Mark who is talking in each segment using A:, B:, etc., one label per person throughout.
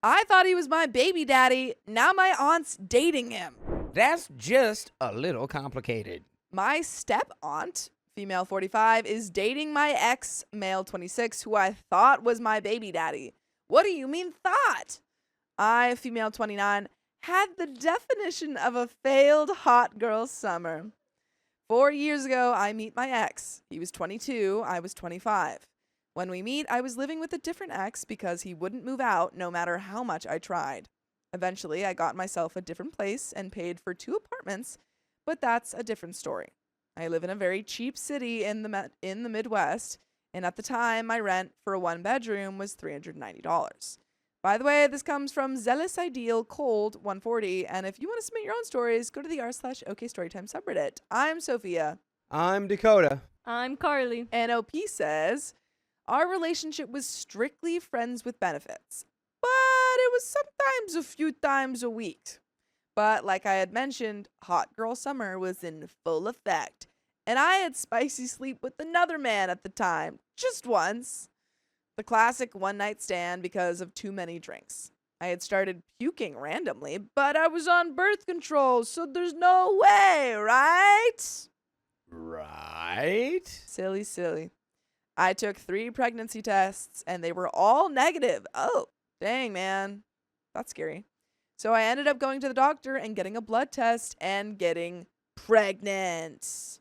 A: I thought he was my baby daddy. Now my aunt's dating him.
B: That's just a little complicated.
A: My step aunt, female 45, is dating my ex, male 26, who I thought was my baby daddy. What do you mean thought? I, female 29, had the definition of a failed hot girl summer. 4 years ago, I meet my ex. He was 22, I was 25. When we meet, I was living with a different ex because he wouldn't move out no matter how much I tried. Eventually, I got myself a different place and paid for 2 apartments, but that's a different story. I live in a very cheap city in the Midwest, and at the time, my rent for a 1-bedroom was $390. By the way, this comes from Zealous Ideal Cold 140, and if you want to submit your own stories, go to the r/OKStorytime subreddit. I'm Sophia.
B: I'm Dakota.
C: I'm Carly.
A: And OP says, our relationship was strictly friends with benefits, but it was sometimes a few times a week. But like I had mentioned, hot girl summer was in full effect, and I had spicy sleep with another man at the time, just once. The classic one-night stand because of too many drinks. I had started puking randomly, but I was on birth control, so there's no way, right?
B: Right?
A: Silly. I took 3 pregnancy tests, and they were all negative. Oh, dang, man. That's scary. So I ended up going to the doctor and getting a blood test and getting pregnant.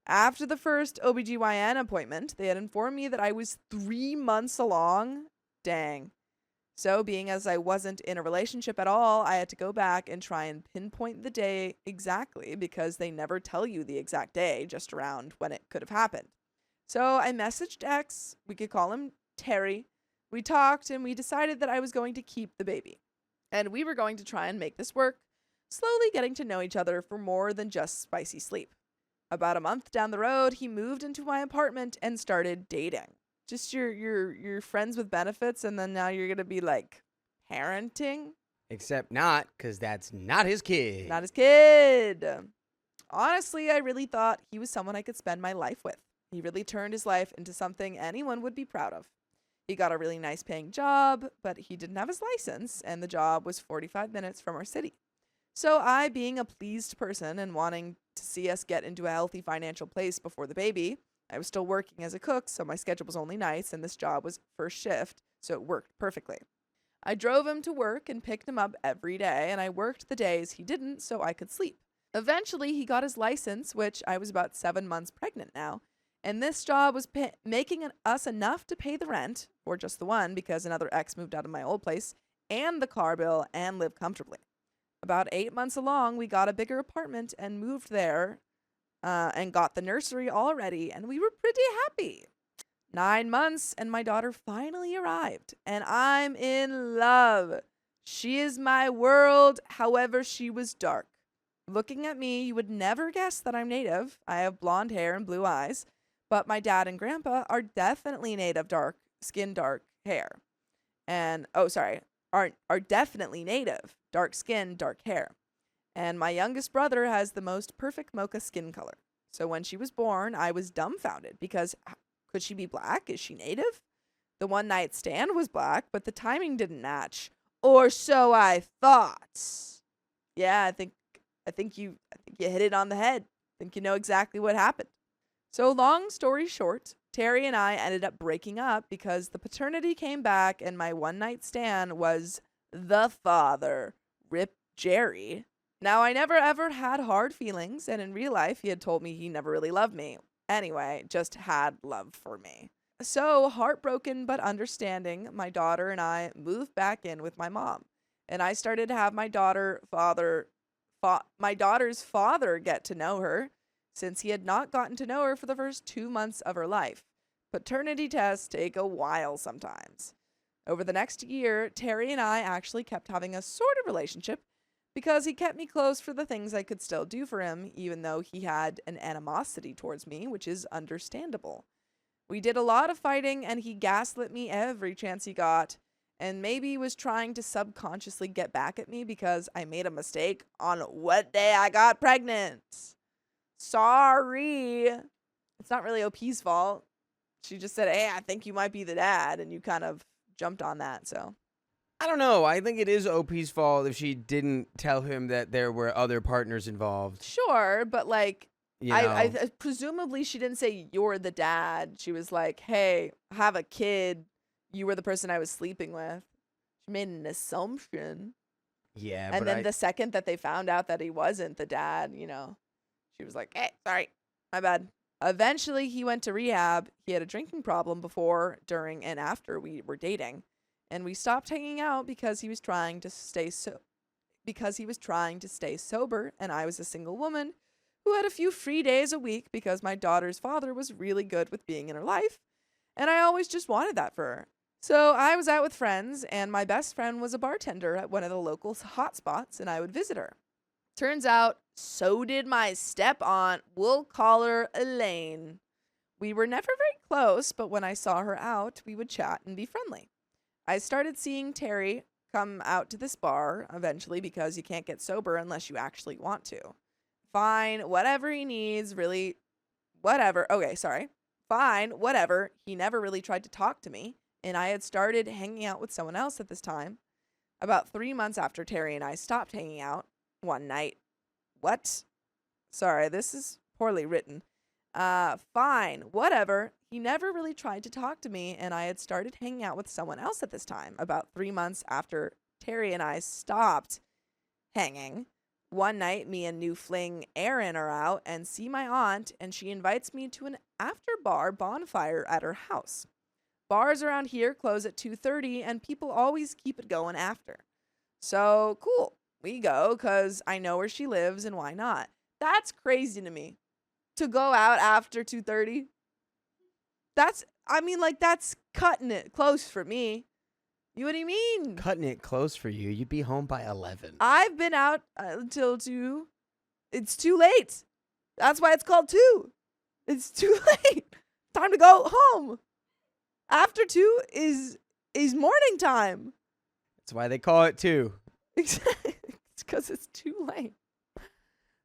A: After the first OBGYN appointment, they had informed me that I was 3 months along. Dang. So being as I wasn't in a relationship at all, I had to go back and try and pinpoint the day exactly because they never tell you the exact day, just around when it could have happened. So I messaged X, we could call him Terry. We talked and we decided that I was going to keep the baby. And we were going to try and make this work, slowly getting to know each other for more than just spicy sleep. About a month down the road, he moved into my apartment and started dating. Just your friends with benefits, and then now you're going to be like parenting?
B: Except not, because that's not his kid.
A: Not his kid. Honestly, I really thought he was someone I could spend my life with. He really turned his life into something anyone would be proud of. He got a really nice paying job, but he didn't have his license, and the job was 45 minutes from our city. So I, being a pleased person and wanting to see us get into a healthy financial place before the baby, I was still working as a cook, so my schedule was only nights, and this job was first shift, so it worked perfectly. I drove him to work and picked him up every day, and I worked the days he didn't so I could sleep. Eventually, he got his license, which I was about 7 months pregnant now, and this job was making us enough to pay the rent, or just the one because another ex moved out of my old place, and the car bill, and live comfortably. About 8 months along, we got a bigger apartment and moved there and got the nursery all ready, and we were pretty happy. 9 months, and my daughter finally arrived, and I'm in love. She is my world, however, she was dark. Looking at me, you would never guess that I'm native. I have blonde hair and blue eyes, but my dad and grandpa are definitely native dark hair. And, are definitely native. Dark skin, dark hair. And my youngest brother has the most perfect mocha skin color. So when she was born, I was dumbfounded because could she be black? Is she native? The one night stand was black, but the timing didn't match. Or so I thought. Yeah, I think you hit it on the head. I think you know exactly what happened. So long story short, Terry and I ended up breaking up because the paternity came back and my one night stand was the father. Rip Jerry. Now, I never ever had hard feelings, and in real life, he had told me he never really loved me. Anyway, just had love for me. So, heartbroken but understanding, my daughter and I moved back in with my mom, and I started to have my daughter's father get to know her, since he had not gotten to know her for the first 2 months of her life. Paternity tests take a while sometimes. Over the next year, Terry and I actually kept having a sort of relationship because he kept me close for the things I could still do for him, even though he had an animosity towards me, which is understandable. We did a lot of fighting, and he gaslit me every chance he got, and maybe was trying to subconsciously get back at me because I made a mistake on what day I got pregnant. Sorry. It's not really OP's fault. She just said, hey, I think you might be the dad, and you kind of jumped on that, so.
B: I don't know. I think it is OP's fault if she didn't tell him that there were other partners involved.
A: Sure, but like,
B: You
A: I
B: know?
A: presumably she didn't say you're the dad. She was like, hey, I have a kid. You were the person I was sleeping with. She made an assumption.
B: Yeah,
A: And
B: but
A: then the second that they found out that he wasn't the dad, she was like, hey, sorry, my bad. Eventually, he went to rehab. He had a drinking problem before, during, and after we were dating. And we stopped hanging out because he was trying to stay sober, and I was a single woman who had a few free days a week because my daughter's father was really good with being in her life, and I always just wanted that for her. So I was out with friends, and my best friend was a bartender at one of the local hotspots, and I would visit her. Turns out, so did my step-aunt. We'll call her Elaine. We were never very close, but when I saw her out, we would chat and be friendly. I started seeing Terry come out to this bar eventually because you can't get sober unless you actually want to. Fine, whatever he needs, really, whatever. Okay, sorry. Fine, whatever. He never really tried to talk to me, and I had started hanging out with someone else at this time. About 3 months after Terry and I stopped hanging out, one night. What? Sorry, this is poorly written. Fine, whatever. He never really tried to talk to me, and I had started hanging out with someone else at this time, about 3 months after Terry and I stopped hanging. One night, me and new fling Erin are out and see my aunt, and she invites me to an after-bar bonfire at her house. Bars around here close at 2:30, and people always keep it going after. So, cool. We go, because I know where she lives, and why not? That's crazy to me. To go out after 2:30. That's cutting it close for me. What do you mean?
B: cutting it close for you. You'd be home by 11.
A: I've been out until 2. It's too late. That's why it's called 2. It's too late. Time to go home. After 2 is morning time.
B: That's why they call it 2.
A: Exactly. It's because it's too late.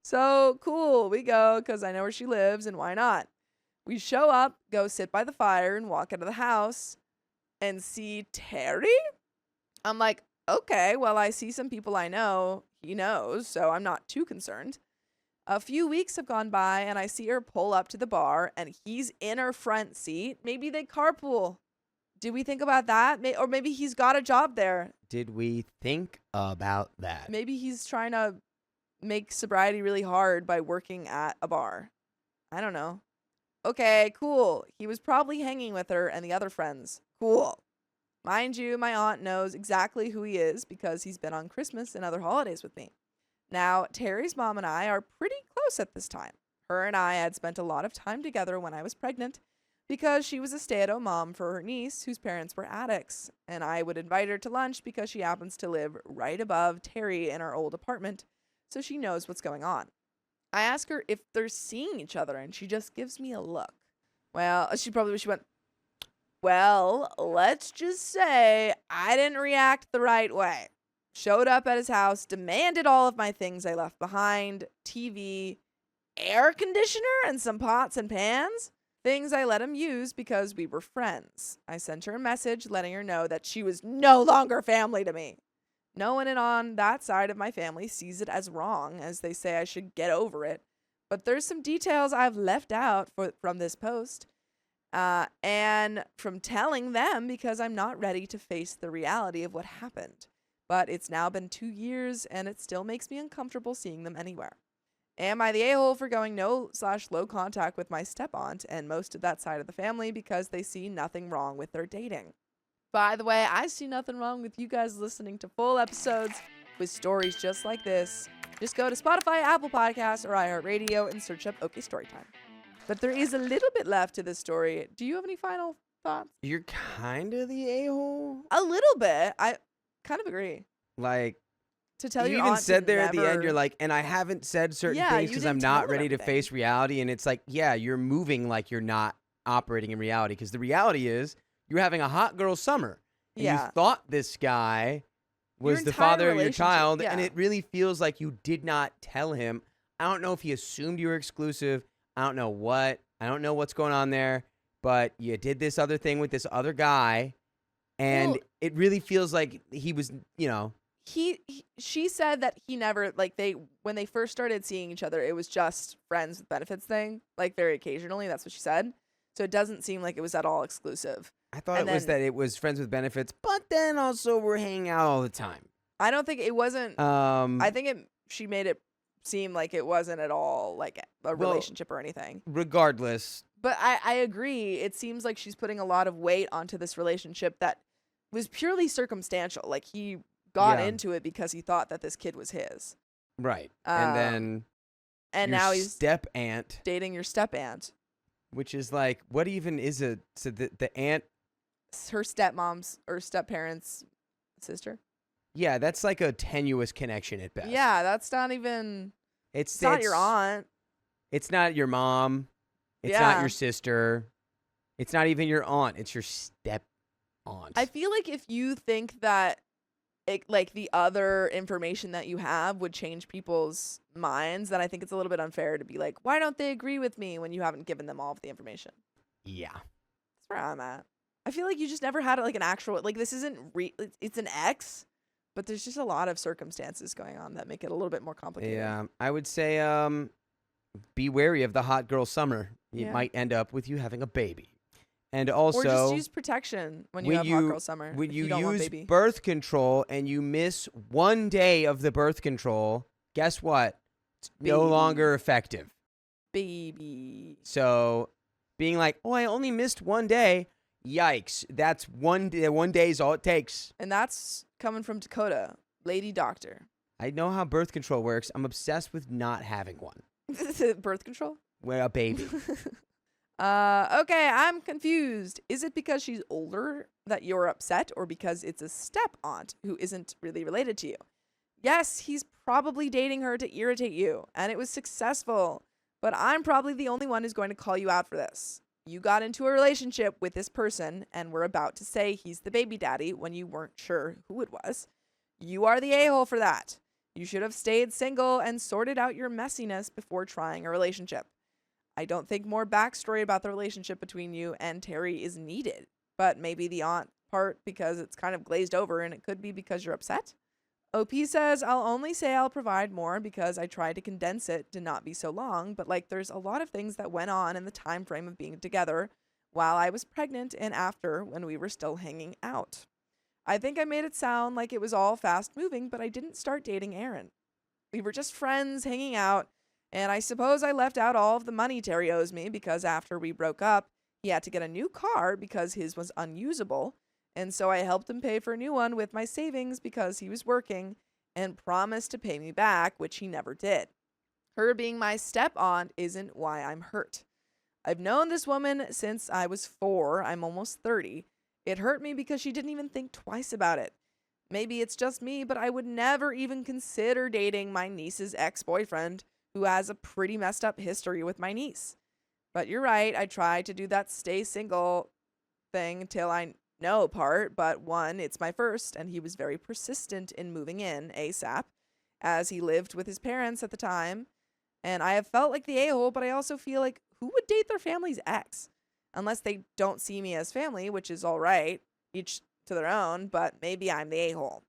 A: So, cool. We go because I know where she lives, and why not? We show up, go sit by the fire, and walk out of the house and see Terry? I'm like, okay, well, I see some people I know. He knows, so I'm not too concerned. A few weeks have gone by, and I see her pull up to the bar, and he's in her front seat. Maybe they carpool. Did we think about that? Or maybe he's got a job there.
B: Did we think about that?
A: Maybe he's trying to make sobriety really hard by working at a bar. I don't know. Okay, cool. He was probably hanging with her and the other friends. Cool. Mind you, my aunt knows exactly who he is because he's been on Christmas and other holidays with me. Now, Terry's mom and I are pretty close at this time. Her and I had spent a lot of time together when I was pregnant because she was a stay-at-home mom for her niece whose parents were addicts, and I would invite her to lunch because she happens to live right above Terry in our old apartment, so she knows what's going on. I ask her if they're seeing each other, and she just gives me a look. Well, she went, well, let's just say I didn't react the right way. Showed up at his house, demanded all of my things I left behind, TV, air conditioner, and some pots and pans. Things I let him use because we were friends. I sent her a message letting her know that she was no longer family to me. No one on that side of my family sees it as wrong, as they say I should get over it. But there's some details I've left out from this post. And from telling them because I'm not ready to face the reality of what happened. But it's now been 2 years, and it still makes me uncomfortable seeing them anywhere. Am I the a-hole for going no/low contact with my step-aunt and most of that side of the family because they see nothing wrong with their dating? By the way, I see nothing wrong with you guys listening to full episodes with stories just like this. Just go to Spotify, Apple Podcasts, or iHeartRadio and search up OK Storytime. But there is a little bit left to this story. Do you have any final thoughts?
B: You're kind of the a-hole?
A: A little bit. I kind of agree.
B: Like,
A: To tell
B: you
A: your
B: even
A: aunt
B: said
A: to
B: there at the end,
A: never-
B: you're like, and I haven't said certain
A: Yeah,
B: things
A: you
B: because I'm
A: didn't tell
B: not
A: them
B: ready to
A: everything.
B: face reality. And it's like, yeah, you're moving like you're not operating in reality. Because the reality is you're having a hot girl summer. And
A: Yeah.
B: you thought this guy was
A: Your
B: the
A: entire
B: father of your
A: relationship,
B: child.
A: yeah.
B: And it really feels like you did not tell him. I don't know if he assumed you were exclusive. I don't know what. I don't know what's going on there. But you did this other thing with this other guy. And
A: Well,
B: it really feels like he was,
A: She said that he never, like, when they first started seeing each other, it was just friends with benefits thing, like very occasionally. That's what she said. So it doesn't seem like it was at all exclusive.
B: I thought
A: And
B: it was
A: then-
B: that it was friends with benefits, but then also we're hanging out all the time.
A: I don't think it wasn't. I think she made it seem like it wasn't at all like a relationship or anything.
B: Regardless,
A: But I agree. It seems like she's putting a lot of weight onto this relationship that was purely circumstantial. Like he got
B: Yeah.
A: into it because he thought that this kid was his.
B: right? And then
A: And
B: your
A: now he's
B: step aunt,
A: dating your step aunt.
B: which is like, what even is it? So the aunt,
A: Her stepmom's or step parents' sister.
B: yeah, that's like a tenuous connection at best.
A: Yeah, that's not even.
B: it's
A: It's not your aunt.
B: It's not your mom. It's not
A: Yeah.
B: your sister. It's not even your aunt. It's your step aunt.
A: I feel like if you think that like the other information that you have would change people's minds, then I think it's a little bit unfair to be like, why don't they agree with me when you haven't given them all of the information?
B: Yeah.
A: That's where I'm at. I feel like you just never had like an actual, like this isn't it's an ex, but there's just a lot of circumstances going on that make it a little bit more complicated.
B: Yeah. I would say be wary of the hot girl summer. It
A: Yeah.
B: might end up with you having a baby. And also,
A: Or just use protection when you have hot girl summer.
B: when
A: if
B: you
A: don't want
B: use
A: baby.
B: birth control and you miss 1 day of the birth control, guess what? It's no
A: Baby.
B: longer effective.
A: Baby.
B: So being like, oh, I only missed 1 day. Yikes. That's 1 day. 1 day is all it takes.
A: And that's coming from Dakota, lady doctor.
B: I know how birth control works. I'm obsessed with not having one.
A: Birth control?
B: Well, a baby.
A: Okay, I'm confused. Is it because she's older that you're upset, or because it's a step aunt who isn't really related to you? Yes, he's probably dating her to irritate you, and it was successful. But I'm probably the only one who's going to call you out for this. You got into a relationship with this person and were about to say he's the baby daddy when you weren't sure who it was. You are the a-hole for that. You should have stayed single and sorted out your messiness before trying a relationship. I don't think more backstory about the relationship between you and Terry is needed, but maybe the aunt part because it's kind of glazed over, and it could be because you're upset. OP says, I'll only say I'll provide more because I tried to condense it to not be so long, but like there's a lot of things that went on in the time frame of being together while I was pregnant and after when we were still hanging out. I think I made it sound like it was all fast moving, but I didn't start dating Aaron. We were just friends hanging out, and I suppose I left out all of the money Terry owes me because after we broke up, he had to get a new car because his was unusable. And so I helped him pay for a new one with my savings because he was working and promised to pay me back, which he never did. Her being my step-aunt isn't why I'm hurt. I've known this woman since I was 4. I'm almost 30. It hurt me because she didn't even think twice about it. Maybe it's just me, but I would never even consider dating my niece's ex-boyfriend who has a pretty messed up history with my niece. But you're right, I tried to do that stay single thing till I know part, but one, it's my first, and he was very persistent in moving in ASAP, as he lived with his parents at the time. And I have felt like the a-hole, but I also feel like who would date their family's ex? Unless they don't see me as family, which is all right, each to their own, but maybe I'm the a-hole.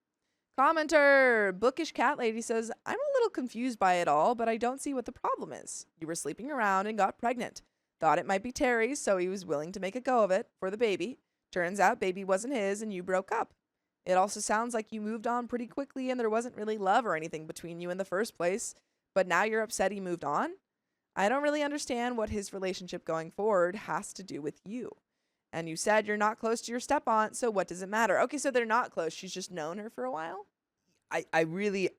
A: Commenter, Bookish Cat Lady says, I'm a little confused by it all, but I don't see what the problem is. You were sleeping around and got pregnant. Thought it might be Terry's, so he was willing to make a go of it for the baby. Turns out baby wasn't his and you broke up. It also sounds like you moved on pretty quickly and there wasn't really love or anything between you in the first place, but now you're upset he moved on? I don't really understand what his relationship going forward has to do with you. And you said you're not close to your step-aunt, so what does it matter? Okay, so they're not close. She's just known her for a while?
B: I really,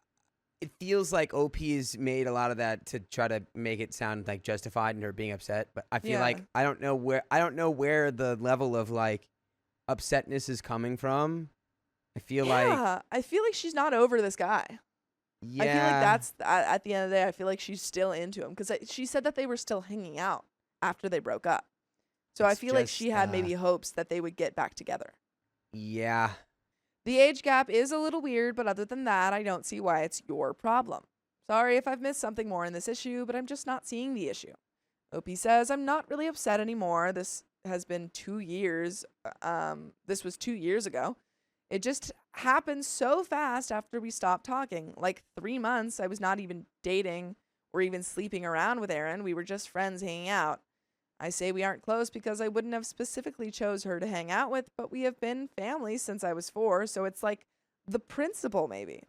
B: it feels like OP has made a lot of that to try to make it sound like justified in her being upset. But I feel like I don't know where the level of like upsetness is coming from. I feel like
A: she's not over this guy.
B: Yeah.
A: I feel like that's at the end of the day. I feel like she's still into him because she said that they were still hanging out after they broke up. So I feel like she had maybe hopes that they would get back together.
B: Yeah.
A: The age gap is a little weird, but other than that, I don't see why it's your problem. Sorry if I've missed something more in this issue, but I'm just not seeing the issue. OP says, I'm not really upset anymore. This has been 2 years. This was 2 years ago. It just happened so fast after we stopped talking. Like 3 months, I was not even dating or even sleeping around with Erin. We were just friends hanging out. I say we aren't close because I wouldn't have specifically chose her to hang out with, but we have been family since I was 4, so it's like the principle maybe.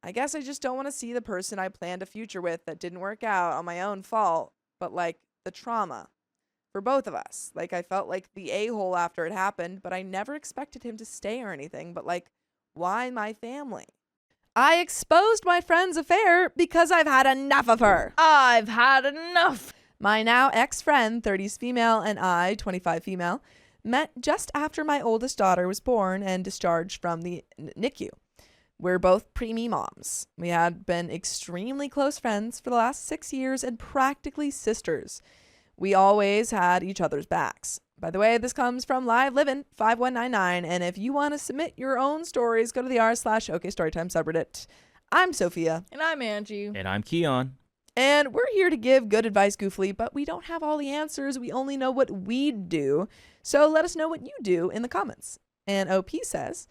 A: I guess I just don't want to see the person I planned a future with that didn't work out on my own fault, but like the trauma for both of us. Like I felt like the a-hole after it happened, but I never expected him to stay or anything, but like, why my family? I exposed my friend's affair because I've had enough of her.
C: I've had enough.
A: My now ex-friend, 30s female, and I, 25 female, met just after my oldest daughter was born and discharged from the NICU. We're both preemie moms. We had been extremely close friends for the last 6 years and practically sisters. We always had each other's backs. By the way, this comes from Live Livin' 5199, and if you want to submit your own stories, go to the r/OKStorytime subreddit. I'm Sophia.
C: And I'm Angie.
D: And I'm Keon.
A: And we're here to give good advice goofily, but we don't have all the answers. We only know what we do. So let us know what you do in the comments. And OP says,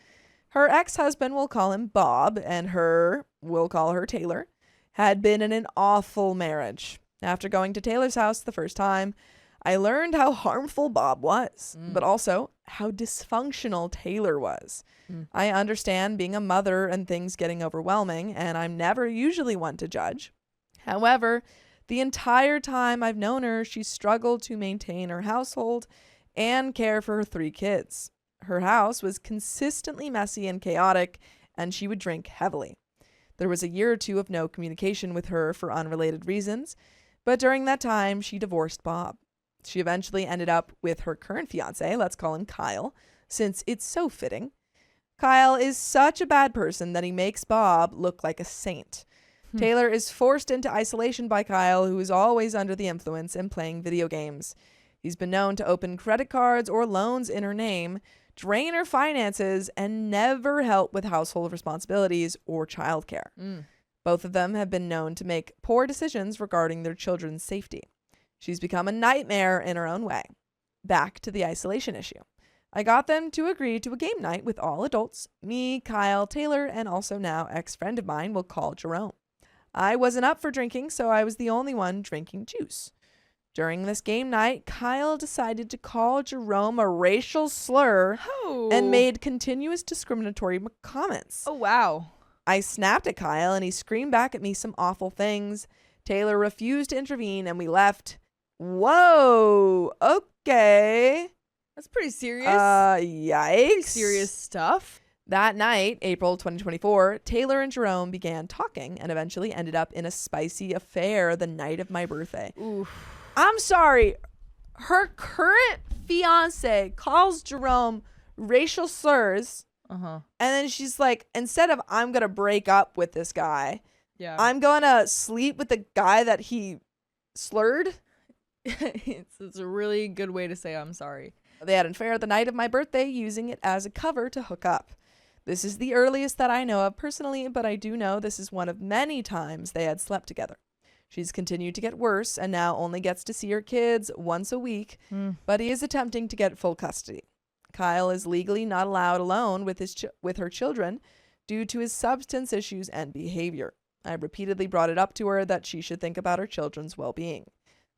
A: her ex-husband, will call him Bob, and we'll call her Taylor, had been in an awful marriage. After going to Taylor's house the first time, I learned how harmful Bob was, but also how dysfunctional Taylor was. I understand being a mother and things getting overwhelming, and I'm never usually one to judge. However, the entire time I've known her, she struggled to maintain her household and care for her 3 kids. Her house was consistently messy and chaotic, and she would drink heavily. There was a year or 2 of no communication with her for unrelated reasons, but during that time, she divorced Bob. She eventually ended up with her current fiancé, let's call him Kyle, since it's so fitting. Kyle is such a bad person that he makes Bob look like a saint. Taylor is forced into isolation by Kyle, who is always under the influence and playing video games. He's been known to open credit cards or loans in her name, drain her finances, and never help with household responsibilities or childcare. Both of them have been known to make poor decisions regarding their children's safety. She's become a nightmare in her own way. Back to the isolation issue. I got them to agree to a game night with all adults, me, Kyle, Taylor, and also now ex-friend of mine we'll call Jerome. I wasn't up for drinking, so I was the only one drinking juice. During this game night, Kyle decided to call Jerome a racial slur and made continuous discriminatory comments.
C: Oh, wow.
A: I snapped at Kyle, and he screamed back at me some awful things. Taylor refused to intervene, and we left. Whoa, okay.
C: That's pretty serious.
A: Yikes.
C: Pretty serious stuff.
A: That night, April 2024, Taylor and Jerome began talking and eventually ended up in a spicy affair the night of my birthday.
C: Oof.
A: I'm sorry. Her current fiance calls Jerome racial slurs. And then she's like, instead of I'm going to break up with this guy, I'm going to sleep with the guy that he slurred.
C: It's a really good way to say I'm sorry.
A: They had an affair the night of my birthday, using it as a cover to hook up. This is the earliest that I know of personally, but I do know this is one of many times they had slept together. She's continued to get worse and now only gets to see her kids once a week, but he is attempting to get full custody. Kyle is legally not allowed alone with her children due to his substance issues and behavior. I repeatedly brought it up to her that she should think about her children's well-being.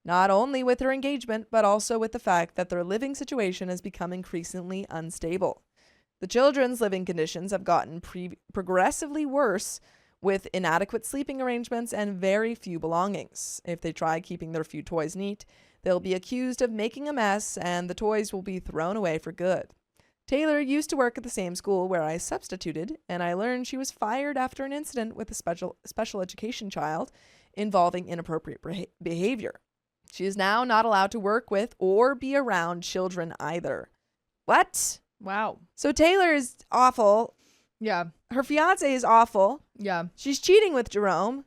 A: Not only with her engagement, but also with the fact that their living situation has become increasingly unstable. The children's living conditions have gotten progressively worse, with inadequate sleeping arrangements and very few belongings. If they try keeping their few toys neat, they'll be accused of making a mess, and the toys will be thrown away for good. Taylor used to work at the same school where I substituted, and I learned she was fired after an incident with a special education child involving inappropriate behavior. She is now not allowed to work with or be around children either. What?
C: Wow.
A: So Taylor is awful.
C: Yeah.
A: Her fiance is awful.
C: Yeah.
A: She's cheating with Jerome.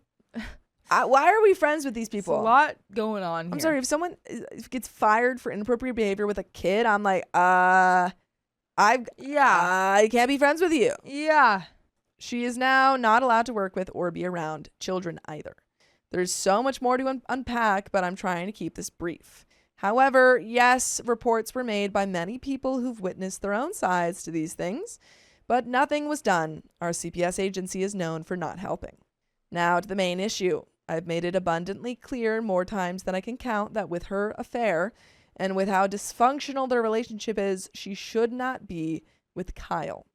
A: Why are we friends with these people?
C: There's a lot going on here.
A: I'm sorry, if someone gets fired for inappropriate behavior with a kid, I'm like, I can't be friends with you.
C: Yeah.
A: She is now not allowed to work with or be around children either. There's so much more to unpack, but I'm trying to keep this brief. However, yes, reports were made by many people who've witnessed their own sides to these things, But nothing was done. Our CPS agency is known for not helping. Now to the main issue. I've made it abundantly clear more times than I can count that with her affair and with how dysfunctional their relationship is, she should not be with Kyle.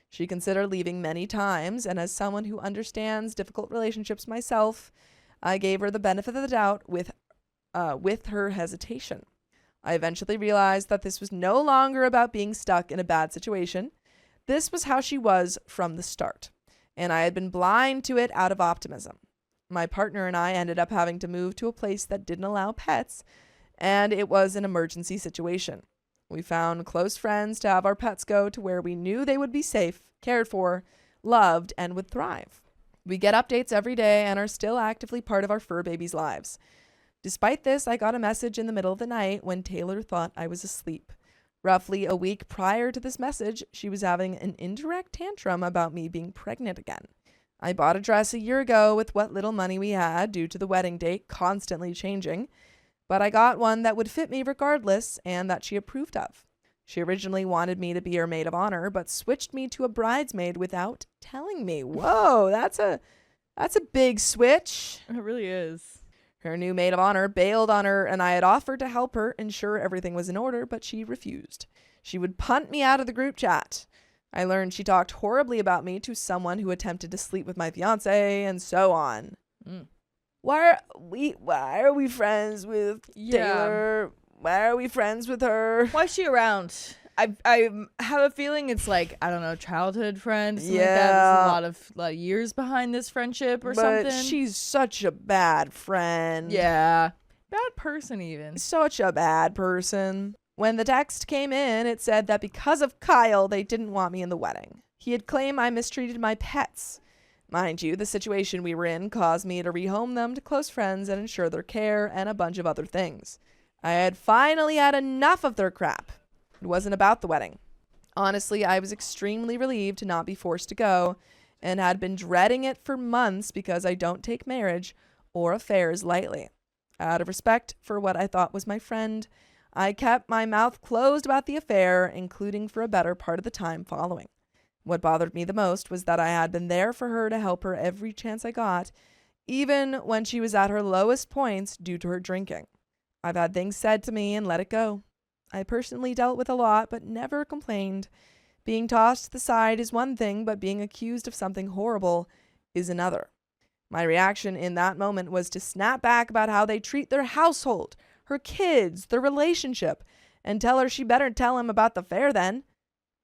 A: She considered leaving many times, and as someone who understands difficult relationships myself, I gave her the benefit of the doubt with her hesitation. I eventually realized that this was no longer about being stuck in a bad situation. This was how she was from the start, and I had been blind to it out of optimism. My partner and I ended up having to move to a place that didn't allow pets, and it was an emergency situation. We found close friends to have our pets go to where we knew they would be safe, cared for, loved, and would thrive. We get updates every day and are still actively part of our fur babies' lives. Despite this, I got a message in the middle of the night when Taylor thought I was asleep. Roughly a week prior to this message, she was having an indirect tantrum about me being pregnant again. I bought a dress a year ago with what little money we had due to the wedding date constantly changing, but I got one that would fit me regardless and that she approved of. She originally wanted me to be her maid of honor, but switched me to a bridesmaid without telling me. Whoa, that's a big switch.
C: It really is.
A: Her new maid of honor bailed on her, and I had offered to help her ensure everything was in order, but she refused. She would punt me out of the group chat. I learned she talked horribly about me to someone who attempted to sleep with my fiance, and so on. Why are we friends with Taylor? Why are we friends with her?
C: Why is she around? I have a feeling it's like, I don't know, childhood friend, something like that. There's a lot of years behind this friendship or something.
A: But she's such a bad friend.
C: Yeah. Bad person even.
A: Such a bad person. When the text came in, it said that because of Kyle, they didn't want me in the wedding. He had claimed I mistreated my pets. Mind you, the situation we were in caused me to rehome them to close friends and ensure their care and a bunch of other things. I had finally had enough of their crap. It wasn't about the wedding. Honestly, I was extremely relieved to not be forced to go and had been dreading it for months because I don't take marriage or affairs lightly. Out of respect for what I thought was my friend, I kept my mouth closed about the affair, including for a better part of the time following. What bothered me the most was that I had been there for her to help her every chance I got, even when she was at her lowest points due to her drinking. I've had things said to me and let it go. I personally dealt with a lot, but never complained. Being tossed to the side is one thing, but being accused of something horrible is another. My reaction in that moment was to snap back about how they treat their household, her kids, their relationship, and tell her she better tell him about the affair then.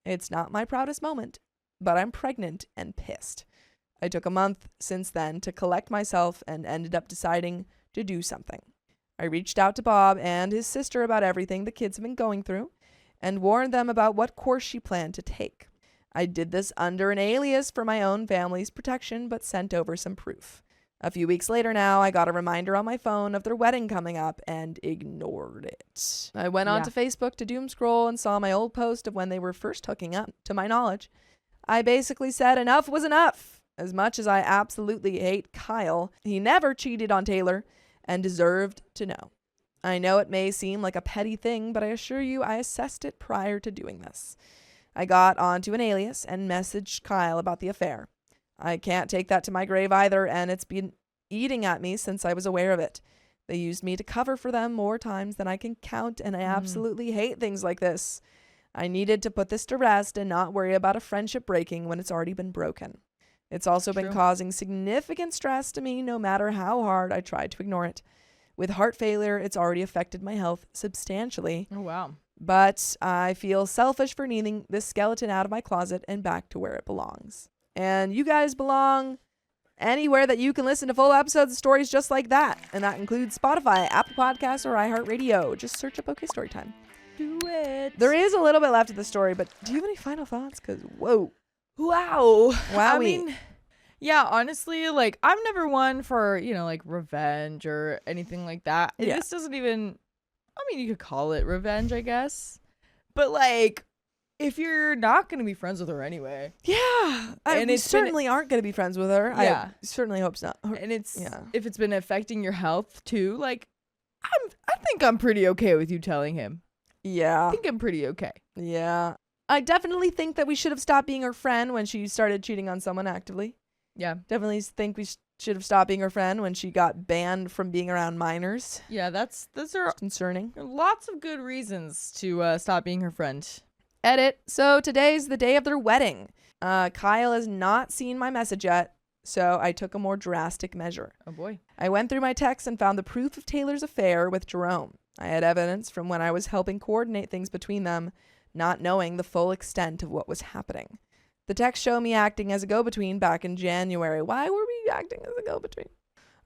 A: It's not my proudest moment, but I'm pregnant and pissed. I took a month since then to collect myself and ended up deciding to do something. I reached out to Bob and his sister about everything the kids have been going through and warned them about what course she planned to take. I did this under an alias for my own family's protection, but sent over some proof. A few weeks later now, I got a reminder on my phone of their wedding coming up and ignored it. I went onto Facebook to doom scroll and saw my old post of when they were first hooking up. To my knowledge, I basically said enough was enough. As much as I absolutely hate Kyle, he never cheated on Taylor and deserved to know. I know it may seem like a petty thing, but I assure you I assessed it prior to doing this. I got onto an alias and messaged Kyle about the affair. I can't take that to my grave either, and it's been eating at me since I was aware of it. They used me to cover for them more times than I can count, and I absolutely hate things like this. I needed to put this to rest and not worry about a friendship breaking when it's already been broken. It's also been causing significant stress to me no matter how hard I tried to ignore it. With heart failure, it's already affected my health substantially.
C: Oh, wow.
A: But I feel selfish for needing this skeleton out of my closet and back to where it belongs. And you guys belong anywhere that you can listen to full episodes of stories just like that. And that includes Spotify, Apple Podcasts, or iHeartRadio. Just search up OK Storytime.
C: Do it.
A: There is a little bit left of the story, but do you have any final thoughts? Because, whoa.
C: Wow.
A: Wowie.
C: I mean, yeah, honestly, I'm never one for, revenge or anything like that.
A: Yeah.
C: This doesn't even, you could call it revenge, I guess. But, if you're not going to be friends with her anyway.
A: Yeah.
C: And
A: we certainly aren't going to be friends with her.
C: Yeah.
A: I certainly hope not.
C: And if it's been affecting your health too, I think I'm pretty okay with you telling him.
A: Yeah.
C: I think I'm pretty okay.
A: Yeah. I definitely think that we should have stopped being her friend when she started cheating on someone actively.
C: Yeah.
A: Definitely think we should have stopped being her friend when she got banned from being around minors.
C: Yeah, those are
A: Concerning.
C: lots of good reasons to stop being her friend.
A: Edit. So today's the day of their wedding. Kyle has not seen my message yet, so I took a more drastic measure.
C: Oh boy.
A: I went through my texts and found the proof of Taylor's affair with Jerome. I had evidence from when I was helping coordinate things between them, not knowing the full extent of what was happening. The text showed me acting as a go-between back in January. Why were we acting as a go-between?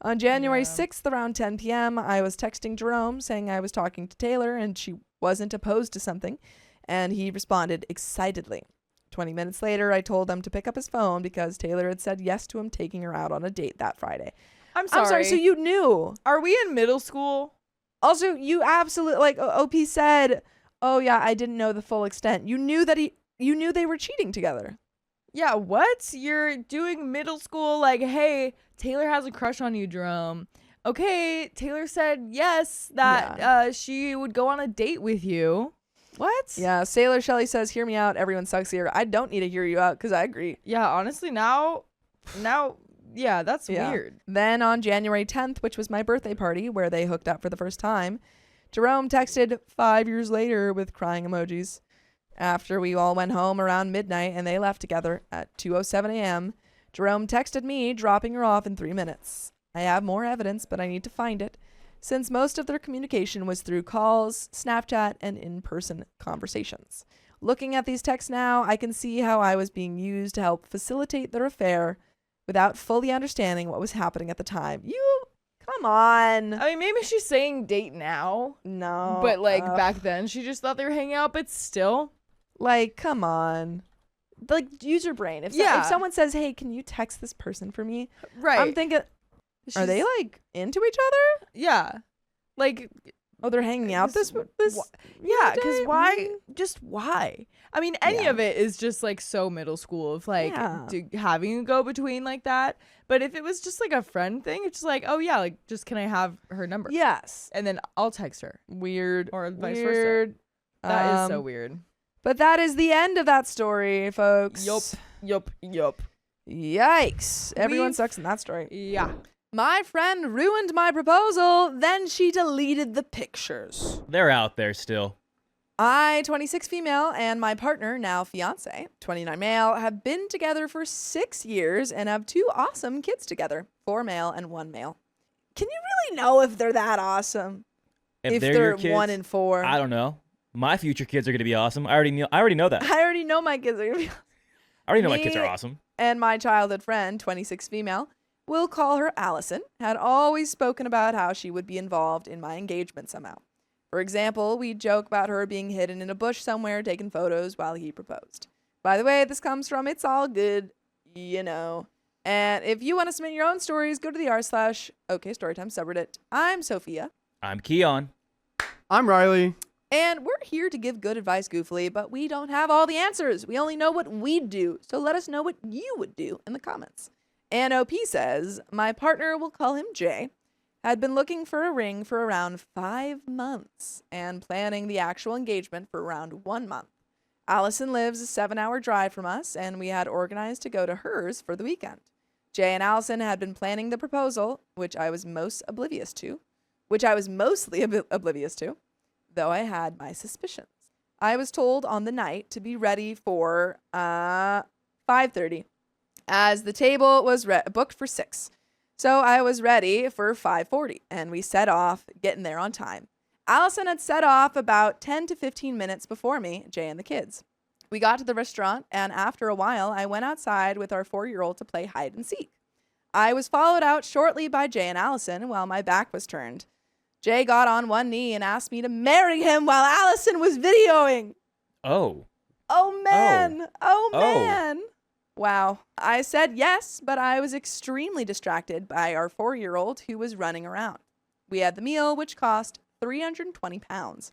A: On January 6th, around 10 p.m., I was texting Jerome saying I was talking to Taylor and she wasn't opposed to something, and he responded excitedly. 20 minutes later, I told him to pick up his phone because Taylor had said yes to him taking her out on a date that Friday.
C: I'm sorry.
A: So you knew.
C: Are we in middle school?
A: Also, you absolutely, like OP said, oh yeah, I didn't know the full extent. You knew that you knew they were cheating together.
C: Yeah, what? You're doing middle school, like, hey, Taylor has a crush on you, Jerome. Okay, Taylor said yes, that she would go on a date with you. What?
A: Yeah, Sailor Shelley says, hear me out, everyone sucks here. I don't need to hear you out because I agree.
C: Yeah, honestly, now, yeah, that's weird.
A: Then on January 10th, which was my birthday party where they hooked up for the first time, Jerome texted 5 years later with crying emojis. After we all went home around midnight and they left together at 2:07 a.m., Jerome texted me, dropping her off in 3 minutes. I have more evidence, but I need to find it, since most of their communication was through calls, Snapchat, and in-person conversations. Looking at these texts now, I can see how I was being used to help facilitate their affair without fully understanding what was happening at the time. Come on.
C: I mean, maybe she's saying date now.
A: No.
C: But, like, back then, she just thought they were hanging out, but still.
A: Like, come on. Like, use your brain. If someone says, hey, can you text this person for me?
C: Right.
A: I'm thinking, are they, like, into each other?
C: Yeah. Like,
A: oh, they're hanging out this
C: yeah, because
A: day?
C: why? Just why? I mean, any of it is just, like, so middle school of, like, having a go-between like that. But if it was just, like, a friend thing, it's just like, oh, yeah, like, just can I have her number?
A: Yes.
C: And then I'll text her.
A: Weird.
C: Or vice versa. That is so weird.
A: But that is the end of that story, folks.
C: Yup.
A: Yikes. Everyone sucks in that story.
C: Yeah.
A: My friend ruined my proposal, then she deleted the pictures.
D: They're out there still.
A: I, 26 female, and my partner, now fiance, 29 male, have been together for 6 years and have 2 awesome kids together, 4 male and 1 male. Can you really know if they're that awesome? If
D: they're
A: they're
D: your kids,
A: 1 and 4.
D: I don't know. My future kids are going to be awesome. I already know that.
A: I already know my kids are going to be awesome.
D: I already know my kids are awesome.
A: And my childhood friend, 26 female, we'll call her Allison, had always spoken about how she would be involved in my engagement somehow. For example, we joke about her being hidden in a bush somewhere taking photos while he proposed. By the way, this comes from It's All Good, you know. And if you want to submit your own stories, go to the r/OKStorytime subreddit. I'm Sophia.
D: I'm Keon.
E: I'm Riley.
A: And we're here to give good advice goofily, but we don't have all the answers. We only know what we'd do. So let us know what you would do in the comments. And OP says, my partner, we'll call him Jay, had been looking for a ring for around 5 months and planning the actual engagement for around 1 month. Allison lives a 7-hour drive from us, and we had organized to go to hers for the weekend. Jay and Allison had been planning the proposal, which I was mostly oblivious to, though I had my suspicions. I was told on the night to be ready for 5:30, as the table was booked for 6. So I was ready for 5:40, and we set off, getting there on time. Allison had set off about 10 to 15 minutes before me, Jay and the kids. We got to the restaurant, and after a while, I went outside with our 4-year-old to play hide and seek. I was followed out shortly by Jay and Allison while my back was turned. Jay got on one knee and asked me to marry him while Allison was videoing.
D: Oh.
A: Oh, man. Oh, man. Wow. I said yes, but I was extremely distracted by our 4-year-old who was running around. We had the meal, which cost £320.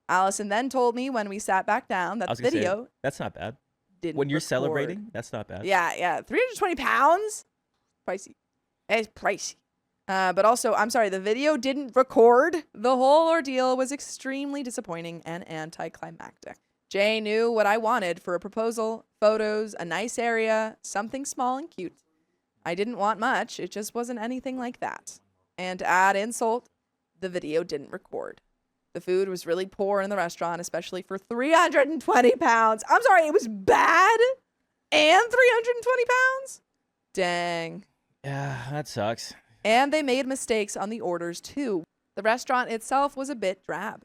A: Allison then told me when we sat back down that the video
D: that's not bad.
A: Didn't
D: when you're
A: record.
D: celebrating, that's not bad.
A: Yeah. £320? Pricey. It's pricey. But also, I'm sorry, the video didn't record. The whole ordeal was extremely disappointing and anticlimactic. Jay knew what I wanted for a proposal, photos, a nice area, something small and cute. I didn't want much, it just wasn't anything like that. And to add insult, the video didn't record. The food was really poor in the restaurant, especially for 320 pounds. I'm sorry, it was bad? And 320 pounds? Dang.
D: Yeah, that sucks.
A: And they made mistakes on the orders too. The restaurant itself was a bit drab.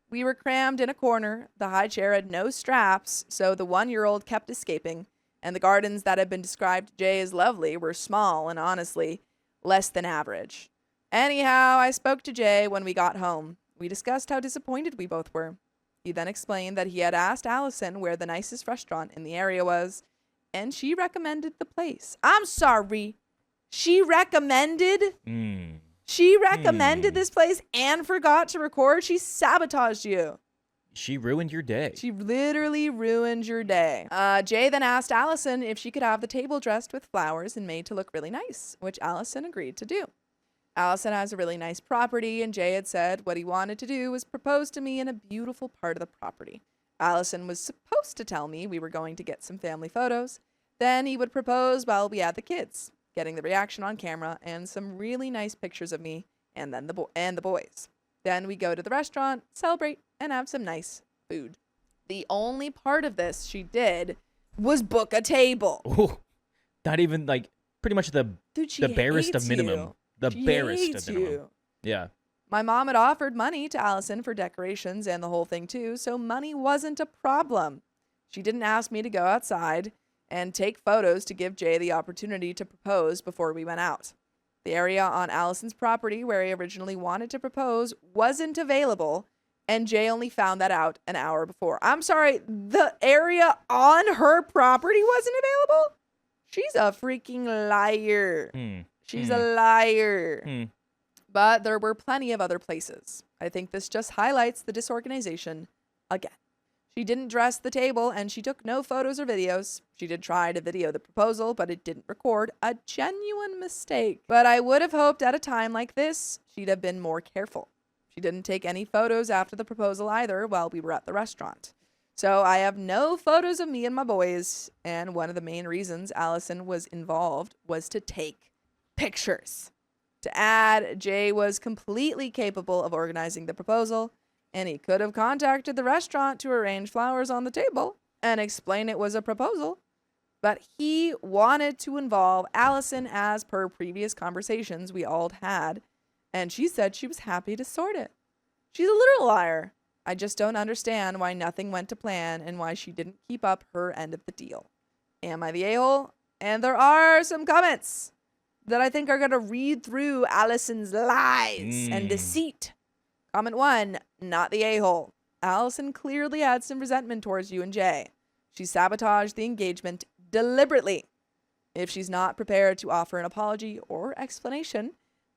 A: We were crammed in a corner, the high chair had no straps, so the 1-year-old kept escaping, and the gardens that had been described to Jay as lovely were small and honestly less than average. Anyhow, I spoke to Jay when we got home. We discussed how disappointed we both were. He then explained that he had asked Allison where the nicest restaurant in the area was, and she recommended the place. I'm sorry. She recommended? She recommended this place and forgot to record? She sabotaged you.
D: She ruined your day.
A: She literally ruined your day. Jay then asked Allison if she could have the table dressed with flowers and made to look really nice, which Allison agreed to do. Allison has a really nice property, and Jay had said what he wanted to do was propose to me in a beautiful part of the property. Allison was supposed to tell me we were going to get some family photos. Then he would propose while we had the kids, getting the reaction on camera and some really nice pictures of me and then the boys. Then we go to the restaurant, celebrate, and have some nice food. The only part of this she did was book a table.
D: Ooh, not even like pretty much the barest of minimum.
A: You.
D: The
A: She
D: barest
A: hates
D: of minimum.
A: you.
D: Yeah.
A: My mom had offered money to Allison for decorations and the whole thing too, so money wasn't a problem. She didn't ask me to go outside and take photos to give Jay the opportunity to propose before we went out. The area on Allison's property where he originally wanted to propose wasn't available, and Jay only found that out an hour before. I'm sorry, the area on her property wasn't available? She's a freaking liar. She's a liar. But there were plenty of other places. I think this just highlights the disorganization again. She didn't dress the table, and she took no photos or videos. She did try to video the proposal, but it didn't record. A genuine mistake. But I would have hoped at a time like this, she'd have been more careful. She didn't take any photos after the proposal either while we were at the restaurant. So I have no photos of me and my boys, and one of the main reasons Allison was involved was to take pictures. To add, Jay was completely capable of organizing the proposal, and he could have contacted the restaurant to arrange flowers on the table and explain it was a proposal. But he wanted to involve Allison as per previous conversations we all had, and she said she was happy to sort it. She's a literal liar. I just don't understand why nothing went to plan and why she didn't keep up her end of the deal. Am I the a-hole? And there are some comments that I think are going to read through Allison's lies and deceit. Comment 1, not the a-hole. Allison clearly had some resentment towards you and Jay. She sabotaged the engagement deliberately. If she's not prepared to offer an apology or explanation,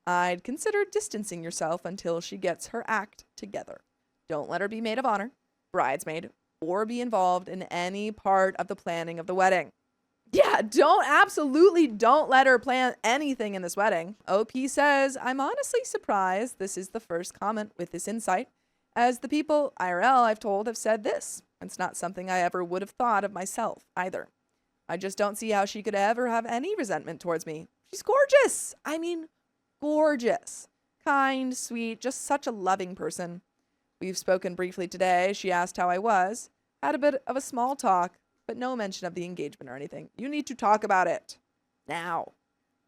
A: I'd consider distancing yourself until she gets her act together. Don't let her be maid of honor, bridesmaid, or be involved in any part of the planning of the wedding. Yeah, absolutely don't let her plan anything in this wedding. OP says, I'm honestly surprised this is the first comment with this insight, as the people IRL I've told have said this. It's not something I ever would have thought of myself either. I just don't see how she could ever have any resentment towards me. She's gorgeous. I mean, gorgeous. Kind, sweet, just such a loving person. We've spoken briefly today. She asked how I was, had a bit of a small talk, but no mention of the engagement or anything. You need to talk about it now.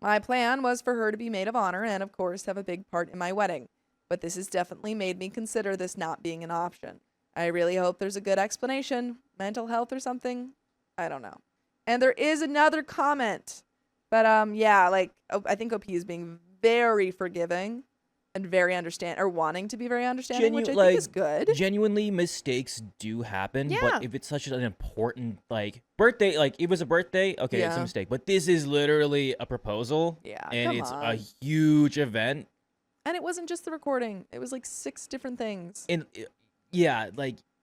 A: My plan was for her to be maid of honor and, of course, have a big part in my wedding, but this has definitely made me consider this not being an option. I really hope there's a good explanation, mental health or something. I don't know. And there is another comment, but I think OP is being very forgiving and very wanting to be very understanding, which I think is good.
D: Genuinely, mistakes do happen,
A: Yeah.
D: but if it's such an important, birthday, it was a birthday, okay, it's a
A: Yeah.
D: mistake. But this is literally a proposal,
A: Yeah,
D: and
A: come
D: it's
A: on.
D: a huge event.
A: And it wasn't just the recording. It was 6 different things.
D: And,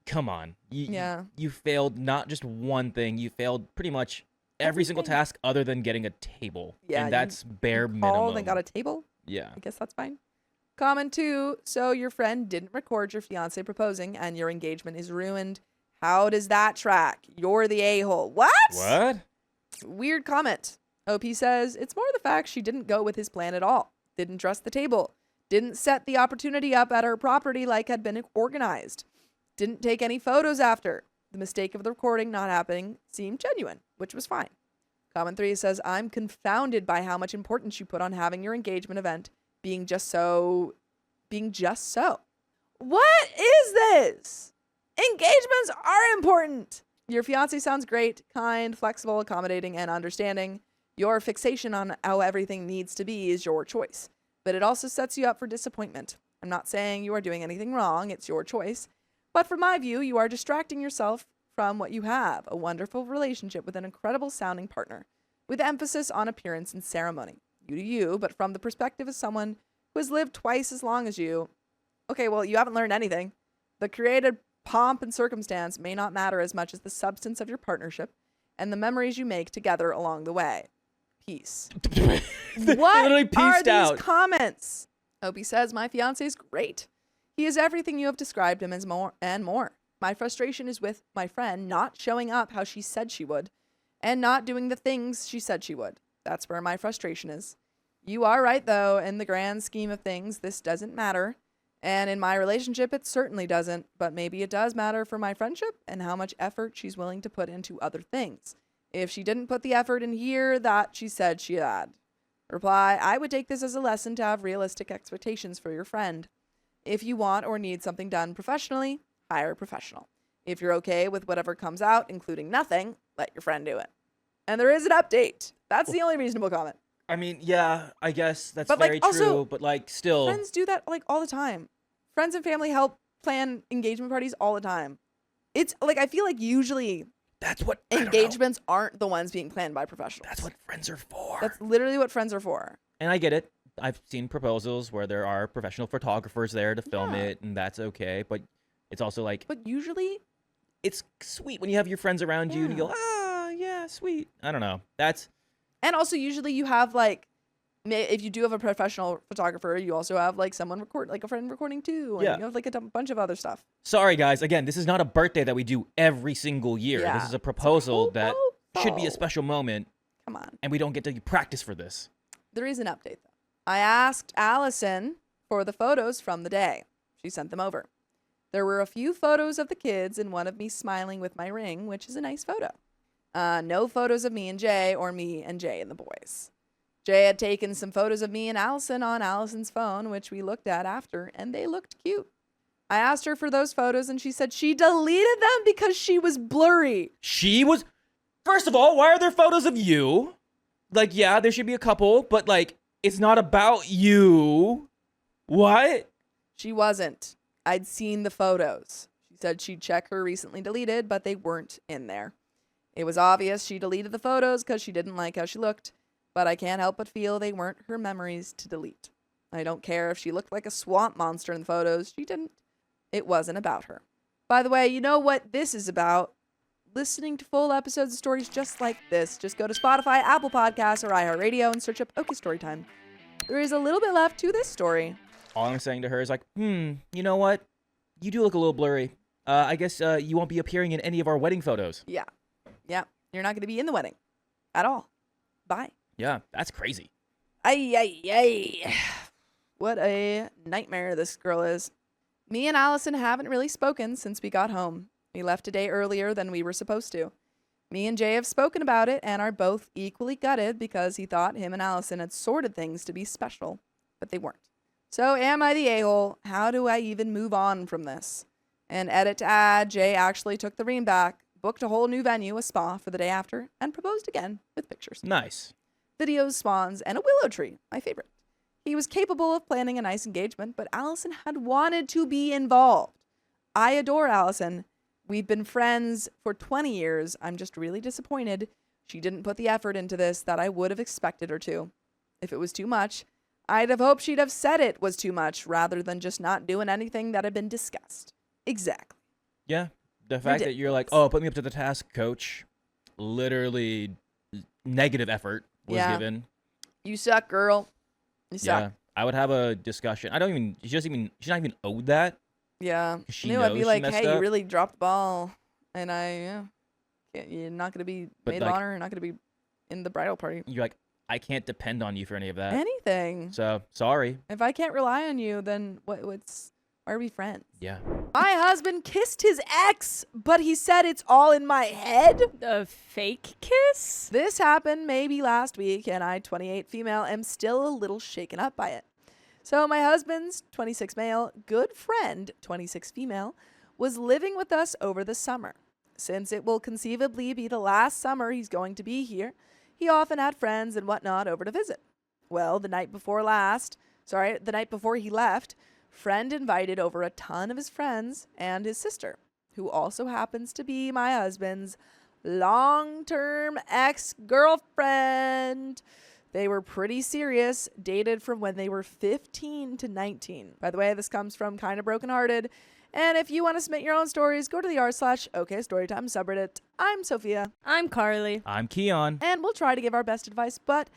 D: come on. You failed not just one thing, you failed pretty much every single
A: Everything.
D: task other than getting a table.
A: Yeah,
D: and that's bare minimum.
A: Called and got a table.
D: Yeah.
A: I guess that's fine. Comment 2, so your friend didn't record your fiance proposing and your engagement is ruined. How does that track? You're the a-hole. What?
D: What?
A: Weird comment. OP says it's more the fact she didn't go with his plan at all. Didn't dress the table. Didn't set the opportunity up at her property like had been organized. Didn't take any photos after. The mistake of the recording not happening seemed genuine, which was fine. Comment 3 says, I'm confounded by how much importance you put on having your engagement event being just so. What is this? Engagements are important. Your fiance sounds great, kind, flexible, accommodating, and understanding. Your fixation on how everything needs to be is your choice, but it also sets you up for disappointment. I'm not saying you are doing anything wrong, it's your choice. But from my view, you are distracting yourself from what you have, a wonderful relationship with an incredible sounding partner, with emphasis on appearance and ceremony. You do you, but from the perspective of someone who has lived twice as long as you, okay, well, you haven't learned anything. The created pomp and circumstance may not matter as much as the substance of your partnership and the memories you make together along the way. Peace. What are these comments? Opie says, my fiance is great. He is everything you have described him as more and more. My frustration is with my friend not showing up how she said she would and not doing the things she said she would. That's where my frustration is. You are right, though. In the grand scheme of things, this doesn't matter. And in my relationship, it certainly doesn't. But maybe it does matter for my friendship and how much effort she's willing to put into other things. If she didn't put the effort in here that she said she had. Reply, I would take this as a lesson to have realistic expectations for your friend. If you want or need something done professionally, hire a professional. If you're okay with whatever comes out, including nothing, let your friend do it. And there is an update. That's the only reasonable comment.
D: I mean, yeah, I guess that's
A: But,
D: very
A: also,
D: true, but still.
A: Friends do that all the time. Friends and family help plan engagement parties all the time. It's I feel like usually
D: that's what
A: engagements aren't the ones being planned by professionals.
D: That's what friends are for.
A: That's literally what friends are for.
D: And I get it. I've seen proposals where there are professional photographers there to film it, and that's okay. But it's also
A: But usually,
D: it's sweet when you have your friends around you and you go, yeah, sweet. I don't know.
A: And also usually you have if you do have a professional photographer, you also have someone record, a friend recording too. And you have a bunch of other stuff.
D: Sorry, guys. Again, this is not a birthday that we do every single year.
A: Yeah.
D: This is a proposal that should be a special moment.
A: Come on.
D: And we don't get to practice for this.
A: There is an update, though. I asked Allison for the photos from the day. She sent them over. There were a few photos of the kids and one of me smiling with my ring, which is a nice photo. No photos of me and Jay or me and Jay and the boys. Jay had taken some photos of me and Allison on Allison's phone, which we looked at after, and they looked cute. I asked her for those photos, and she said she deleted them because she was blurry.
D: First of all, why are there photos of you? Yeah, there should be a couple, but it's not about you. What?
A: She wasn't. I'd seen the photos. She said she'd check her recently deleted, but they weren't in there. It was obvious she deleted the photos because she didn't like how she looked, but I can't help but feel they weren't her memories to delete. I don't care if she looked like a swamp monster in the photos. She didn't. It wasn't about her. By the way, you know what this is about? Listening to full episodes of stories just like this. Just go to Spotify, Apple Podcasts, or iHeartRadio and search up OK Storytime. There is a little bit left to this story.
D: All I'm saying to her is you know what? You do look a little blurry. I guess you won't be appearing in any of our wedding photos.
A: Yeah. You're not going to be in the wedding at all. Bye.
D: Yeah, that's crazy.
A: Ay. What a nightmare this girl is. Me and Allison haven't really spoken since we got home. We left a day earlier than we were supposed to. Me and Jay have spoken about it and are both equally gutted because he thought him and Allison had sorted things to be special, but they weren't. So am I the a-hole? How do I even move on from this? And edit to add, Jay actually took the ring back, booked a whole new venue, a spa, for the day after, and proposed again with pictures.
D: Nice.
A: Videos, swans, and a willow tree, my favorite. He was capable of planning a nice engagement, but Allison had wanted to be involved. I adore Allison. We've been friends for 20 years. I'm just really disappointed she didn't put the effort into this that I would have expected her to. If it was too much, I'd have hoped she'd have said it was too much rather than just not doing anything that had been discussed. Exactly.
D: Yeah. The fact that you're put me up to the task, coach. Literally negative effort was given.
A: You suck, girl. You suck.
D: Yeah. I would have a discussion. She's not even owed that.
A: Yeah.
D: She
A: I'd be
D: knows
A: like,
D: she messed
A: hey,
D: up.
A: you really dropped the ball. And you're not going to be
D: But,
A: maid
D: like-
A: of honor. You're not going to be in the bridal party.
D: You're like, I can't depend on you for any of that.
A: Anything.
D: So sorry.
A: If I can't rely on you, then why are we friends?
D: Yeah.
A: My husband kissed his ex, but he said it's all in my head.
F: A fake kiss?
A: This happened maybe last week, and I, 28 female, am still a little shaken up by it. So my husband's 26 male good friend, 26 female, was living with us over the summer. Since it will conceivably be the last summer he's going to be here, he often had friends and whatnot over to visit. Well, the night before he left, friend invited over a ton of his friends and his sister, who also happens to be my husband's long-term ex-girlfriend. They were pretty serious, dated from when they were 15 to 19. By the way, this comes from Kinda Brokenhearted. And if you want to submit your own stories, go to the r/OKStorytime subreddit. I'm Sophia.
F: I'm Carly.
D: I'm Keon.
A: And we'll try to give our best advice, but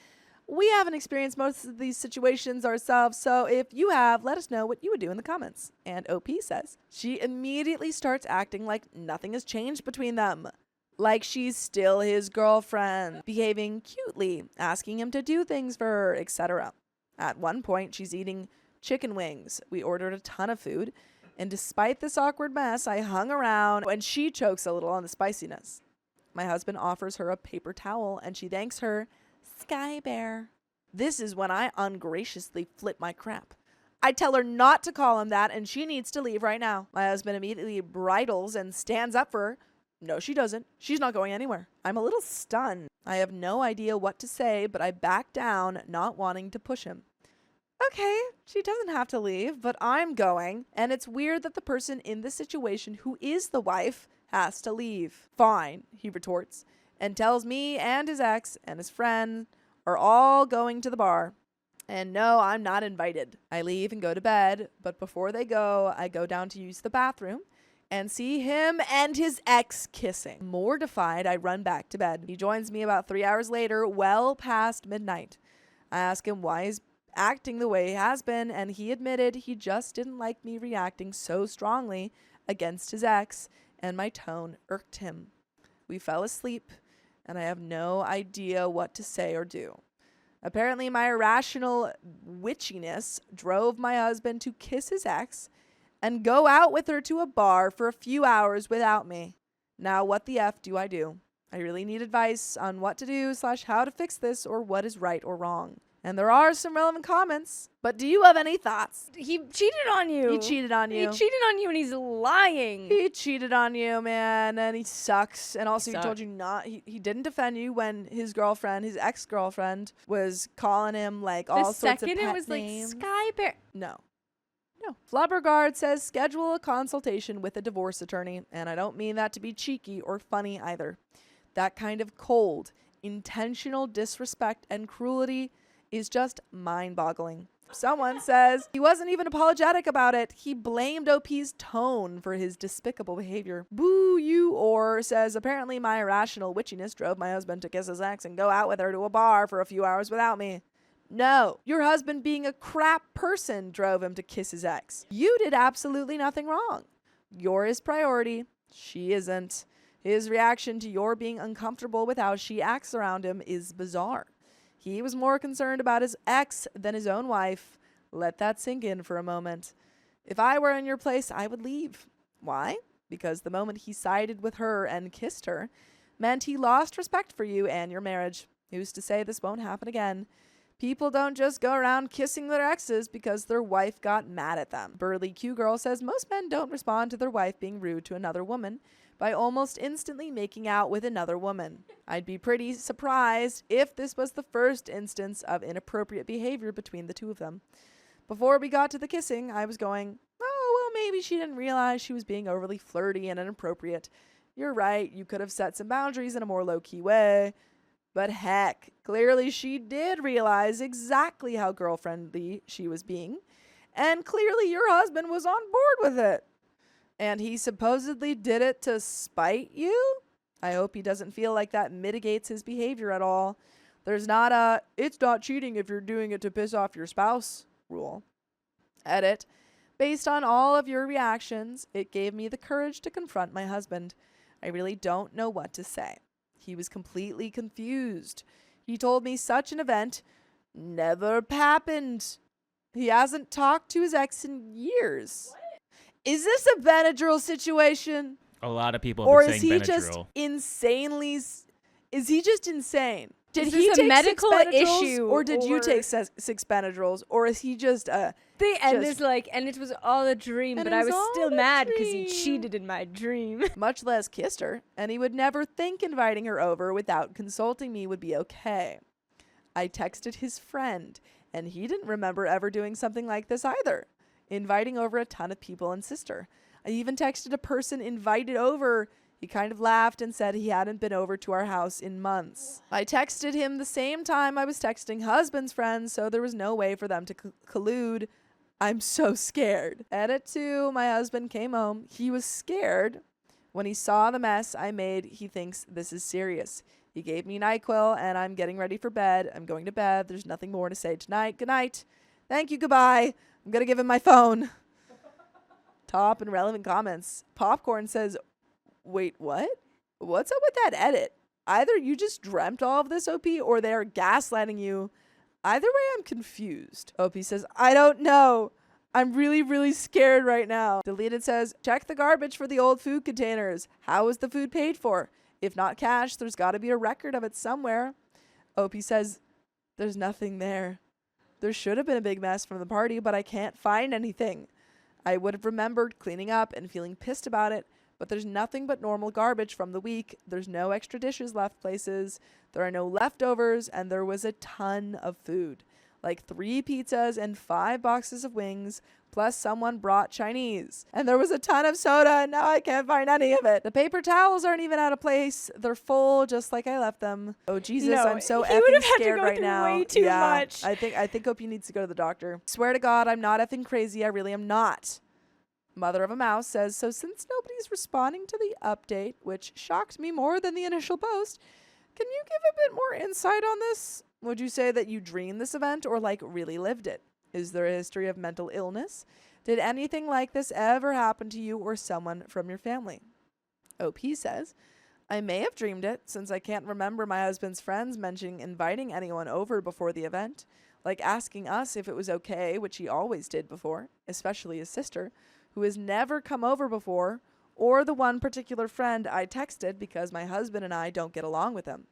A: we haven't experienced most of these situations ourselves, so if you have, let us know what you would do in the comments. And OP says, she immediately starts acting like nothing has changed between them. Like she's still his girlfriend, behaving cutely, asking him to do things for her, etc. At one point, she's eating chicken wings. We ordered a ton of food, and despite this awkward mess, I hung around and she chokes a little on the spiciness. My husband offers her a paper towel, and she thanks her, Sky Bear. This is when I ungraciously flip my crap. I tell her not to call him that, and she needs to leave right now. My husband immediately bridles and stands up for her. No, she doesn't. She's not going anywhere. I'm a little stunned. I have no idea what to say, but I back down, not wanting to push him. Okay, she doesn't have to leave, but I'm going. And it's weird that the person in this situation who is the wife has to leave. Fine, he retorts, and tells me and his ex and his friend are all going to the bar. And no, I'm not invited. I leave and go to bed, but before they go, I go down to use the bathroom and see him and his ex kissing. Mortified, I run back to bed. He joins me about 3 hours later, well past midnight. I ask him why he's acting the way he has been, and he admitted he just didn't like me reacting so strongly against his ex, and my tone irked him. We fell asleep, and I have no idea what to say or do. Apparently, my irrational witchiness drove my husband to kiss his ex and go out with her to a bar for a few hours without me. Now, what the F do I do? I really need advice on what to do / how to fix this or what is right or wrong. And there are some relevant comments, but do you have any thoughts?
F: He cheated on you.
A: He cheated on you.
F: He cheated on you and he's lying.
A: He cheated on you, man, and he sucks. And also, he
F: Suck.
A: told you not. He didn't defend you when his girlfriend, his ex-girlfriend, was calling him like all
F: The
A: sorts of
F: second
A: pet
F: it was
A: names.
F: like Sky Bear.
A: No. Flubbergard says schedule a consultation with a divorce attorney, and I don't mean that to be cheeky or funny either. That kind of cold, intentional disrespect and cruelty is just mind-boggling. Someone says he wasn't even apologetic about it. He blamed OP's tone for his despicable behavior. Boo you, or says apparently my irrational witchiness drove my husband to kiss his ex and go out with her to a bar for a few hours without me. No, your husband being a crap person drove him to kiss his ex. You did absolutely nothing wrong. You're his priority. She isn't. His reaction to your being uncomfortable with how she acts around him is bizarre. He was more concerned about his ex than his own wife. Let that sink in for a moment. If I were in your place, I would leave. Why? Because the moment he sided with her and kissed her meant he lost respect for you and your marriage. Who's to say this won't happen again? People don't just go around kissing their exes because their wife got mad at them. Burly Q Girl says most men don't respond to their wife being rude to another woman by almost instantly making out with another woman. I'd be pretty surprised if this was the first instance of inappropriate behavior between the two of them. Before we got to the kissing, I was going, oh, well, maybe she didn't realize she was being overly flirty and inappropriate. You're right, you could have set some boundaries in a more low-key way. But heck, clearly she did realize exactly how girlfriendly she was being, and clearly your husband was on board with it. And he supposedly did it to spite you? I hope he doesn't feel like that mitigates his behavior at all. There's not a, it's not cheating if you're doing it to piss off your spouse rule. Edit. Based on all of your reactions, it gave me the courage to confront my husband. I really don't know what to say. He was completely confused. He told me such an event never happened. He hasn't talked to his ex in years. Is this a Benadryl situation?
D: A lot of people
A: Or
D: have been
A: is
D: saying
A: he
D: Benadryl.
A: just insanely... Is he just insane? Did
F: Is
A: he
F: this a
A: take
F: medical
A: 6 Benadryls,
F: issue,
A: or did you
F: or-
A: take 6 Benadryls, or is he just
F: The end
A: Just-
F: is like, and it was all a dream,
A: And
F: but
A: it
F: I
A: was
F: was
A: all
F: still
A: a
F: mad because he
A: dream.
F: cheated in my dream.
A: much less kissed her, and he would never think inviting her over without consulting me would be okay. I texted his friend, and he didn't remember ever doing something like this either, inviting over a ton of people and sister. I even texted a person invited over. He kind of laughed and said he hadn't been over to our house in months. I texted him the same time I was texting husband's friends, so there was no way for them to collude. I'm so scared. Edit 2, my husband came home. He was scared. When he saw the mess I made, he thinks this is serious. He gave me NyQuil, and I'm getting ready for bed. I'm going to bed. There's nothing more to say tonight. Good night. Thank you. Goodbye. I'm going to give him my phone. Top and relevant comments. Popcorn says, wait, what? What's up with that edit? Either you just dreamt all of this, OP, or they're gaslighting you. Either way, I'm confused. OP says, I don't know. I'm really, really scared right now. Deleted says, check the garbage for the old food containers. How was the food paid for? If not cash, there's got to be a record of it somewhere. OP says, there's nothing there. There should have been a big mess from the party, but I can't find anything. I would have remembered cleaning up and feeling pissed about it, but there's nothing but normal garbage from the week. There's no extra dishes left places. There are no leftovers, and there was a ton of food. Like 3 pizzas and 5 boxes of wings, plus someone brought Chinese. And there was a ton of soda, and now I can't find any of it. The paper towels aren't even out of place. They're full, just like I left them. Oh, Jesus,
F: No,
A: I'm so
F: he would
A: effing
F: have had to
A: scared
F: go
A: right
F: through
A: now.
F: way too much.
A: I think Opie needs to go to the doctor. Swear to God, I'm not effing crazy. I really am not. Mother of a Mouse says, so since nobody's responding to the update, which shocked me more than the initial post, can you give a bit more insight on this? Would you say that you dreamed this event or like really lived it? Is there a history of mental illness? Did anything like this ever happen to you or someone from your family? OP says, I may have dreamed it since I can't remember my husband's friends mentioning inviting anyone over before the event, like asking us if it was okay, which he always did before, especially his sister, who has never come over before, or the one particular friend I texted because my husband and I don't get along with him.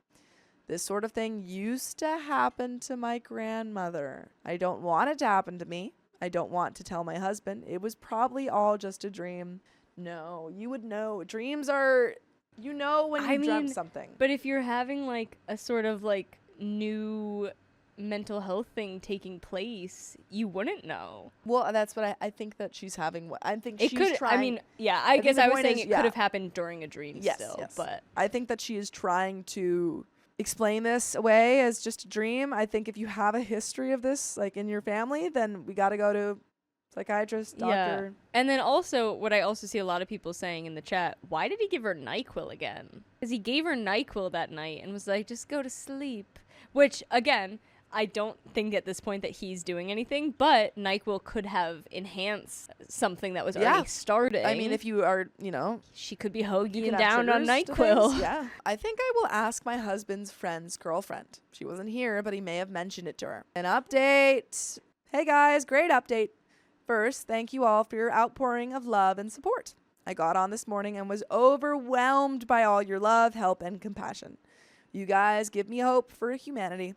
A: This sort of thing used to happen to my grandmother. I don't want it to happen to me. I don't want to tell my husband. It was probably all just a dream. No, you would know. Dreams are, you know when you dreamt something.
F: But if you're having like a sort of like new mental health thing taking place, you wouldn't know.
A: Well, that's what I think that she's having. I think
F: It
A: she's
F: could.
A: trying.
F: I mean, yeah. I
A: think
F: guess
A: the
F: I was
A: point
F: saying
A: is,
F: it
A: yeah.
F: could have happened during a dream
A: Yes,
F: still,
A: yes.
F: but
A: I think that she is trying to explain this away as just a dream. I think if you have a history of this, like in your family, then we got to go to psychiatrist, doctor.
F: Yeah. And then also, what I also see a lot of people saying in the chat, why did he give her NyQuil again? Because he gave her NyQuil that night and was like, just go to sleep. Which, again, I don't think at this point that he's doing anything, but NyQuil could have enhanced something that was
A: Yeah.
F: already starting.
A: I mean, if you are,
F: she could be
A: you
F: hoagie
A: can have
F: down on
A: triggers to
F: NyQuil.
A: things, yeah. I think I will ask my husband's friend's girlfriend. She wasn't here, but he may have mentioned it to her. An update. Hey guys, great update. First, thank you all for your outpouring of love and support. I got on this morning and was overwhelmed by all your love, help, and compassion. You guys give me hope for humanity.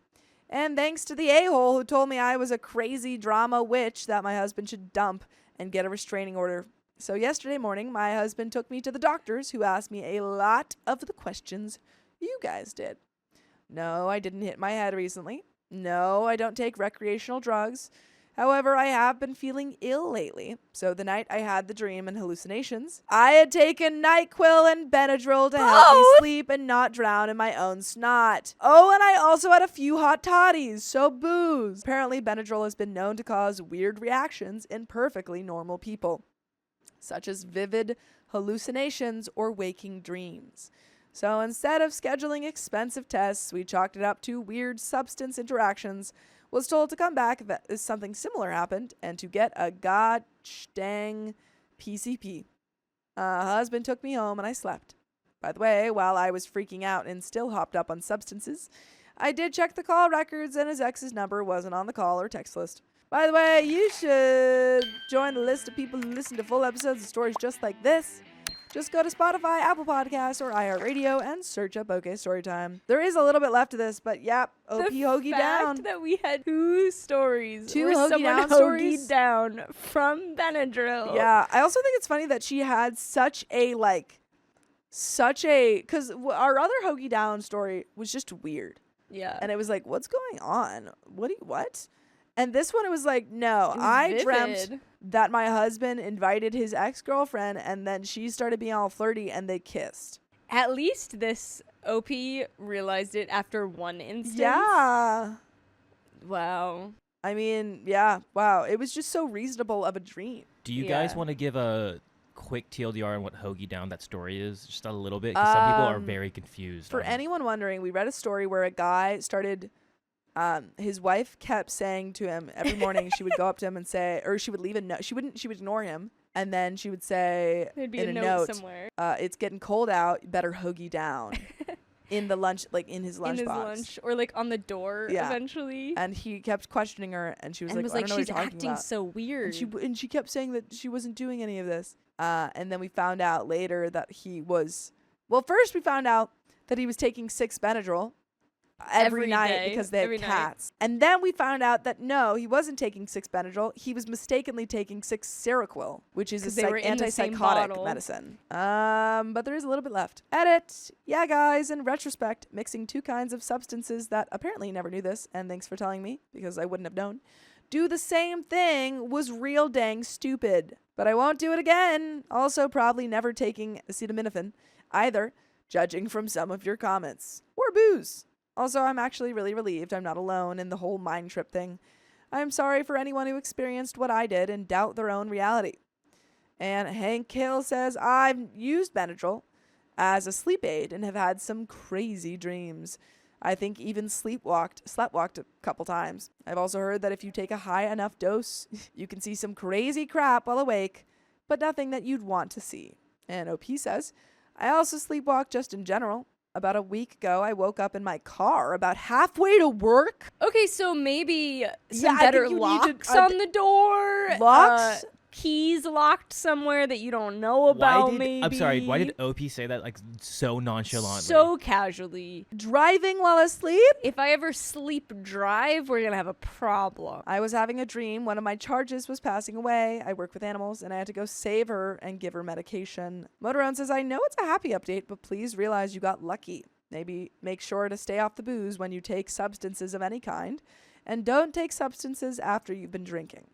A: And thanks to the a-hole who told me I was a crazy drama witch that my husband should dump and get a restraining order. So yesterday morning, my husband took me to the doctors who asked me a lot of the questions you guys did. No, I didn't hit my head recently. No, I don't take recreational drugs. However, I have been feeling ill lately. So the night I had the dream and hallucinations, I had taken NyQuil and Benadryl to help me sleep and not drown in my own snot. Oh, and I also had a few hot toddies, so booze. Apparently, Benadryl has been known to cause weird reactions in perfectly normal people, such as vivid hallucinations or waking dreams. So instead of scheduling expensive tests, we chalked it up to weird substance interactions, was told to come back if something similar happened, and to get a god dang PCP. Husband took me home and I slept. By the way, while I was freaking out and still hopped up on substances, I did check the call records and his ex's number wasn't on the call or text list. By the way, you should join the list of people who listen to full episodes of stories just like this. Just go to Spotify, Apple Podcasts, or iHeartRadio and search up OK Storytime. There is a little bit left of this, but yep, OP Hoagie down.
F: The fact that we had 2 stories.
A: Two
F: where
A: Hoagie
F: someone
A: down
F: Hoagie
A: stories?
F: down from Benadryl.
A: Yeah, I also think it's funny that she had such a, because our other Hoagie down story was just weird.
F: Yeah.
A: And it was like, what's going on? What? And this one, it was like, no,
F: It was
A: I dreamt
F: vivid.
A: that my husband invited his ex-girlfriend and then she started being all flirty and they kissed.
F: At least this OP realized it after one instance.
A: Yeah.
F: Wow.
A: I mean, yeah. Wow. It was just so reasonable of a dream.
D: Do you guys
F: Yeah.
D: want to give a quick TLDR on what Hoagie Down that story is? Just a little bit, because some people are very confused.
A: For
D: on it.
A: anyone wondering, we read a story where a guy started, his wife kept saying to him every morning, she would go up to him and say, or she would leave a note. She would ignore him. And then she would say
F: There'd be
A: in
F: a
A: a
F: note
A: note,
F: somewhere.
A: it's getting cold out, you better Hoagie down. In the lunch, in his
F: In
A: lunchbox.
F: his lunch, or on the door
A: Yeah.
F: eventually.
A: And he kept questioning her, and she was
F: And
A: like,
F: was
A: I
F: like,
A: don't know what
F: she's
A: you're talking
F: acting
A: about.
F: so weird.
A: And she kept saying that she wasn't doing any of this. And then we found out later that he was. Well, first we found out that he was taking 6 Benadryl every night
F: day,
A: because they had
F: every night.
A: cats. And then we found out that no, he wasn't taking 6 Benadryl. He was mistakenly taking 6 Seroquel, which is
F: 'Cause
A: a
F: they were in the same
A: antipsychotic
F: bottle.
A: medicine. But there is a little bit left. Edit. Yeah, guys, in retrospect, mixing 2 kinds of substances that apparently never knew this, and thanks for telling me, because I wouldn't have known, do the same thing was real dang stupid. But I won't do it again. Also, probably never taking acetaminophen either, judging from some of your comments. Or booze. Also, I'm actually really relieved I'm not alone in the whole mind trip thing. I'm sorry for anyone who experienced what I did and doubt their own reality. And Hank Hill says, I've used Benadryl as a sleep aid and have had some crazy dreams. I think even sleptwalked a couple times. I've also heard that if you take a high enough dose, you can see some crazy crap while awake, but nothing that you'd want to see. And OP says, I also sleepwalk just in general. About a week ago, I woke up in my car about halfway to work.
F: Okay, so maybe some
A: Yeah, I
F: better
A: think you need
F: locks
A: to-
F: on the door.
A: Locks?
F: Keys locked somewhere that you don't know about,
D: Why did,
F: maybe.
D: I'm sorry, why did OP say that so nonchalantly?
F: So casually.
A: Driving while asleep?
F: If I ever sleep drive, we're going to have a problem.
A: I was having a dream. One of my charges was passing away. I work with animals, and I had to go save her and give her medication. Motorone says, I know it's a happy update, but please realize you got lucky. Maybe make sure to stay off the booze when you take substances of any kind, and don't take substances after you've been drinking.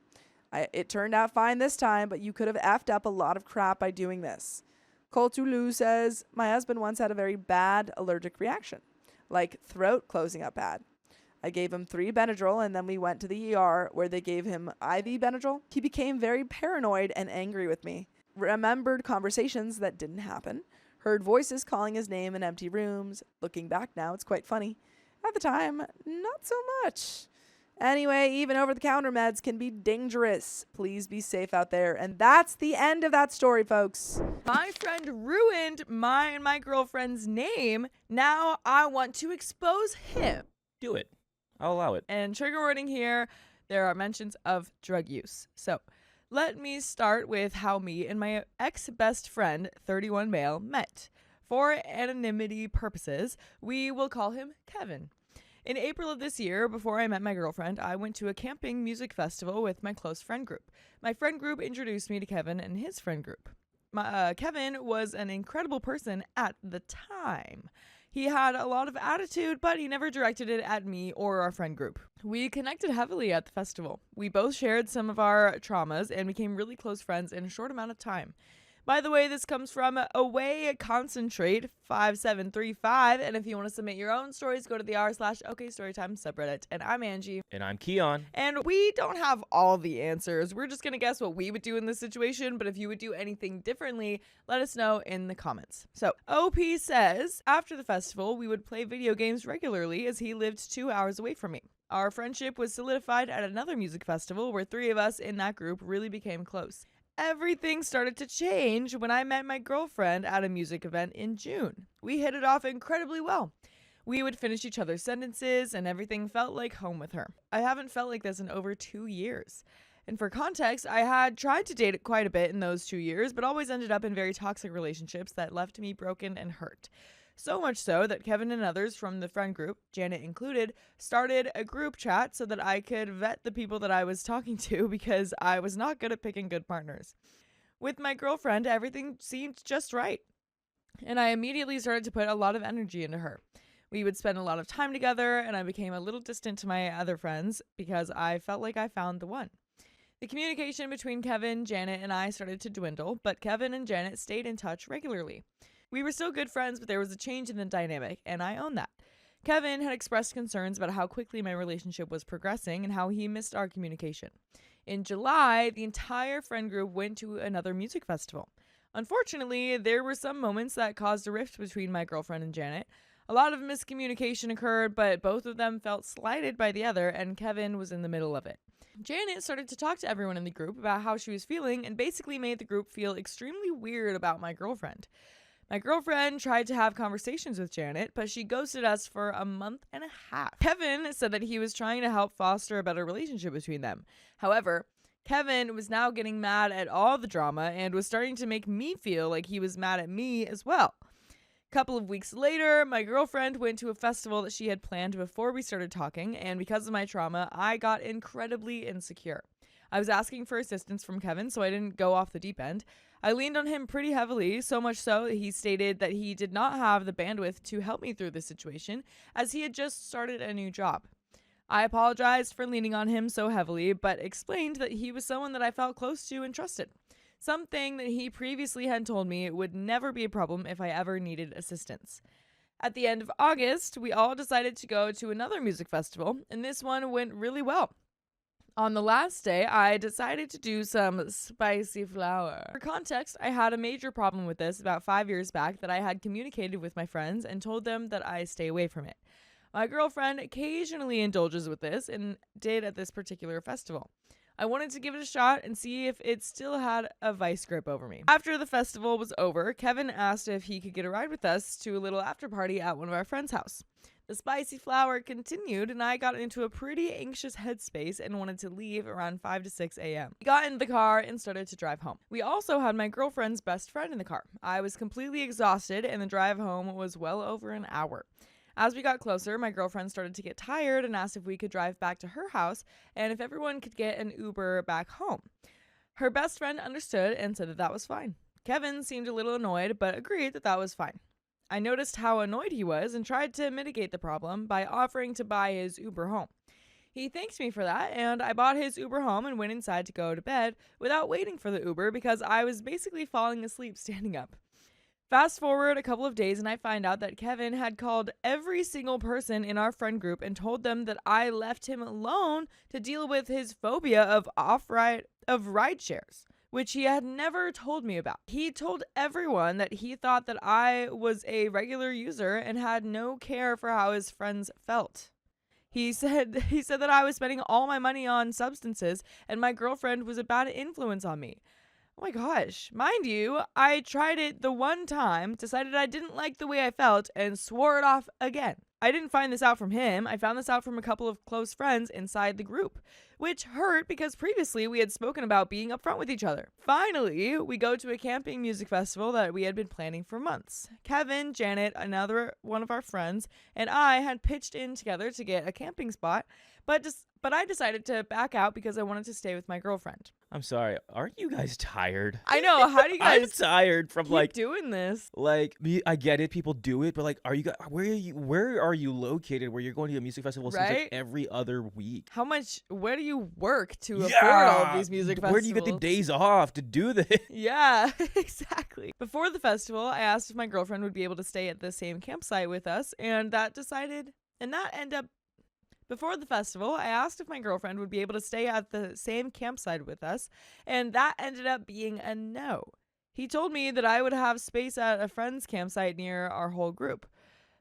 A: It turned out fine this time, but you could have effed up a lot of crap by doing this. Coltulu says, my husband once had a very bad allergic reaction, like throat closing up bad. I gave him 3 Benadryl, and then we went to the ER where they gave him IV Benadryl. He became very paranoid and angry with me. Remembered conversations that didn't happen. Heard voices calling his name in empty rooms. Looking back now, it's quite funny. At the time, not so much. Anyway, even over-the-counter meds can be dangerous. Please be safe out there. And that's the end of that story, folks.
C: My friend ruined my and my girlfriend's name. Now I want to expose him.
D: Do it. I'll allow it.
C: And trigger warning here, there are mentions of drug use. So let me start with how me and my ex-best friend, 31 male, met. For anonymity purposes, we will call him Kevin. In April of this year, before I met my girlfriend, I went to a camping music festival with my close friend group. My friend group introduced me to Kevin and his friend group. Kevin was an incredible person at the time. He had a lot of attitude, but he never directed it at me or our friend group. We connected heavily at the festival. We both shared some of our traumas and became really close friends in a short amount of time. By the way, this comes from Away Concentrate 5735, and if you want to submit your own stories, go to the r/OKStorytime subreddit. And I'm Angie.
D: And I'm Keon.
C: And we don't have all the answers. We're just going to guess what we would do in this situation, but if you would do anything differently, let us know in the comments. So, OP says, after the festival, we would play video games regularly as he lived 2 hours away from me. Our friendship was solidified at another music festival where 3 of us in that group really became close. everything started to change when I met my girlfriend at a music event in June. We hit it off incredibly well. We would finish each other's sentences, and everything felt like home with her. I haven't felt like this in over 2 years. And for context, I had tried to date quite a bit in those 2 years, but always ended up in very toxic relationships that left me broken and hurt. So much so that Kevin and others from the friend group, Janet included, started a group chat so that I could vet the people that I was talking to because I was not good at picking good partners. With my girlfriend, everything seemed just right. And I immediately started to put a lot of energy into her. We would spend a lot of time together, and I became a little distant to my other friends because I felt like I found the one. The communication between Kevin, Janet, and I started to dwindle, but Kevin and Janet stayed in touch regularly. We were still good friends, but there was a change in the dynamic, and I own that. Kevin had expressed concerns about how quickly my relationship was progressing and how he missed our communication. In July, the entire friend group went to another music festival. Unfortunately, there were some moments that caused a rift between my girlfriend and Janet. A lot of miscommunication occurred, but both of them felt slighted by the other, and Kevin was in the middle of it. Janet started to talk to everyone in the group about how she was feeling and basically made the group feel extremely weird about my girlfriend. My girlfriend tried to have conversations with Janet, but she ghosted us for a month and a half. Kevin said that he was trying to help foster a better relationship between them. However, Kevin was now getting mad at all the drama and was starting to make me feel like he was mad at me as well. A couple of weeks later, my girlfriend went to a festival that she had planned before we started talking, and because of my trauma, I got incredibly insecure. I was asking for assistance from Kevin, so I didn't go off the deep end. I leaned on him pretty heavily, so much so that he stated that he did not have the bandwidth to help me through this situation, as he had just started a new job. I apologized for leaning on him so heavily, but explained that he was someone that I felt close to and trusted. Something that he previously had told me would never be a problem if I ever needed assistance. At the end of August, we all decided to go to another music festival, and this one went really well. On the last day, I decided to do some spicy flower. For context, I had a major problem with this about 5 years back that I had communicated with my friends and told them that I stay away from it. My girlfriend occasionally indulges with this and did at this particular festival. I wanted to give it a shot and see if it still had a vice grip over me. After the festival was over, Kevin asked if he could get a ride with us to a little after party at one of our friends' house. The spicy flower continued, and I got into a pretty anxious headspace and wanted to leave around 5 to 6 a.m. We got in the car and started to drive home. We also had my girlfriend's best friend in the car. I was completely exhausted, and the drive home was well over an hour. As we got closer, my girlfriend started to get tired and asked if we could drive back to her house and if everyone could get an Uber back home. Her best friend understood and said that that was fine. Kevin seemed a little annoyed, but agreed that that was fine. I noticed how annoyed he was and tried to mitigate the problem by offering to buy his Uber home. He thanked me for that, and I bought his Uber home and went inside to go to bed without waiting for the Uber because I was basically falling asleep standing up. Fast forward a couple of days and I find out that Kevin had called every single person in our friend group and told them that I left him alone to deal with his phobia of ride shares, which he had never told me about. He told everyone that he thought that I was a regular user and had no care for how his friends felt. He said that I was spending all my money on substances and my girlfriend was a bad influence on me. Oh my gosh. Mind you, I tried it the one time, decided I didn't like the way I felt, and swore it off again. I didn't find this out from him. I found this out from a couple of close friends inside the group, which hurt because previously we had spoken about being upfront with each other. Finally, we go to a camping music festival that we had been planning for months. Kevin, Janet, another one of our friends, and I had pitched in together to get a camping spot, but I decided to back out because I wanted to stay with my girlfriend.
D: I'm sorry. Aren't you guys tired?
C: I know. How do you
D: I'm
C: guys
D: tired from
C: keep doing this?
D: I get it. People do it, but like, where are you located? Where you're going to a music festival seems
C: Right?
D: like every other week.
C: Where do you work to afford all of these music festivals?
D: Where do you get the days off to do this?
C: Yeah, exactly. Before the festival, I asked if my girlfriend would be able to stay at the same campsite with us, Before the festival, I asked if my girlfriend would be able to stay at the same campsite with us, and that ended up being a no. He told me that I would have space at a friend's campsite near our whole group.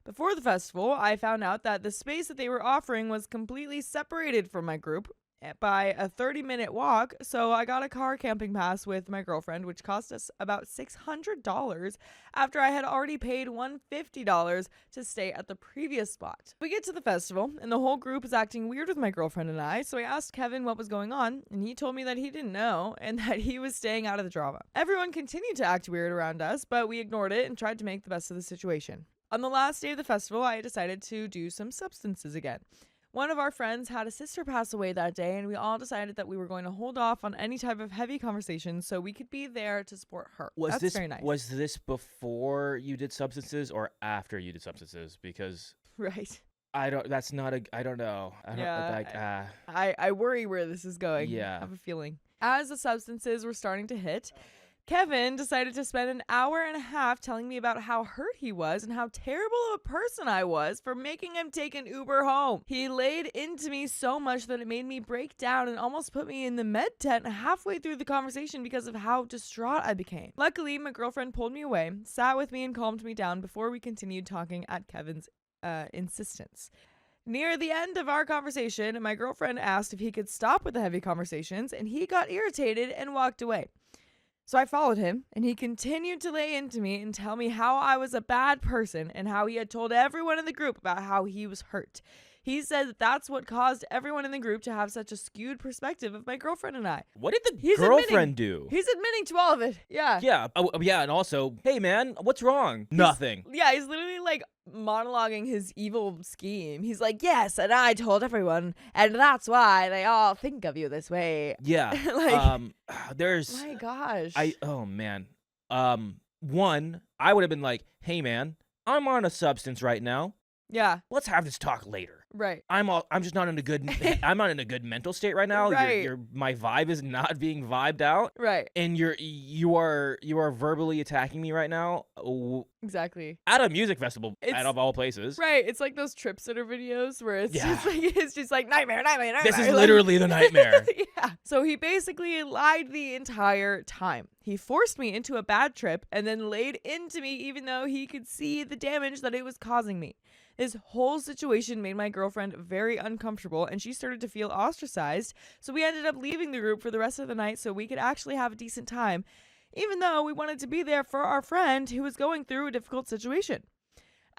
C: Before the festival, I found out that the space that they were offering was completely separated from my group, by a 30-minute walk, so I got a car camping pass with my girlfriend, which cost us about $600 after I had already paid $150 to stay at the previous spot. We get to the festival, and the whole group is acting weird with my girlfriend and I, so I asked Kevin what was going on, and he told me that he didn't know and that he was staying out of the drama. Everyone continued to act weird around us, but we ignored it and tried to make the best of the situation. On the last day of the festival, I decided to do some substances again. One of our friends had a sister pass away that day, and we all decided that we were going to hold off on any type of heavy conversation so we could be there to support her. That's very nice.
D: Was this before you did substances or after you did substances? Because
C: Right.
D: I don't know.
C: I worry where this is going.
D: Yeah.
C: I have a feeling. As the substances were starting to hit, Kevin decided to spend an hour and a half telling me about how hurt he was and how terrible of a person I was for making him take an Uber home. He laid into me so much that it made me break down and almost put me in the med tent halfway through the conversation because of how distraught I became. Luckily, my girlfriend pulled me away, sat with me, and calmed me down before we continued talking at Kevin's insistence. Near the end of our conversation, my girlfriend asked if he could stop with the heavy conversations, and he got irritated and walked away. So I followed him, and he continued to lay into me and tell me how I was a bad person and how he had told everyone in the group about how he was hurt. He said that that's what caused everyone in the group to have such a skewed perspective of my girlfriend and I.
D: What did the girlfriend do?
C: He's admitting to all of it. Yeah.
D: Yeah. Oh, yeah. And also, hey, man, what's wrong? Nothing.
C: Yeah, he's literally like monologuing his evil scheme. He's like, yes, and I told everyone, and that's why they all think of you this way.
D: Yeah. There's.
C: My gosh.
D: Oh, man. One, I would have been like, hey, man, I'm on a substance right now.
C: Yeah.
D: Let's have this talk later.
C: Right.
D: I'm just not in a good I'm not in a good mental state right now.
C: Right.
D: My vibe is not being vibed out.
C: Right.
D: And you are verbally attacking me right now.
C: Exactly.
D: At a music festival, out of all places.
C: Right. It's like those Trip Sitter videos where it's just like nightmare.
D: This is literally the nightmare.
C: Yeah. So he basically lied the entire time. He forced me into a bad trip and then laid into me even though he could see the damage that it was causing me. This whole situation made my girlfriend very uncomfortable, and she started to feel ostracized, so we ended up leaving the group for the rest of the night so we could actually have a decent time, even though we wanted to be there for our friend who was going through a difficult situation.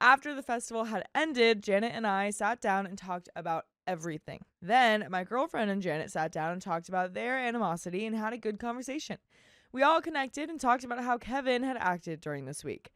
C: After the festival had ended, Janet and I sat down and talked about everything. Then my girlfriend and Janet sat down and talked about their animosity and had a good conversation. We all connected and talked about how Kevin had acted during this week.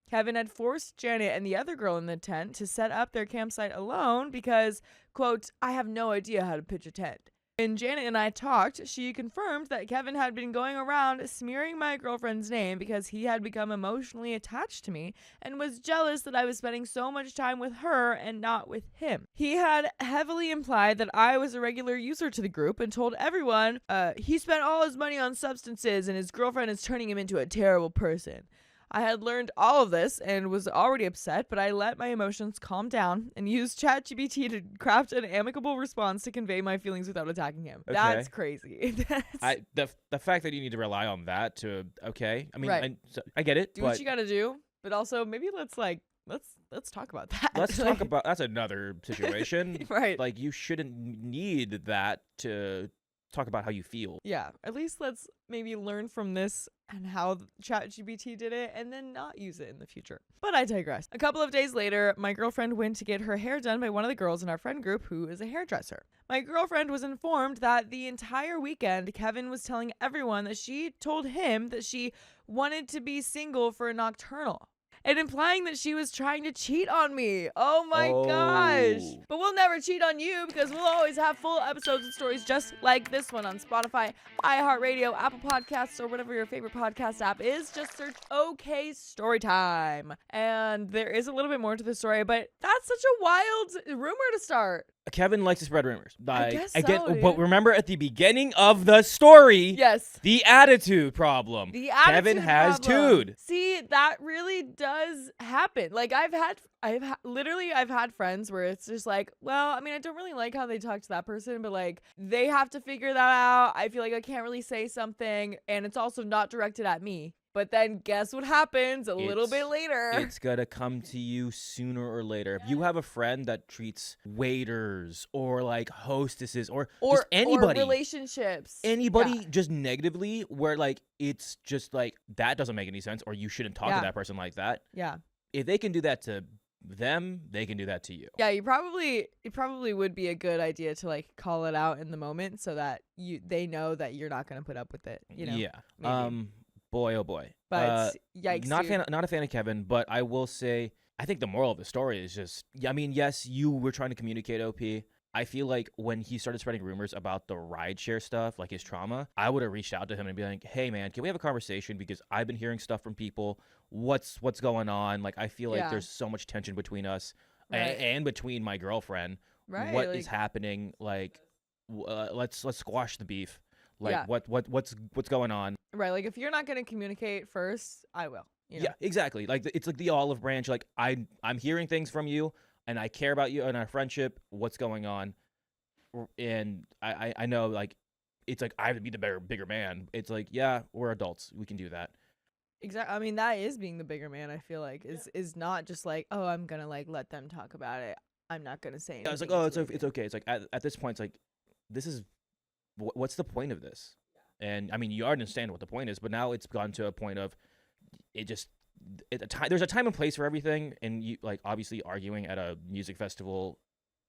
C: Kevin had forced Janet and the other girl in the tent to set up their campsite alone because, quote, I have no idea how to pitch a tent. When Janet and I talked, she confirmed that Kevin had been going around smearing my girlfriend's name because he had become emotionally attached to me and was jealous that I was spending so much time with her and not with him. He had heavily implied that I was a regular user to the group and told everyone he spent all his money on substances and his girlfriend is turning him into a terrible person. I had learned all of this and was already upset, but I let my emotions calm down and used ChatGPT to craft an amicable response to convey my feelings without attacking him. Okay. That's crazy.
D: The fact that you need to rely on that to I mean,
C: right.
D: I get it.
C: Do what you got to do, but also maybe let's talk about that.
D: Let's talk about that's another situation.
C: Right.
D: Like you shouldn't need that to talk about how you feel.
C: Yeah. At least let's maybe learn from this and how ChatGPT did it and then not use it in the future. But I digress. A couple of days later, my girlfriend went to get her hair done by one of the girls in our friend group who is a hairdresser. My girlfriend was informed that the entire weekend, Kevin was telling everyone that she told him that she wanted to be single for a nocturnal. And implying that she was trying to cheat on me. Oh my gosh. But we'll never cheat on you because we'll always have full episodes and stories just like this one on Spotify, iHeartRadio, Apple Podcasts, or whatever your favorite podcast app is. Just search OK Storytime. And there is a little bit more to the story, but that's such a wild rumor to start.
D: Kevin likes to spread rumors.
C: I guess so,
D: but remember at the beginning of the story,
C: yes,
D: the attitude problem. Kevin has
C: problem.
D: tude.
C: See, that really does happen. Like I've had friends where it's just like, well, I mean, I don't really like how they talk to that person, but like they have to figure that out. I feel like I can't really say something, and it's also not directed at me. But then guess what happens a little bit
D: It's-
C: later?
D: It's gonna come to you sooner or later. If you have a friend that treats waiters or like hostesses or just anybody,
C: or relationships.
D: anybody just negatively, where like it's just like that doesn't make any sense, or you shouldn't talk to that person like that.
C: Yeah.
D: If they can do that to them, they can do that to you.
C: Yeah, it probably would be a good idea to like call it out in the moment so that they know that you're not gonna put up with it. You know.
D: Yeah.
C: maybe.
D: Boy, oh boy.
C: But yikes.
D: Not
C: dude.
D: not a fan of Kevin, but I will say I think the moral of the story is just I mean, yes, you were trying to communicate OP. I feel like when he started spreading rumors about the rideshare stuff, like his trauma, I would have reached out to him and be like, "Hey, man, can we have a conversation? Because I've been hearing stuff from people. What's going on? Like, I feel like there's so much tension between us and between my girlfriend.
C: Right.
D: What is happening? Like, let's squash the beef. Like, what's going on?
C: Right. Like if you're not gonna communicate first, I will. You know?
D: Yeah, exactly. Like it's like the olive branch. Like I'm hearing things from you, and I care about you and our friendship. What's going on? And I know like it's like I have to be the bigger man. It's like yeah, we're adults. We can do that.
C: Exactly. I mean, that is being the bigger man. I feel like is not just like, oh, I'm gonna like let them talk about it. I'm not gonna say anything.
D: Yeah, it's like oh, it's okay. It's like at this point, it's like this is what's the point of this? And I mean, you understand what the point is, but now it's gone to a point of there's a time and place for everything, and you like obviously arguing at a music festival,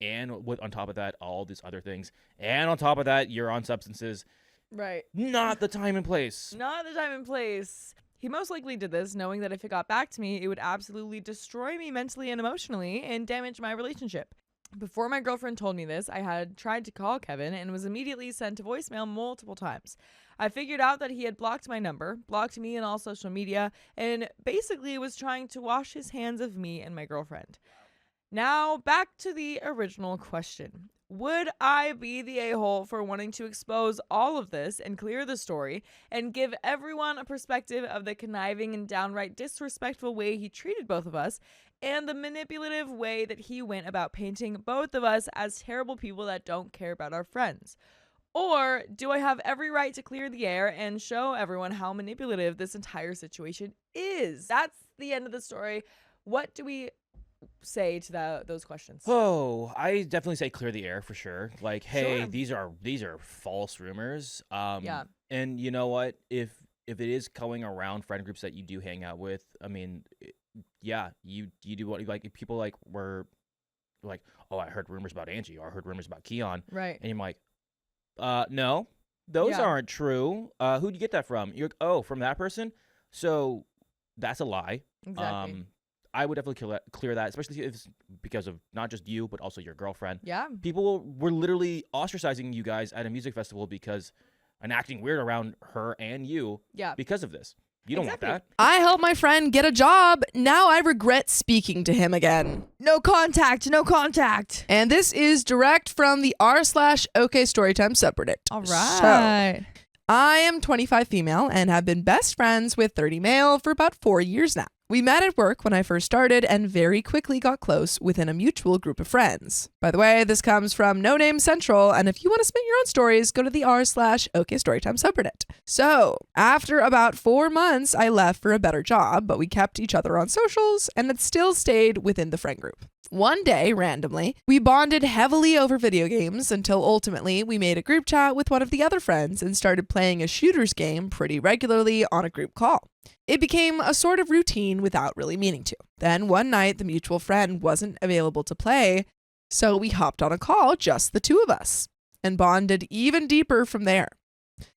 D: and on top of that, all these other things, and on top of that, you're on substances.
C: Right.
D: Not the time and place.
C: Not the time and place. He most likely did this knowing that if it got back to me, it would absolutely destroy me mentally and emotionally and damage my relationship. Before my girlfriend told me this, I had tried to call Kevin and was immediately sent to voicemail multiple times. I figured out that he had blocked my number, blocked me in all social media, and basically was trying to wash his hands of me and my girlfriend. Now, back to the original question. Would I be the a-hole for wanting to expose all of this and clear the story and give everyone a perspective of the conniving and downright disrespectful way he treated both of us and the manipulative way that he went about painting both of us as terrible people that don't care about our friends? Or do I have every right to clear the air and show everyone how manipulative this entire situation is? That's the end of the story. What do we say to those questions?
D: Oh, I definitely say clear the air for sure. Like, hey,
C: Sure.
D: these are false rumors.
C: Yeah.
D: And you know what? If it is going around friend groups that you do hang out with, I mean, yeah, you do what like if people like were like, oh, I heard rumors about Angie or I heard rumors about Keon,
C: Right.
D: and you're like, no, those aren't true. Who'd you get that from? You're like, oh, from that person. So that's a lie.
C: Exactly.
D: I would definitely clear that, especially if it's because of not just you, but also your girlfriend.
C: Yeah.
D: People were literally ostracizing you guys at a music festival and acting weird around her and you because of this. You don't want that.
A: I helped my friend get a job. Now I regret speaking to him again.
C: No contact. No contact.
A: And this is direct from the r/OK Storytime subreddit.
C: All
A: So,
C: right.
A: I am 25 female and have been best friends with 30 male for about 4 years now. We met at work when I first started and very quickly got close within a mutual group of friends. By the way, this comes from No Name Central, and if you want to submit your own stories, go to the r/OK Storytime subreddit. So, after about 4 months, I left for a better job, but we kept each other on socials and had still stayed within the friend group. One day, randomly, we bonded heavily over video games until ultimately we made a group chat with one of the other friends and started playing a shooters game pretty regularly on a group call. It became a sort of routine without really meaning to. Then one night, the mutual friend wasn't available to play, so we hopped on a call, just the two of us, and bonded even deeper from there.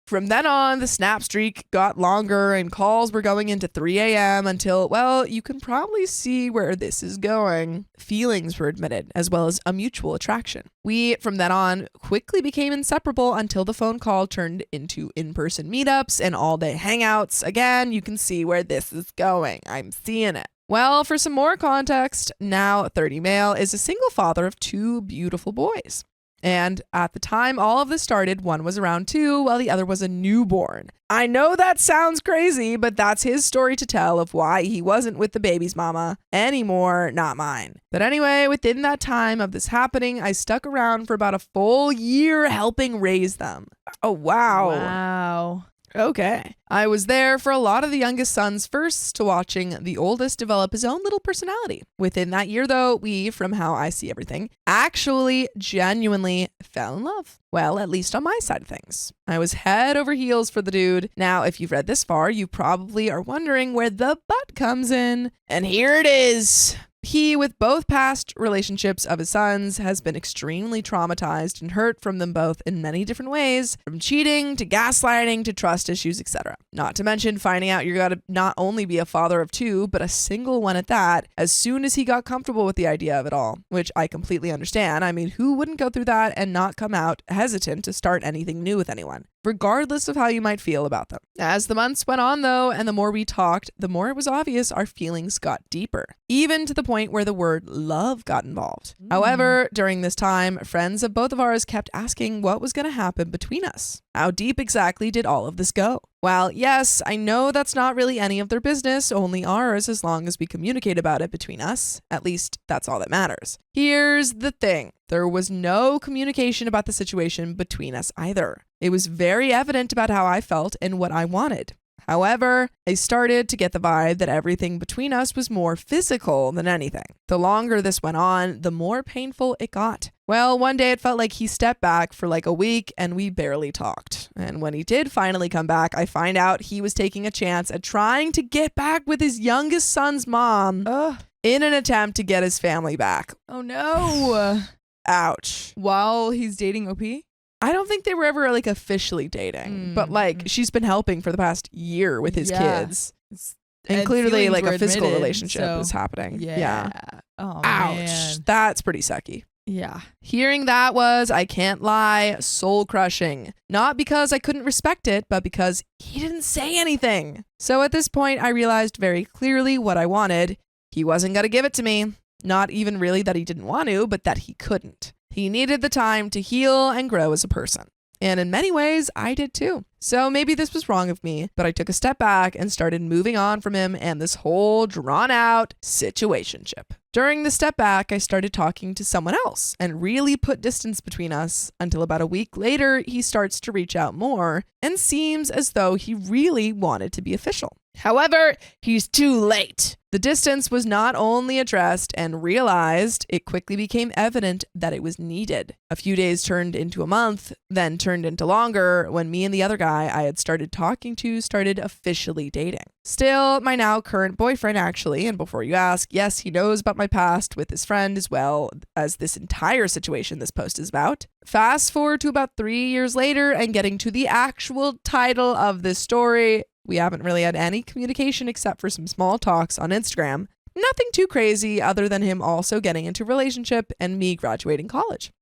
A: From then on, the snap streak got longer and calls were going into 3 a.m. until, well, you can probably see where this is going. Feelings were admitted, as well as a mutual attraction. We, from then on, quickly became inseparable until the phone call turned into in-person meetups and all-day hangouts. Again, you can see where this is going. I'm seeing it. Well, for some more context, now 30 male is a single father of 2 beautiful boys. And at the time all of this started, one was around 2 while the other was a newborn. I know that sounds crazy, but that's his story to tell of why he wasn't with the baby's mama anymore, not mine. But anyway, within that time of this happening, I stuck around for about a full year helping raise them. Oh, wow.
C: Wow.
A: Okay. I was there for a lot of the youngest son's firsts to watching the oldest develop his own little personality. Within that year, though, we, from how I see everything, actually genuinely fell in love. Well, at least on my side of things. I was head over heels for the dude. Now, if you've read this far, you probably are wondering where the but comes in. And here it is. He, with both past relationships of his sons, has been extremely traumatized and hurt from them both in many different ways, from cheating to gaslighting to trust issues, etc. Not to mention finding out you're gotta not only be a father of two, but a single one at that, as soon as he got comfortable with the idea of it all, which I completely understand. I mean, who wouldn't go through that and not come out hesitant to start anything new with anyone, regardless of how you might feel about them? As the months went on, though, and the more we talked, the more it was obvious our feelings got deeper, even to the point where the word love got involved. However, during this time, friends of both of ours kept asking what was going to happen between us. How deep exactly did all of this go? Well, yes, I know that's not really any of their business, only ours, as long as we communicate about it between us. At least that's all that matters. Here's the thing. There was no communication about the situation between us either. It was very evident about how I felt and what I wanted. However, I started to get the vibe that everything between us was more physical than anything. The longer this went on, the more painful it got. Well, one day it felt like he stepped back for like a week and we barely talked. And when he did finally come back, I find out he was taking a chance at trying to get back with his youngest son's mom in an attempt to get his family back.
C: Oh no.
A: Ouch.
C: While he's dating OP?
A: I don't think they were ever like officially dating, but like she's been helping for the past year with his kids. And clearly like a physical relationship is happening. Yeah.
C: Oh,
A: ouch.
C: Man.
A: That's pretty sucky.
C: Yeah.
A: Hearing that was, I can't lie, soul crushing. Not because I couldn't respect it, but because he didn't say anything. So at this point, I realized very clearly what I wanted. He wasn't going to give it to me. Not even really that he didn't want to, but that he couldn't. He needed the time to heal and grow as a person. And in many ways, I did too. So maybe this was wrong of me, but I took a step back and started moving on from him and this whole drawn out situationship. During the step back, I started talking to someone else and really put distance between us until about a week later, he starts to reach out more and seems as though he really wanted to be official. However, he's too late. The distance was not only addressed and realized, it quickly became evident that it was needed. A few days turned into a month, then turned into longer when me and the other guy I had started talking to started officially dating. Still, my now current boyfriend actually, and before you ask, yes, he knows about my past with his friend as well as this entire situation this post is about. Fast forward to about 3 years later and getting to the actual title of this story. We haven't really had any communication except for some small talks on Instagram. Nothing too crazy other than him also getting into a relationship and me graduating college.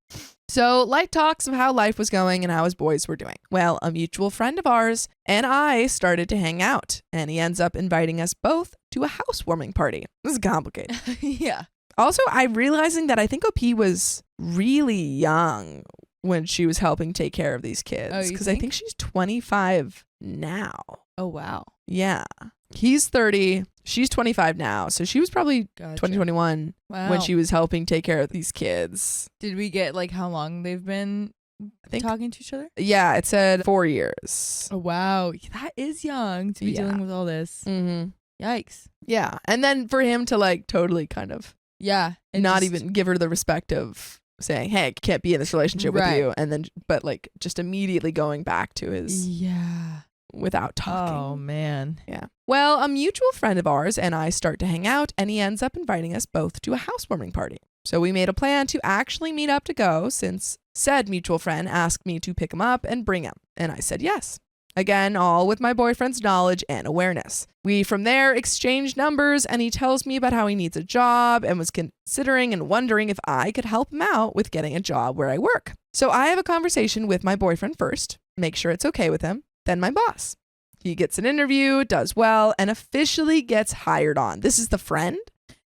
A: So light talks of how life was going and how his boys were doing. Well, a mutual friend of ours and I started to hang out and he ends up inviting us both to a housewarming party. This is complicated.
C: Yeah.
A: Also, I'm realizing that I think OP was really young when she was helping take care of these kids. Because I think she's 25 now.
C: Oh, wow.
A: Yeah. He's 30. She's 25 now. So she was probably 2021 when she was helping take care of these kids.
C: Did we get like how long they've been talking to each other?
A: Yeah, it said 4 years.
C: Oh, wow. That is young to be dealing with all this.
A: Mm-hmm.
C: Yikes.
A: Yeah. And then for him to like totally kind of not even give her the respect of saying, hey, I can't be in this relationship with you. And then, but like just immediately going back to his without talking.
C: Oh, man.
A: Yeah. Well, a mutual friend of ours and I start to hang out and he ends up inviting us both to a housewarming party. So we made a plan to actually meet up to go since said mutual friend asked me to pick him up and bring him. And I said yes. Again, all with my boyfriend's knowledge and awareness. We from there exchanged numbers and he tells me about how he needs a job and was considering and wondering if I could help him out with getting a job where I work. So I have a conversation with my boyfriend first, make sure it's okay with him, then my boss. He gets an interview, does well, and officially gets hired on. This is the friend?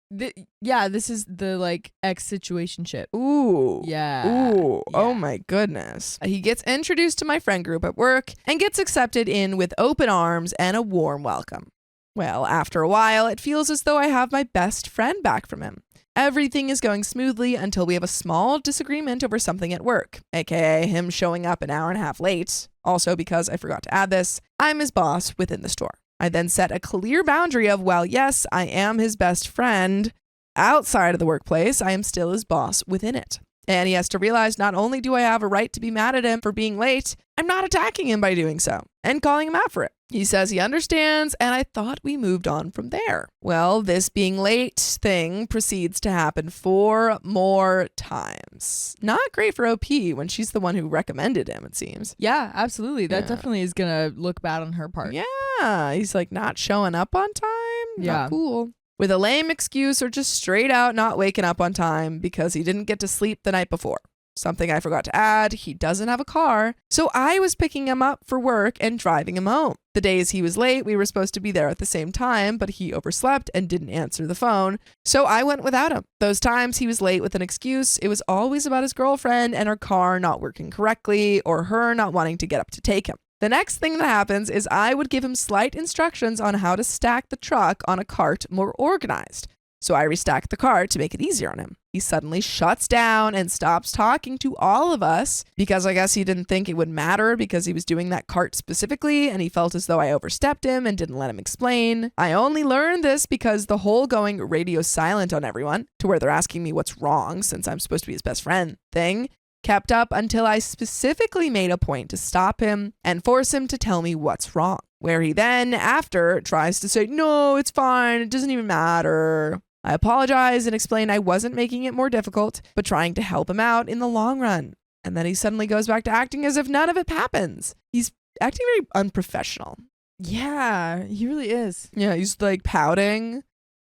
C: This is the like ex situationship.
A: Ooh.
C: Yeah.
A: Ooh.
C: Yeah.
A: Oh my goodness. He gets introduced to my friend group at work and gets accepted in with open arms and a warm welcome. Well, after a while, it feels as though I have my best friend back from him. Everything is going smoothly until we have a small disagreement over something at work, aka him showing up an hour and a half late. Also, because I forgot to add this, I'm his boss within the store. I then set a clear boundary of, while yes, I am his best friend outside of the workplace, I am still his boss within it. And he has to realize not only do I have a right to be mad at him for being late, I'm not attacking him by doing so and calling him out for it. He says he understands, and I thought we moved on from there. Well, this being late thing proceeds to happen 4 more times. Not great for OP when she's the one who recommended him, it seems.
C: Yeah, absolutely. That
A: Yeah.
C: definitely is gonna look bad on her part.
A: Yeah, he's like not showing up on time.
C: Yeah.
A: Not cool. With a lame excuse or just straight out not waking up on time because he didn't get to sleep the night before. Something I forgot to add, he doesn't have a car, so I was picking him up for work and driving him home. The days he was late, we were supposed to be there at the same time, but he overslept and didn't answer the phone, so I went without him. Those times he was late with an excuse, it was always about his girlfriend and her car not working correctly or her not wanting to get up to take him. The next thing that happens is I would give him slight instructions on how to stack the truck on a cart more organized. So I restacked the cart to make it easier on him. He suddenly shuts down and stops talking to all of us because I guess he didn't think it would matter because he was doing that cart specifically and he felt as though I overstepped him and didn't let him explain. I only learned this because the whole going radio silent on everyone to where they're asking me what's wrong since I'm supposed to be his best friend thing kept up until I specifically made a point to stop him and force him to tell me what's wrong, where he then after tries to say, no, it's fine, it doesn't even matter. I apologize and explain I wasn't making it more difficult, but trying to help him out in the long run. And then he suddenly goes back to acting as if none of it happens. He's acting very unprofessional.
C: Yeah, he really is.
A: Yeah, he's like pouting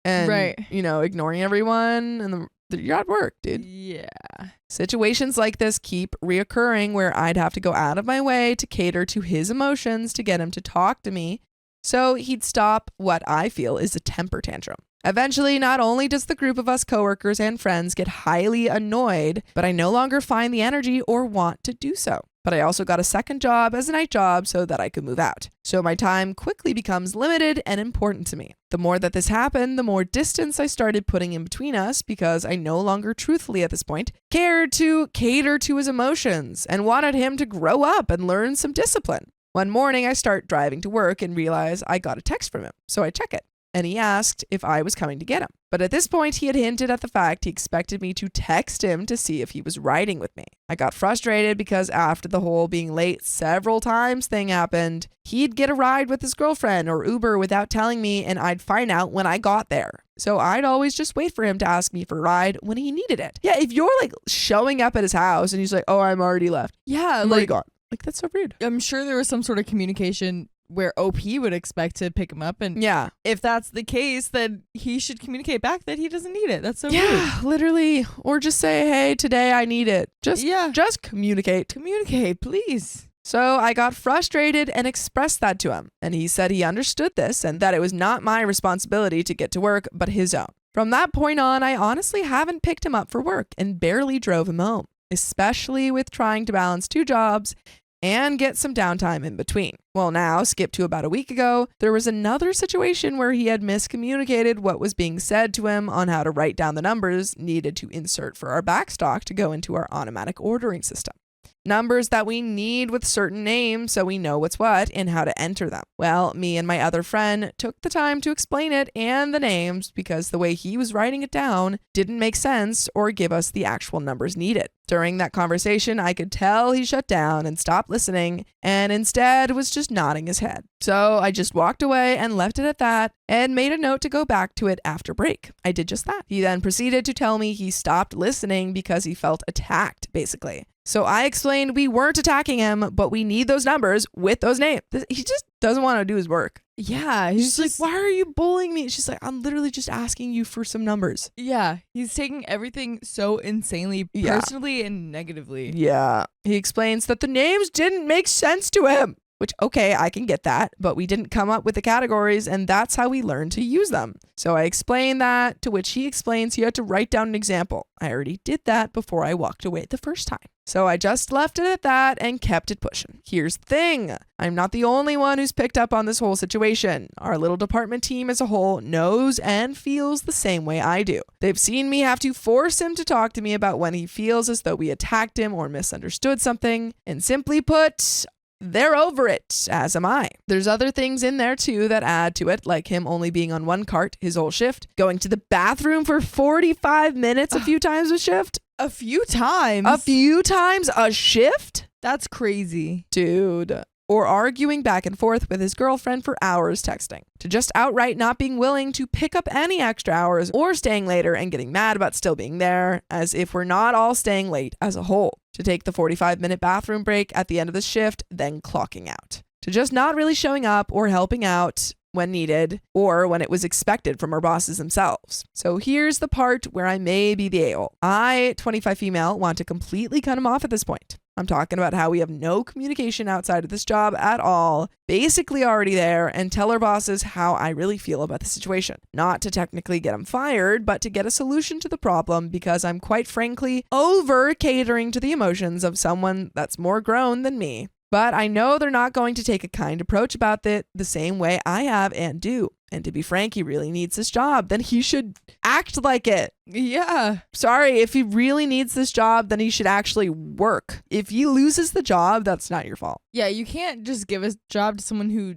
A: and,
C: Right.
A: ignoring everyone. And you're at work, dude.
C: Yeah.
A: Situations like this keep reoccurring where I'd have to go out of my way to cater to his emotions to get him to talk to me. So he'd stop what I feel is a temper tantrum. Eventually, not only does the group of us coworkers and friends get highly annoyed, but I no longer find the energy or want to do so. But I also got a second job as a night job so that I could move out. So my time quickly becomes limited and important to me. The more that this happened, the more distance I started putting in between us because I no longer truthfully at this point cared to cater to his emotions and wanted him to grow up and learn some discipline. One morning, I start driving to work and realize I got a text from him, so I check it. And he asked if I was coming to get him. But at this point, he had hinted at the fact he expected me to text him to see if he was riding with me. I got frustrated because after the whole being late several times thing happened, he'd get a ride with his girlfriend or Uber without telling me, and I'd find out when I got there. So I'd always just wait for him to ask me for a ride when he needed it. Yeah, if you're like showing up at his house and he's like, oh, I'm already left.
C: Yeah,
A: I'm already gone. Like, that's so rude.
C: I'm sure there was some sort of communication where OP would expect to pick him up, and
A: Yeah.
C: if that's the case, then he should communicate back that he doesn't need it. That's so
A: Yeah, literally. Or just say, hey, today I need it.
C: rude. Yeah,
A: Just communicate.
C: communicate, please.
A: So I got frustrated and expressed that to him. And he said he understood this and that it was not my responsibility to get to work, but his own. From that point on, I honestly haven't picked him up for work and barely drove him home, especially with trying to balance 2 jobs and get some downtime in between. Well, now, skip to about a week ago, there was another situation where he had miscommunicated what was being said to him on how to write down the numbers needed to insert for our backstock to go into our automatic ordering system. Numbers that we need with certain names so we know what's what and how to enter them. Well, me and my other friend took the time to explain it and the names because the way he was writing it down didn't make sense or give us the actual numbers needed. During that conversation, I could tell he shut down and stopped listening and instead was just nodding his head. So I just walked away and left it at that and made a note to go back to it after break. I did just that. He then proceeded to tell me he stopped listening because he felt attacked, basically. So I explained we weren't attacking him, but we need those numbers with those names. He just doesn't want to do his work.
C: Yeah,
A: He's just like, why are you bullying me? She's like, I'm literally just asking you for some numbers.
C: Yeah, he's taking everything so insanely
A: Yeah.
C: personally and negatively.
A: Yeah. He explains that the names didn't make sense to him. which, okay, I can get that, but we didn't come up with the categories, and that's how we learned to use them. So I explained that, to which he explains he had to write down an example. I already did that before I walked away the first time. So I just left it at that and kept it pushing. Here's the thing. I'm not the only one who's picked up on this whole situation. Our little department team as a whole knows and feels the same way I do. They've seen me have to force him to talk to me about when he feels as though we attacked him or misunderstood something. And simply put, they're over it, as am I. There's other things in there too that add to it, like him only being on one cart his whole shift, going to the bathroom for 45 minutes a few times a shift.
C: A few times.
A: A few times a shift?
C: That's crazy.
A: Dude. Or arguing back and forth with his girlfriend for hours texting. To just outright not being willing to pick up any extra hours or staying later and getting mad about still being there, as if we're not all staying late as a whole. To take the 45-minute bathroom break at the end of the shift, then clocking out. To just not really showing up or helping out when needed or when it was expected from our bosses themselves. So here's the part where I may be the a-hole. I, 25 female, want to completely cut him off at this point. I'm talking about how we have no communication outside of this job at all, basically already there, and tell our bosses how I really feel about the situation. Not to technically get him fired, but to get a solution to the problem, because I'm quite frankly over catering to the emotions of someone that's more grown than me. But I know they're not going to take a kind approach about it the same way I have and do. And to be frank, he really needs this job. Then he should act like it.
C: Yeah.
A: Sorry, if he really needs this job, then he should actually work. If he loses the job, that's not your fault.
C: Yeah, you can't just give a job to someone who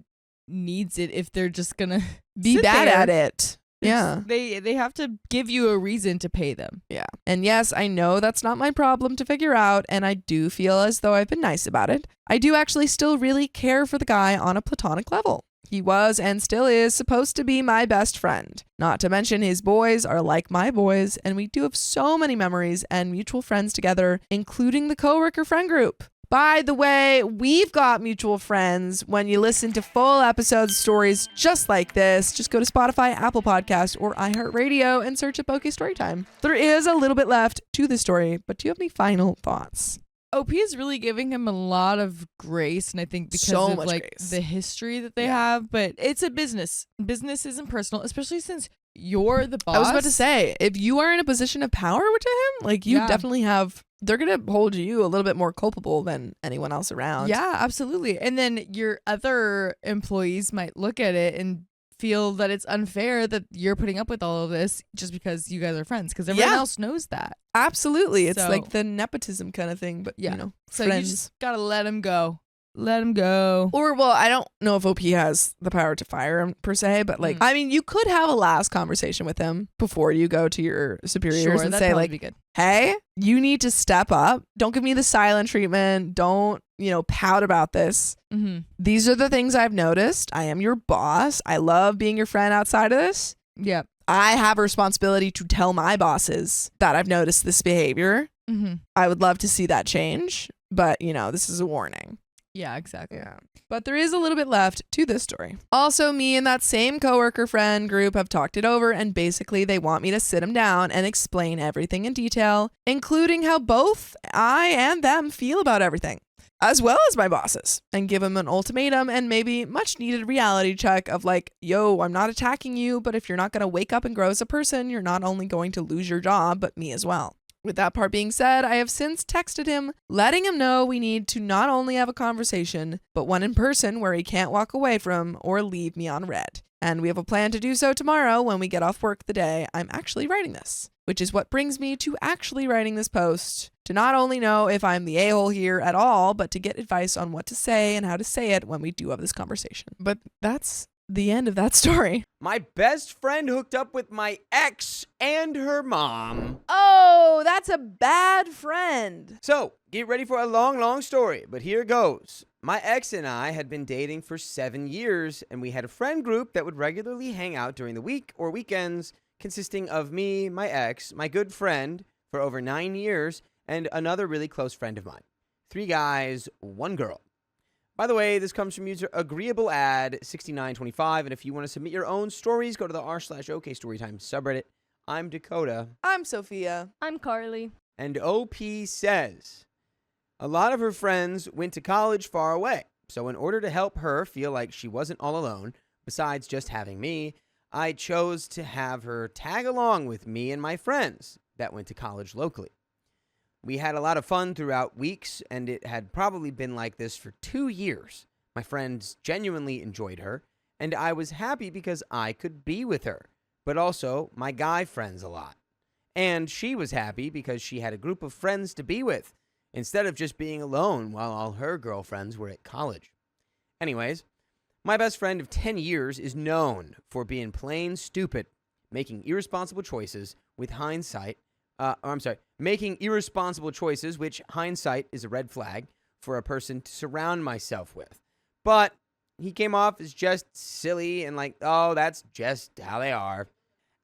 C: needs it if they're just gonna
A: Be bad at it. Yeah.
C: They have to give you a reason to pay them.
A: Yeah. And yes, I know that's not my problem to figure out, and I do feel as though I've been nice about it. I do actually still really care for the guy on a platonic level. He was and still is supposed to be my best friend. Not to mention his boys are like my boys, and we do have so many memories and mutual friends together, including the coworker friend group. By the way, we've got mutual friends. When you listen to full episodes, stories just like this, just go to Spotify, Apple Podcast, or iHeartRadio and search up OK Storytime. There is a little bit left to the story, but do you have any final thoughts?
C: OP is really giving him a lot of grace, and I think because
A: So
C: of
A: much
C: like
A: grace.
C: the history that they have, but it's a business. Business isn't personal, especially since you're the boss.
A: I was about to say, if you are in a position of power to him, like you definitely have, they're going to hold you a little bit more culpable than anyone else around.
C: Yeah, absolutely. And then your other employees might look at it and feel that it's unfair that you're putting up with all of this just because you guys are friends, because everyone else knows that.
A: Absolutely. It's
C: So-
A: like the nepotism kind of thing, but
C: Yeah.
A: you know,
C: So
A: friends.
C: you just gotta let him go. Let him go.
A: Or, well, I don't know if OP has the power to fire him per se, but like, I mean, you could have a last conversation with him before you go to your superiors
C: Sure,
A: and
C: that'd
A: say
C: probably
A: like,
C: be good.
A: hey, you need to step up. Don't give me the silent treatment. Don't, pout about this.
C: Mm-hmm.
A: These are the things I've noticed. I am your boss. I love being your friend outside of this.
C: Yeah.
A: I have a responsibility to tell my bosses that I've noticed this behavior.
C: Mm-hmm.
A: I would love to see that change, but this is a warning.
C: Yeah, exactly.
A: Yeah. But there is a little bit left to this story. Also, me and that same coworker friend group have talked it over, and basically they want me to sit them down and explain everything in detail, including how both I and them feel about everything, as well as my bosses, and give them an ultimatum and maybe much needed reality check of like, yo, I'm not attacking you, but if you're not going to wake up and grow as a person, you're not only going to lose your job, but me as well. With that part being said, I have since texted him, letting him know we need to not only have a conversation, but one in person where he can't walk away from or leave me on red. And we have a plan to do so tomorrow when we get off work the day I'm actually writing this, which is what brings me to actually writing this post, to not only know if I'm the a-hole here at all, but to get advice on what to say and how to say it when we do have this conversation. But that's the end of that story.
B: My best friend hooked up with my ex and her mom.
A: Oh, that's a bad friend.
B: So, get ready for a long, long story, but here goes. My ex and I had been dating for 7 years, and we had a friend group that would regularly hang out during the week or weekends, consisting of me, my ex, my good friend for over 9 years, and another really close friend of mine. 3 guys, 1 girl. By the way, this comes from user AgreeableAd6925, and if you want to submit your own stories, go to the r/OK Storytime subreddit. I'm Dakota.
A: I'm Sophia.
F: I'm Carly.
B: And OP says, a lot of her friends went to college far away. So in order to help her feel like she wasn't all alone, besides just having me, I chose to have her tag along with me and my friends that went to college locally. We had a lot of fun throughout weeks, and it had probably been like this for 2 years. My friends genuinely enjoyed her, and I was happy because I could be with her, but also my guy friends a lot. And she was happy because she had a group of friends to be with, instead of just being alone while all her girlfriends were at college. Anyways, my best friend of 10 years is known for being plain stupid, making irresponsible choices with hindsight. Making irresponsible choices, which hindsight is a red flag for a person to surround myself with. But he came off as just silly and like, oh, that's just how they are.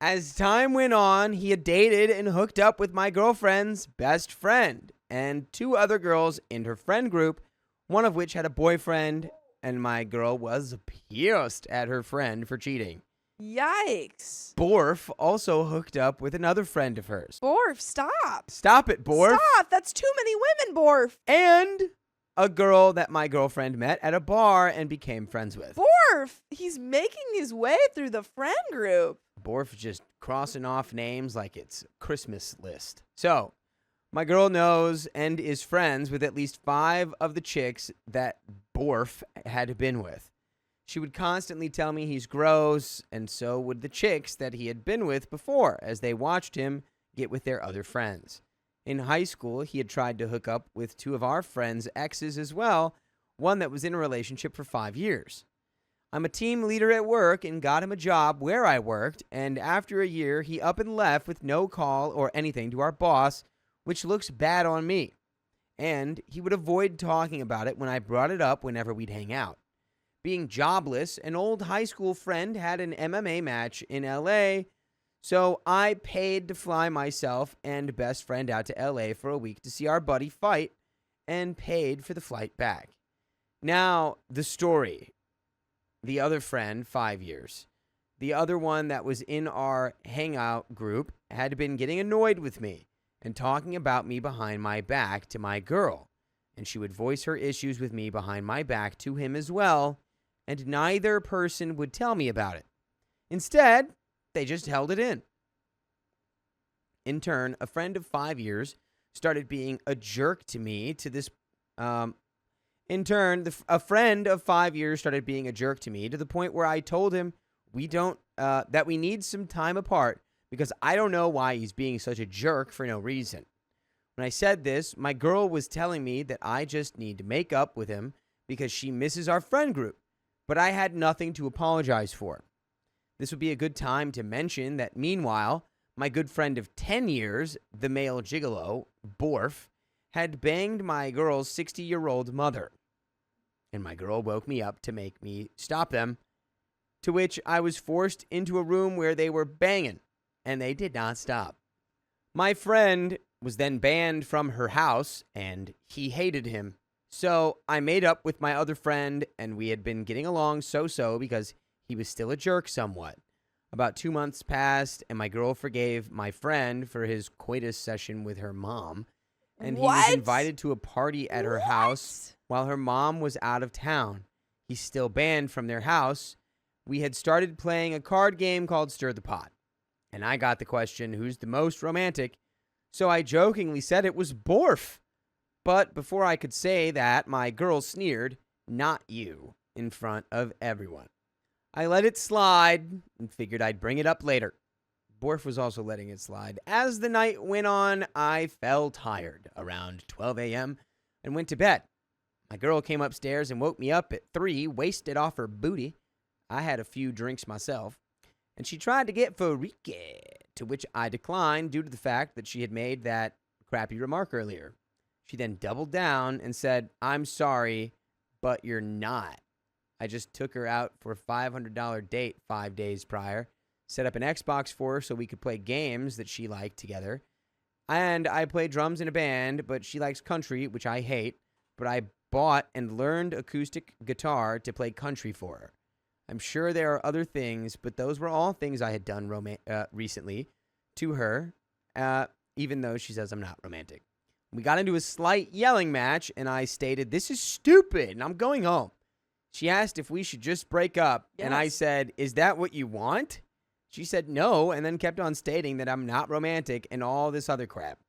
B: As time went on, he had dated and hooked up with my girlfriend's best friend and 2 other girls in her friend group, one of which had a boyfriend, and my girl was pissed at her friend for cheating.
A: Yikes.
B: Borf also hooked up with another friend of hers.
A: Borf, stop.
B: Stop it, Borf.
A: Stop. That's too many women, Borf.
B: And a girl that my girlfriend met at a bar and became friends with.
A: Borf. He's making his way through the friend group.
B: Borf just crossing off names like it's a Christmas list. So, my girl knows and is friends with at least 5 of the chicks that Borf had been with. She would constantly tell me he's gross, and so would the chicks that he had been with before as they watched him get with their other friends. In high school, he had tried to hook up with 2 of our friends' exes as well, one that was in a relationship for 5 years. I'm a team leader at work and got him a job where I worked, and after a year, he up and left with no call or anything to our boss, which looks bad on me. And he would avoid talking about it when I brought it up whenever we'd hang out. Being jobless, an old high school friend had an MMA match in LA, so I paid to fly myself and best friend out to LA for a week to see our buddy fight and paid for the flight back. Now, the story. The other friend, 5 years. The other one that was in our hangout group had been getting annoyed with me and talking about me behind my back to my girl, and she would voice her issues with me behind my back to him as well, and neither person would tell me about it. Instead, they just held it in. In turn, a friend of 5 years started being a jerk to me to this. A friend of 5 years started being a jerk to me to the point where I told him that we need some time apart because I don't know why he's being such a jerk for no reason. When I said this, my girl was telling me that I just need to make up with him because she misses our friend group, but I had nothing to apologize for. This would be a good time to mention that meanwhile, my good friend of 10 years, the male gigolo, Borf, had banged my girl's 60-year-old mother. And my girl woke me up to make me stop them, to which I was forced into a room where they were banging, and they did not stop. My friend was then banned from her house, and he hated him. So I made up with my other friend, and we had been getting along so-so because he was still a jerk somewhat. About 2 months passed, and my girl forgave my friend for his coitus session with her mom, and he was invited to a party at her house while her mom was out of town. He's still banned from their house. We had started playing a card game called Stir the Pot, and I got the question, who's the most romantic? So I jokingly said it was Borf. But before I could say that, my girl sneered, "Not you," in front of everyone. I let it slide and figured I'd bring it up later. Borf was also letting it slide. As the night went on, I fell tired around 12 a.m. and went to bed. My girl came upstairs and woke me up at 3, wasted off her booty. I had a few drinks myself, and she tried to get freaky, to which I declined due to the fact that she had made that crappy remark earlier. She then doubled down and said, "I'm sorry, but you're not." I just took her out for a $500 date 5 days prior, set up an Xbox for her so we could play games that she liked together. And I play drums in a band, but she likes country, which I hate, but I bought and learned acoustic guitar to play country for her. I'm sure there are other things, but those were all things I had done recently to her, even though she says I'm not romantic. We got into a slight yelling match, and I stated, "This is stupid, and I'm going home." She asked if we should just break up, and I
A: Yes.
B: said, "Is that what you want?" She said no, and then kept on stating that I'm not romantic and all this other crap.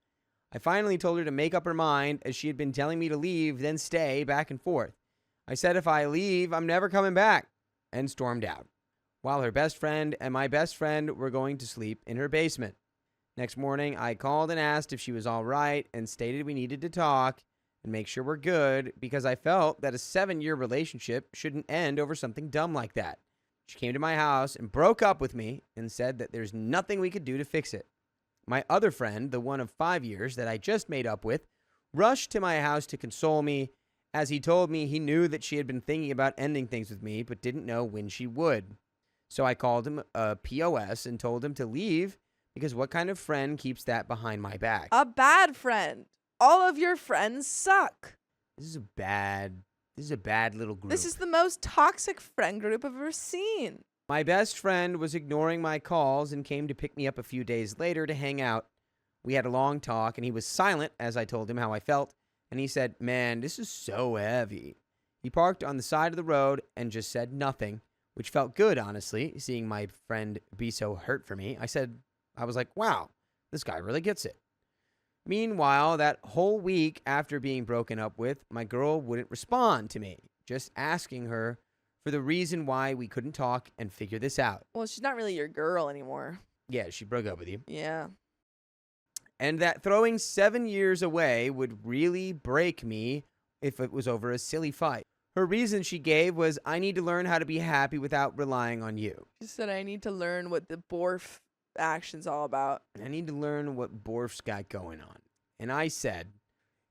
B: I finally told her to make up her mind, as she had been telling me to leave, then stay, back and forth. I said if I leave, I'm never coming back, and stormed out, while her best friend and my best friend were going to sleep in her basement. Next morning, I called and asked if she was all right and stated we needed to talk and make sure we're good because I felt that a 7-year relationship shouldn't end over something dumb like that. She came to my house and broke up with me and said that there's nothing we could do to fix it. My other friend, the one of 5 years that I just made up with, rushed to my house to console me, as he told me he knew that she had been thinking about ending things with me but didn't know when she would. So I called him a POS and told him to leave, because what kind of friend keeps that behind my back?
A: A bad friend. All of your friends suck.
B: This is a bad little group.
A: This is the most toxic friend group I've ever seen.
B: My best friend was ignoring my calls and came to pick me up a few days later to hang out. We had a long talk, and he was silent as I told him how I felt, and he said, "Man, this is so heavy." He parked on the side of the road and just said nothing, which felt good, honestly, seeing my friend be so hurt for me. I was like, wow, this guy really gets it. Meanwhile, that whole week after being broken up with, my girl wouldn't respond to me, just asking her for the reason why we couldn't talk and figure this out.
A: Well, she's not really your girl anymore.
B: Yeah, she broke up with you.
A: Yeah.
B: And that throwing 7 years away would really break me if it was over a silly fight. Her reason she gave was, "I need to learn how to be happy without relying on you.
A: She said, I need to learn what the Borf action's all about.
B: I need to learn what Borf's got going on." And I said,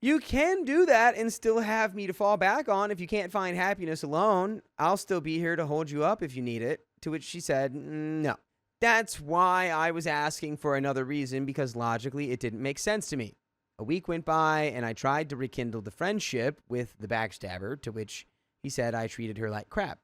B: "You can do that and still have me to fall back on if you can't find happiness alone. I'll still be here to hold you up if you need it." To which she said, "No." That's why I was asking for another reason, because logically it didn't make sense to me. A week went by and I tried to rekindle the friendship with the backstabber, to which he said I treated her like crap.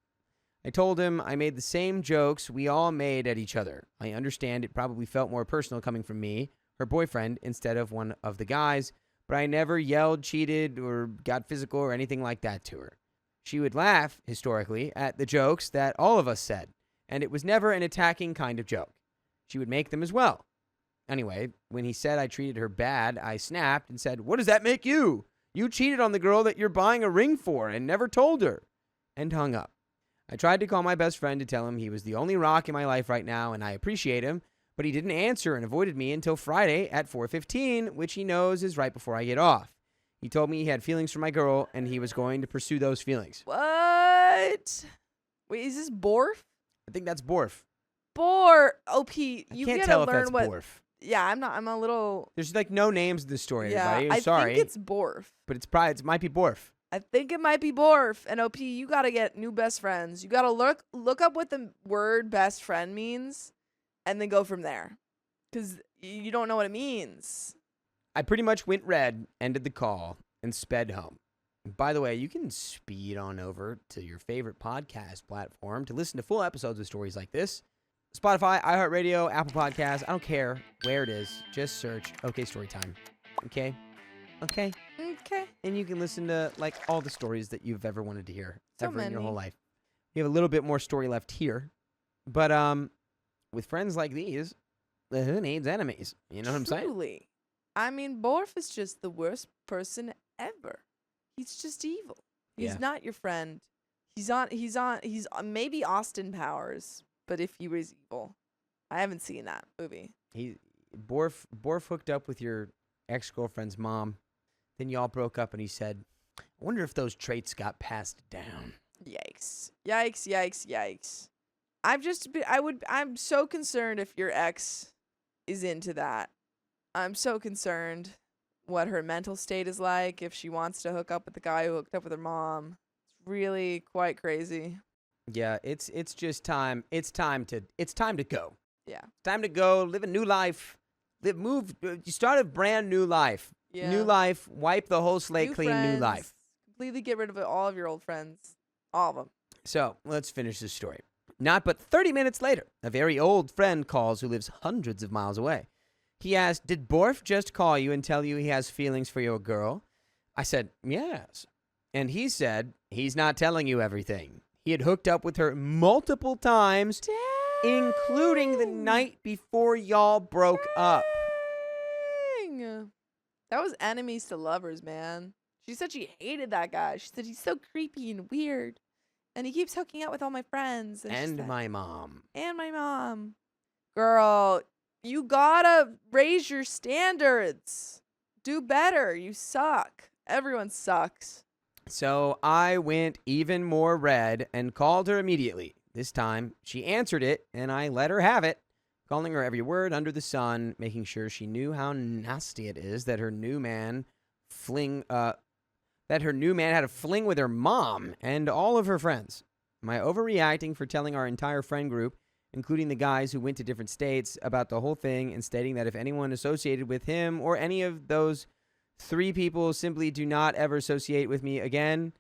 B: I told him I made the same jokes we all made at each other. I understand it probably felt more personal coming from me, her boyfriend, instead of one of the guys, but I never yelled, cheated, or got physical or anything like that to her. She would laugh, historically, at the jokes that all of us said, and it was never an attacking kind of joke. She would make them as well. Anyway, when he said I treated her bad, I snapped and said, "What does that make you? You cheated on the girl that you're buying a ring for and never told her," and hung up. I tried to call my best friend to tell him he was the only rock in my life right now and I appreciate him, but he didn't answer and avoided me until Friday at 4:15, which he knows is right before I get off. He told me he had feelings for my girl and he was going to pursue those feelings.
A: What? Wait, is this Borf?
B: I think that's Borf.
A: OP,
B: I
A: you
B: can't
A: gotta
B: tell if
A: learn
B: that's
A: what.
B: Borf.
A: Yeah, I'm a little.
B: There's like no names in this story,
A: Yeah,
B: everybody.
A: I
B: Sorry,
A: think it's Borf.
B: but it might be Borf.
A: I think it might be Borf. And OP, you gotta get new best friends. You gotta look up what the word best friend means, and then go from there, because you don't know what it means.
B: I pretty much went red, ended the call, and sped home. By the way, you can speed on over to your favorite podcast platform to listen to full episodes of stories like this. Spotify, iHeartRadio, Apple Podcasts, I don't care where it is. Just search OK Storytime. Okay? Okay?
A: Okay.
B: And you can listen to like all the stories that you've ever wanted to hear
A: So
B: ever in your whole
A: many.
B: life. We have a little bit more story left here. But with friends like these, who needs enemies? You know what I'm saying?
A: Truly. I mean, Borf is just the worst person ever. He's just evil. He's
B: Yeah.
A: not your friend. He's maybe Austin Powers, but if he was evil. I haven't seen that movie.
B: Borf hooked up with your ex-girlfriend's mom. Then y'all broke up and he said, "I wonder if those traits got passed down."
A: Yikes. Yikes, yikes, yikes. I'm so concerned if your ex is into that. I'm so concerned what her mental state is like, if she wants to hook up with the guy who hooked up with her mom. It's really quite crazy.
B: Yeah, it's just time. It's time to go.
A: Yeah.
B: Time to go, live a new life. You start a brand new life.
A: Yeah.
B: New life, wipe the whole slate
A: New
B: clean, new
A: friends,
B: life.
A: Completely get rid of all of your old friends. All of them.
B: So, let's finish this story. Not but 30 minutes later, a very old friend calls who lives hundreds of miles away. He asked, "Did Borf just call you and tell you he has feelings for your girl?" I said, "Yes." And he said, "He's not telling you everything. He had hooked up with her multiple times, including the night before y'all broke up."
A: Dang. That was enemies to lovers, man. She said she hated that guy. She said he's so creepy and weird. And he keeps hooking out with all my friends.
B: And my mom.
A: And my mom. Girl, you gotta raise your standards. Do better. You suck. Everyone sucks.
B: So I went even more red and called her immediately. This time, she answered it, and I let her have it, calling her every word under the sun, making sure she knew how nasty it is that her new man had a fling with her mom and all of her friends. Am I overreacting for telling our entire friend group, including the guys who went to different states, about the whole thing and stating that if anyone associated with him or any of those 3 people simply do not ever associate with me again?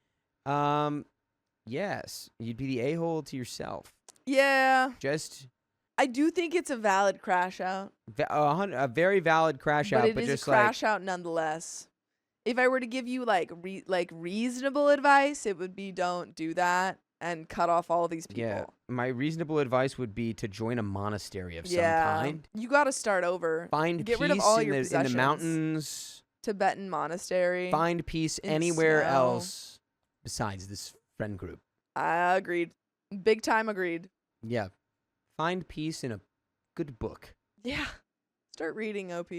B: Yes, you'd be the a-hole to yourself.
A: Yeah.
B: Just
A: I do think it's a valid crash out.
B: a very valid crash out,
A: But
B: but
A: it is
B: just
A: a crash out nonetheless. If I were to give you like reasonable advice, it would be don't do that and cut off all these people.
B: Yeah, my reasonable advice would be to join a monastery of some kind.
A: You got to start over.
B: Find
A: Get
B: peace
A: rid of all
B: in
A: your
B: the
A: possessions.
B: mountains.
A: Tibetan monastery.
B: Find peace
A: in
B: anywhere
A: snow.
B: else besides this friend group.
A: I agreed. Big time agreed.
B: Yeah. Find peace in a good book.
A: Yeah. Start reading, OP.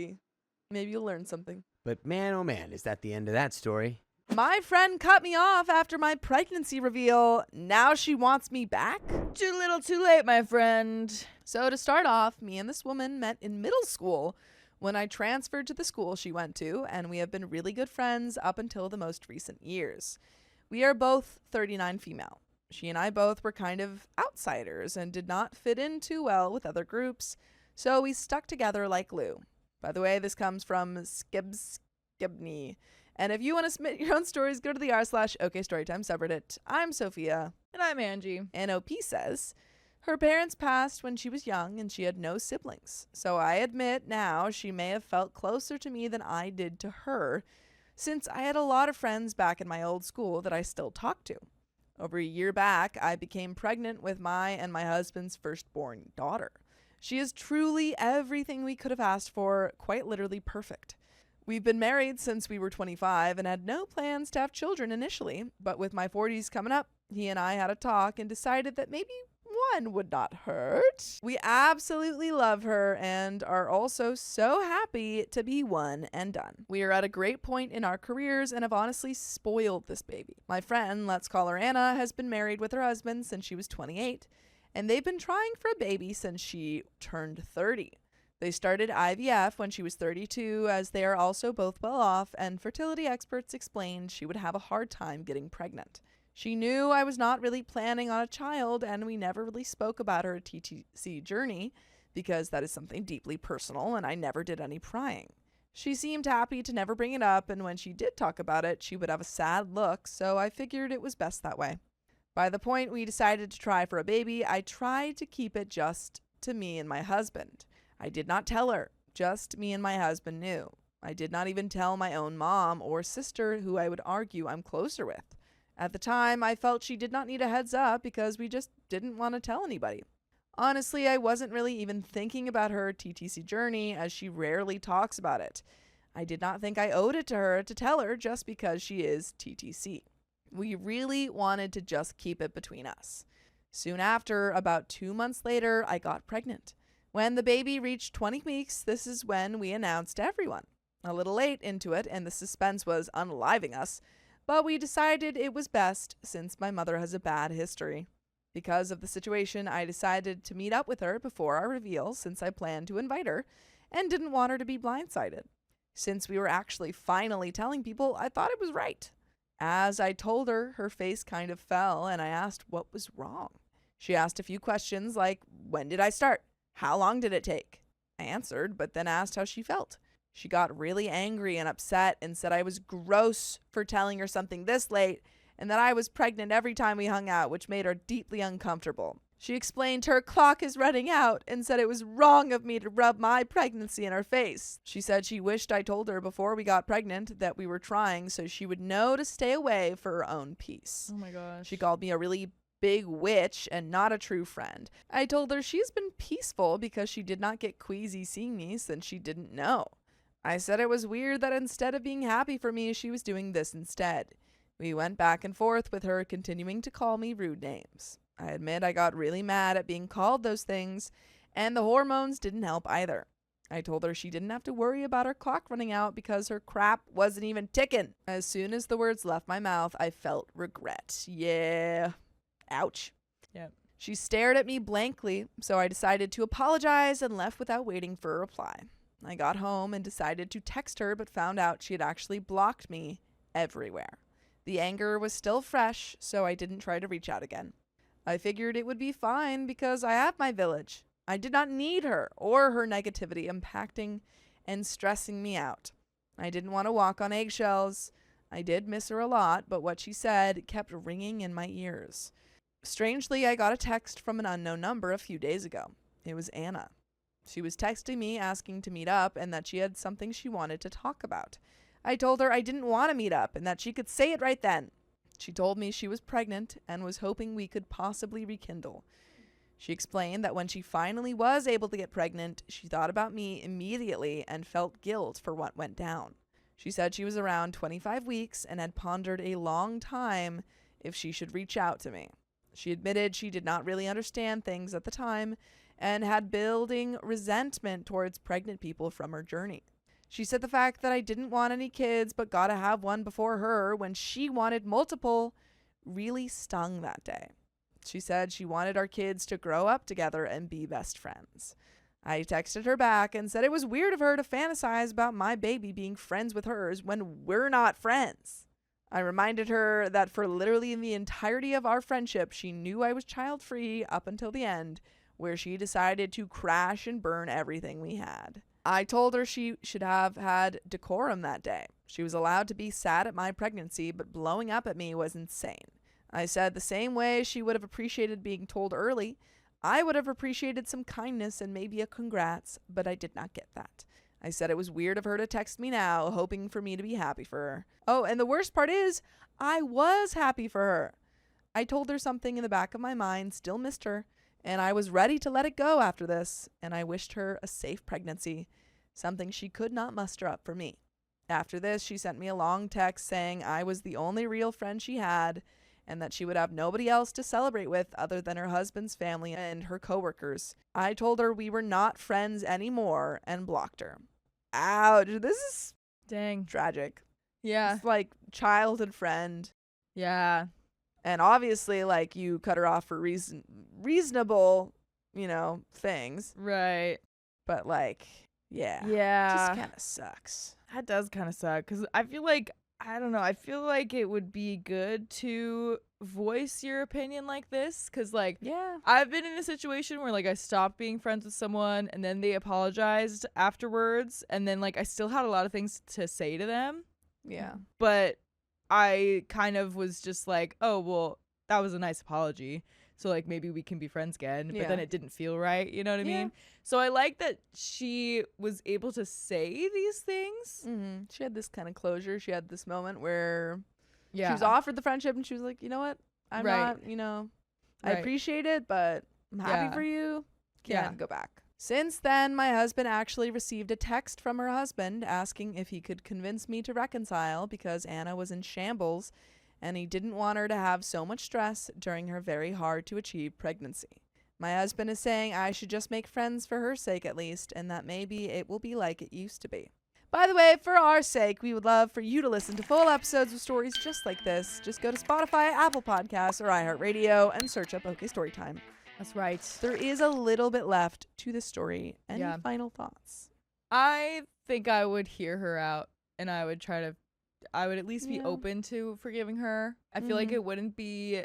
A: Maybe you'll learn something.
B: But man, oh man, is that the end of that story?
A: My friend cut me off after my pregnancy reveal. Now she wants me back?
C: Too little, too late, my friend.
A: So to start off, me and this woman met in middle school when I transferred to the school she went to, and we have been really good friends up until the most recent years. We are both 39 female. She and I both were kind of outsiders and did not fit in too well with other groups, so we stuck together like glue. By the way, this comes from Skibney. And if you want to submit your own stories, go to the r/OKStorytime subreddit. I'm Sophia.
C: And I'm Angie.
A: And OP says, her parents passed when she was young and she had no siblings. So I admit now she may have felt closer to me than I did to her, since I had a lot of friends back in my old school that I still talk to. Over a year back, I became pregnant with my and my husband's firstborn daughter. She is truly everything we could have asked for, quite literally perfect. We've been married since we were 25 and had no plans to have children initially, but with my 40s coming up, he and I had a talk and decided that maybe one would not hurt. We absolutely love her and are also so happy to be one and done. We are at a great point in our careers and have honestly spoiled this baby. My friend, let's call her Anna, has been married with her husband since she was 28, and they've been trying for a baby since she turned 30. They started IVF when she was 32, as they are also both well off, and fertility experts explained she would have a hard time getting pregnant. She knew I was not really planning on a child, and we never really spoke about her TTC journey because that is something deeply personal, and I never did any prying. She seemed happy to never bring it up, and when she did talk about it, she would have a sad look, so I figured it was best that way. By the point we decided to try for a baby, I tried to keep it just to me and my husband. I did not tell her, just me and my husband knew. I did not even tell my own mom or sister, who I would argue I'm closer with. At the time, I felt she did not need a heads up because we just didn't want to tell anybody. Honestly, I wasn't really even thinking about her TTC journey, as she rarely talks about it. I did not think I owed it to her to tell her just because she is TTC. We really wanted to just keep it between us. Soon after, about 2 months later, I got pregnant. When the baby reached 20 weeks, this is when we announced to everyone. A little late into it, and the suspense was unaliving us, but we decided it was best since my mother has a bad history. Because of the situation, I decided to meet up with her before our reveal, since I planned to invite her and didn't want her to be blindsided. Since we were actually finally telling people, I thought it was right. As I told her, her face kind of fell, and I asked what was wrong. She asked a few questions like, when did I start? How long did it take? I answered, but then asked how she felt. She got really angry and upset and said I was gross for telling her something this late and that I was pregnant every time we hung out, which made her deeply uncomfortable. She explained her clock is running out and said it was wrong of me to rub my pregnancy in her face. She said she wished I told her before we got pregnant that we were trying so she would know to stay away for her own peace.
C: Oh my gosh.
A: She called me a really big witch and not a true friend. I told her she's been peaceful because she did not get queasy seeing me since she didn't know. I said it was weird that instead of being happy for me, she was doing this instead. We went back and forth with her continuing to call me rude names. I admit I got really mad at being called those things, and the hormones didn't help either. I told her she didn't have to worry about her clock running out because her crap wasn't even ticking. As soon as the words left my mouth, I felt regret. Yeah. Ouch.
C: Yep.
A: She stared at me blankly, so I decided to apologize and left without waiting for a reply. I got home and decided to text her, but found out she had actually blocked me everywhere. The anger was still fresh, so I didn't try to reach out again. I figured it would be fine because I have my village. I did not need her or her negativity impacting and stressing me out. I didn't want to walk on eggshells. I did miss her a lot, but what she said kept ringing in my ears. Strangely, I got a text from an unknown number a few days ago. It was Anna. She was texting me asking to meet up and that she had something she wanted to talk about. I told her I didn't want to meet up and that she could say it right then. She told me she was pregnant and was hoping we could possibly rekindle. She explained that when she finally was able to get pregnant, she thought about me immediately and felt guilt for what went down. She said she was around 25 weeks and had pondered a long time if she should reach out to me. She admitted she did not really understand things at the time and had building resentment towards pregnant people from her journey. She said the fact that I didn't want any kids but got to have one before her when she wanted multiple really stung that day. She said she wanted our kids to grow up together and be best friends. I texted her back and said it was weird of her to fantasize about my baby being friends with hers when we're not friends. I reminded her that for literally the entirety of our friendship, she knew I was child-free up until the end, where she decided to crash and burn everything we had. I told her she should have had decorum that day. She was allowed to be sad at my pregnancy, but blowing up at me was insane. I said the same way she would have appreciated being told early, I would have appreciated some kindness and maybe a congrats, but I did not get that. I said it was weird of her to text me now, hoping for me to be happy for her. Oh, and the worst part is, I was happy for her. I told her something in the back of my mind still missed her, and I was ready to let it go after this, and I wished her a safe pregnancy, something she could not muster up for me. After this, she sent me a long text saying I was the only real friend she had, and that she would have nobody else to celebrate with other than her husband's family and her coworkers. I told her we were not friends anymore and blocked her. Ouch, this is
C: Dang.
A: tragic.
C: Yeah.
A: It's like childhood friend.
C: Yeah.
A: And obviously, like, you cut her off for reasonable, things.
C: Right.
A: But, like, yeah.
C: Yeah.
A: Just kind of sucks.
C: That does kind of suck because I feel like, I don't know, I feel like it would be good to voice your opinion like this because, like,
A: Yeah.
C: I've been in a situation where, like, I stopped being friends with someone and then they apologized afterwards and then, like, I still had a lot of things to say to them.
A: Yeah.
C: But I kind of was just like, oh, well, that was a nice apology. So, like, maybe we can be friends again. But then
A: Yeah.
C: it didn't feel right. You know what I
A: Yeah.
C: mean? So I like that she was able to say these things.
A: Mm-hmm. She had this kind of closure. She had this moment where
C: Yeah.
A: she was offered the friendship and she was like, you know what? I'm
C: Right.
A: not, I
C: Right.
A: appreciate it, but I'm happy
C: Yeah.
A: for you.
C: Yeah.
A: Can't go back. Since then, my husband actually received a text from her husband asking if he could convince me to reconcile because Anna was in shambles and he didn't want her to have so much stress during her very hard to achieve pregnancy. My husband is saying I should just make friends for her sake at least, and that maybe it will be like it used to be. By the way, for our sake, we would love for you to listen to full episodes of stories just like this. Just go to Spotify, Apple Podcasts, or iHeartRadio and search up OK Storytime.
C: That's right.
A: There is a little bit left to the story. Any
C: Yeah.
A: final thoughts?
C: I think I would hear her out and I would at least be
A: Yeah.
C: open to forgiving her. I feel like
A: Mhm.
C: it wouldn't be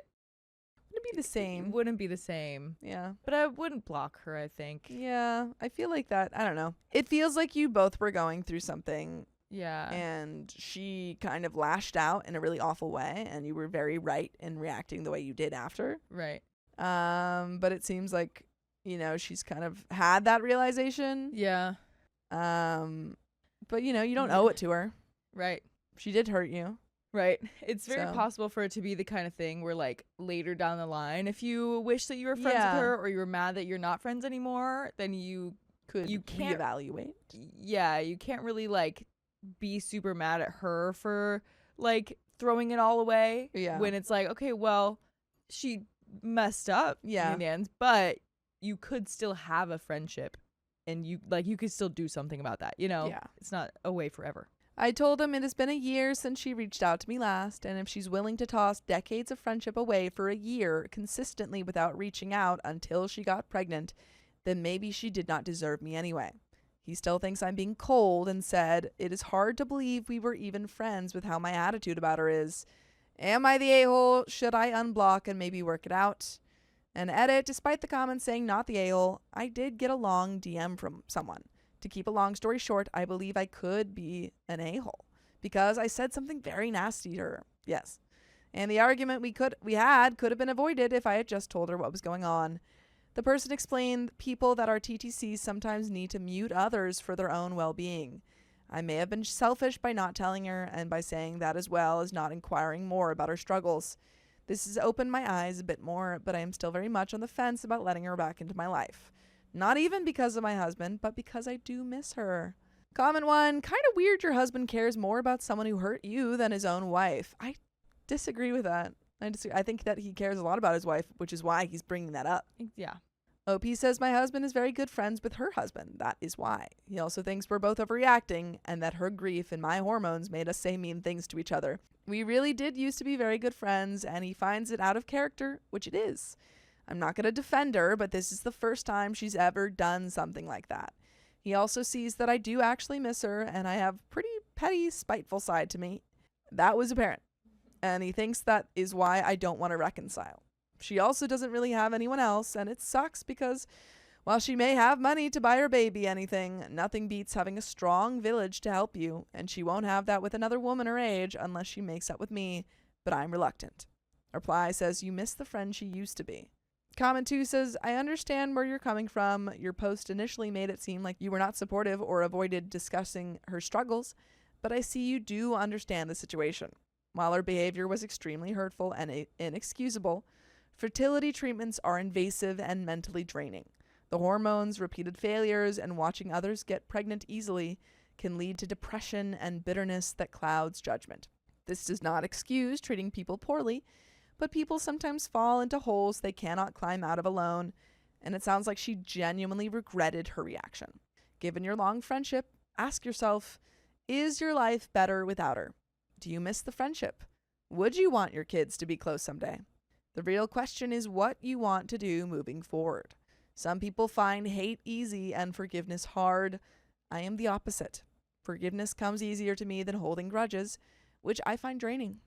A: Would it be the same?
C: Wouldn't be the same.
A: Yeah.
C: But I wouldn't block her, I think.
A: Yeah. I feel like that. I don't know. It feels like you both were going through something
C: Yeah.
A: and she kind of lashed out in a really awful way and you were very right in reacting the way you did after.
C: Right.
A: But it seems like, she's kind of had that realization.
C: Yeah.
A: But, you don't owe it to her.
C: Right.
A: She did hurt you.
C: Right. It's very
A: So-
C: possible for it to be the kind of thing where, like, later down the line, if you wish that you were friends
A: Yeah.
C: with her or you were mad that you're not friends anymore, then you
A: Could
C: can't
A: reevaluate.
C: yeah, you can't really, like, be super mad at her for, like, throwing it all away.
A: Yeah.
C: When it's like, okay, well, she messed up.
A: Yeah.
C: in the end, but you could still have a friendship and you could still do something about that,
A: Yeah.
C: It's not away forever.
A: I told him it has been a year since she reached out to me last, and if she's willing to toss decades of friendship away for a year consistently without reaching out until she got pregnant, then maybe she did not deserve me anyway. He still thinks I'm being cold and said, it is hard to believe we were even friends with how my attitude about her is. Am I the a-hole? Should I unblock and maybe work it out? And edit, despite the comments saying not the a-hole, I did get a long DM from someone. To keep a long story short, I believe I could be an a-hole because I said something very nasty to her. Yes. And the argument we had could have been avoided if I had just told her what was going on. The person explained people that are TTCs sometimes need to mute others for their own well-being. I may have been selfish by not telling her and by saying that as well as not inquiring more about her struggles. This has opened my eyes a bit more, but I am still very much on the fence about letting her back into my life. Not even because of my husband, but because I do miss her. Comment 1, kind of weird your husband cares more about someone who hurt you than his own wife. I disagree with that. I think that he cares a lot about his wife, which is why he's bringing that up.
C: Yeah.
A: OP says my husband is very good friends with her husband. That is why. He also thinks we're both overreacting and that her grief and my hormones made us say mean things to each other. We really did used to be very good friends, and he finds it out of character, which it is. I'm not going to defend her, but this is the first time she's ever done something like that. He also sees that I do actually miss her, and I have pretty petty, spiteful side to me. That was apparent. And he thinks that is why I don't want to reconcile. She also doesn't really have anyone else, and it sucks because while she may have money to buy her baby anything, nothing beats having a strong village to help you, and she won't have that with another woman her age unless she makes up with me, but I'm reluctant. Reply says, you miss the friend she used to be. Comment 2 says, I understand where you're coming from. Your post initially made it seem like you were not supportive or avoided discussing her struggles, but I see you do understand the situation. While her behavior was extremely hurtful and inexcusable, fertility treatments are invasive and mentally draining. The hormones, repeated failures, and watching others get pregnant easily can lead to depression and bitterness that clouds judgment. This does not excuse treating people poorly, but people sometimes fall into holes they cannot climb out of alone, and it sounds like she genuinely regretted her reaction. Given your long friendship, ask yourself, is your life better without her? Do you miss the friendship? Would you want your kids to be close someday? The real question is what you want to do moving forward. Some people find hate easy and forgiveness hard. I am the opposite. Forgiveness comes easier to me than holding grudges, which I find draining.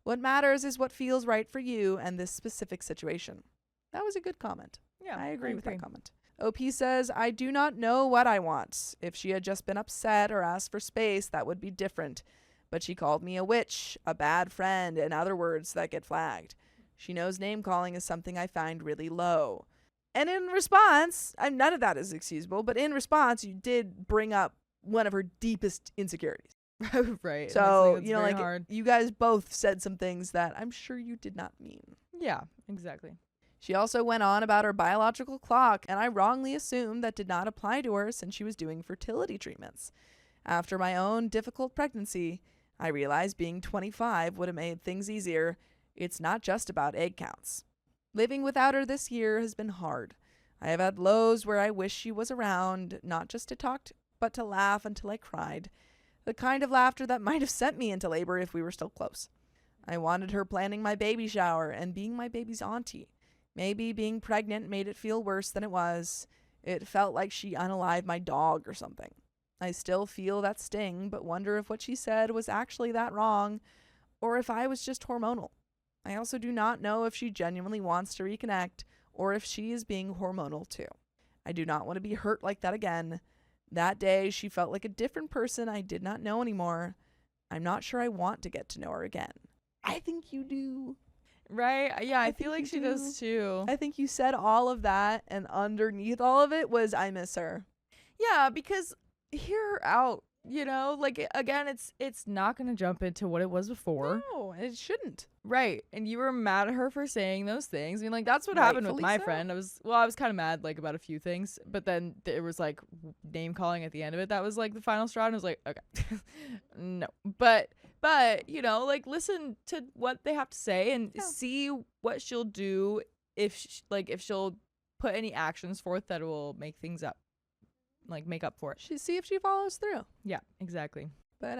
A: What matters is what feels right for you and this specific situation. That was a good comment.
C: Yeah.
A: I agree with that comment. OP says, I do not know what I want. If she had just been upset or asked for space, that would be different. But she called me a witch, a bad friend, and other words that get flagged. She knows name calling is something I find really low. And in response, none of that is excusable, but in response, you did bring up one of her deepest insecurities.
C: Right.
A: So,
C: that's very
A: like,
C: hard.
A: you guys both said some things that I'm sure you did not mean.
C: Yeah, exactly.
A: She also went on about her biological clock, and I wrongly assumed that did not apply to her since she was doing fertility treatments. After my own difficult pregnancy, I realized being 25 would have made things easier. It's not just about egg counts. Living without her this year has been hard. I have had lows where I wish she was around, not just to talk, but to laugh until I cried. The kind of laughter that might have sent me into labor if we were still close. I wanted her planning my baby shower and being my baby's auntie. Maybe being pregnant made it feel worse than it was. It felt like she unalived my dog or something. I still feel that sting, but wonder if what she said was actually that wrong, or if I was just hormonal. I also do not know if she genuinely wants to reconnect, or if she is being hormonal too. I do not want to be hurt like that again. That day, she felt like a different person I did not know anymore. I'm not sure I want to get to know her again. I think you do.
C: Right? Yeah, I
A: think
C: feel like
A: you
C: she
A: do.
C: does too.
A: I think you said all of that, and underneath all of it was I miss her.
C: Yeah, because hear her out, you know? Like, again, it's not going to jump into what it was before.
A: No, it shouldn't.
C: Right. And you were mad at her for saying those things. I mean, like, that's what happened with
A: Rightfully
C: my
A: so.
C: friend. I was kind of mad, like, about a few things. But then there was, like, name calling at the end of it. That was, like, the final straw. And I was like, okay. No. But, you know, like, listen to what they have to say and see what she'll do if she'll put any actions forth that will make things up. Like, make up for it.
A: See if she follows through.
C: Yeah, exactly.
A: But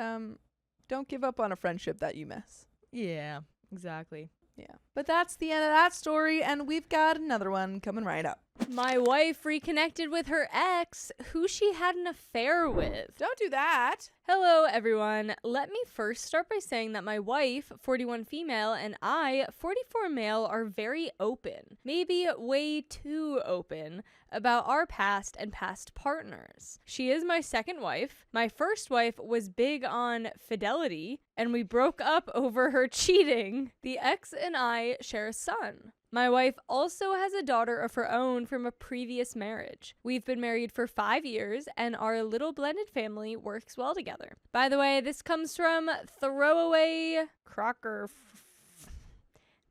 A: don't give up on a friendship that you miss.
C: Yeah, exactly.
A: Yeah. But that's the end of that story, and we've got another one coming right up.
F: My wife reconnected with her ex, who she had an affair with.
A: Don't do that.
F: Hello, everyone. Let me first start by saying that my wife, 41 female, and I, 44 male, are very open, maybe way too open, about our past and past partners. She is my second wife. My first wife was big on fidelity, and we broke up over her cheating. The ex and I share a son. My wife also has a daughter of her own from a previous marriage. We've been married for 5 years, and our little blended family works well together. By the way, this comes from Throwaway Crocker.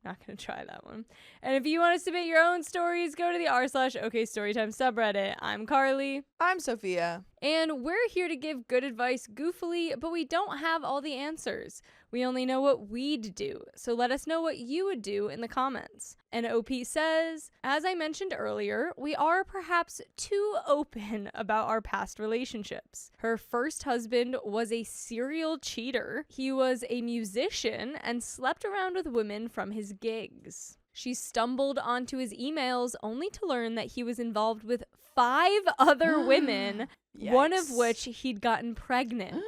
F: Not going to try that one. And if you want to submit your own stories, go to the r/OKStorytime subreddit. I'm Carly.
A: I'm Sophia.
F: And we're here to give good advice goofily, but we don't have all the answers. We only know what we'd do, so let us know what you would do in the comments. And OP says, as I mentioned earlier, we are perhaps too open about our past relationships. Her first husband was a serial cheater. He was a musician and slept around with women from his gigs. She stumbled onto his emails only to learn that he was involved with 5 other women, one of
A: Yikes.
F: which he'd gotten pregnant.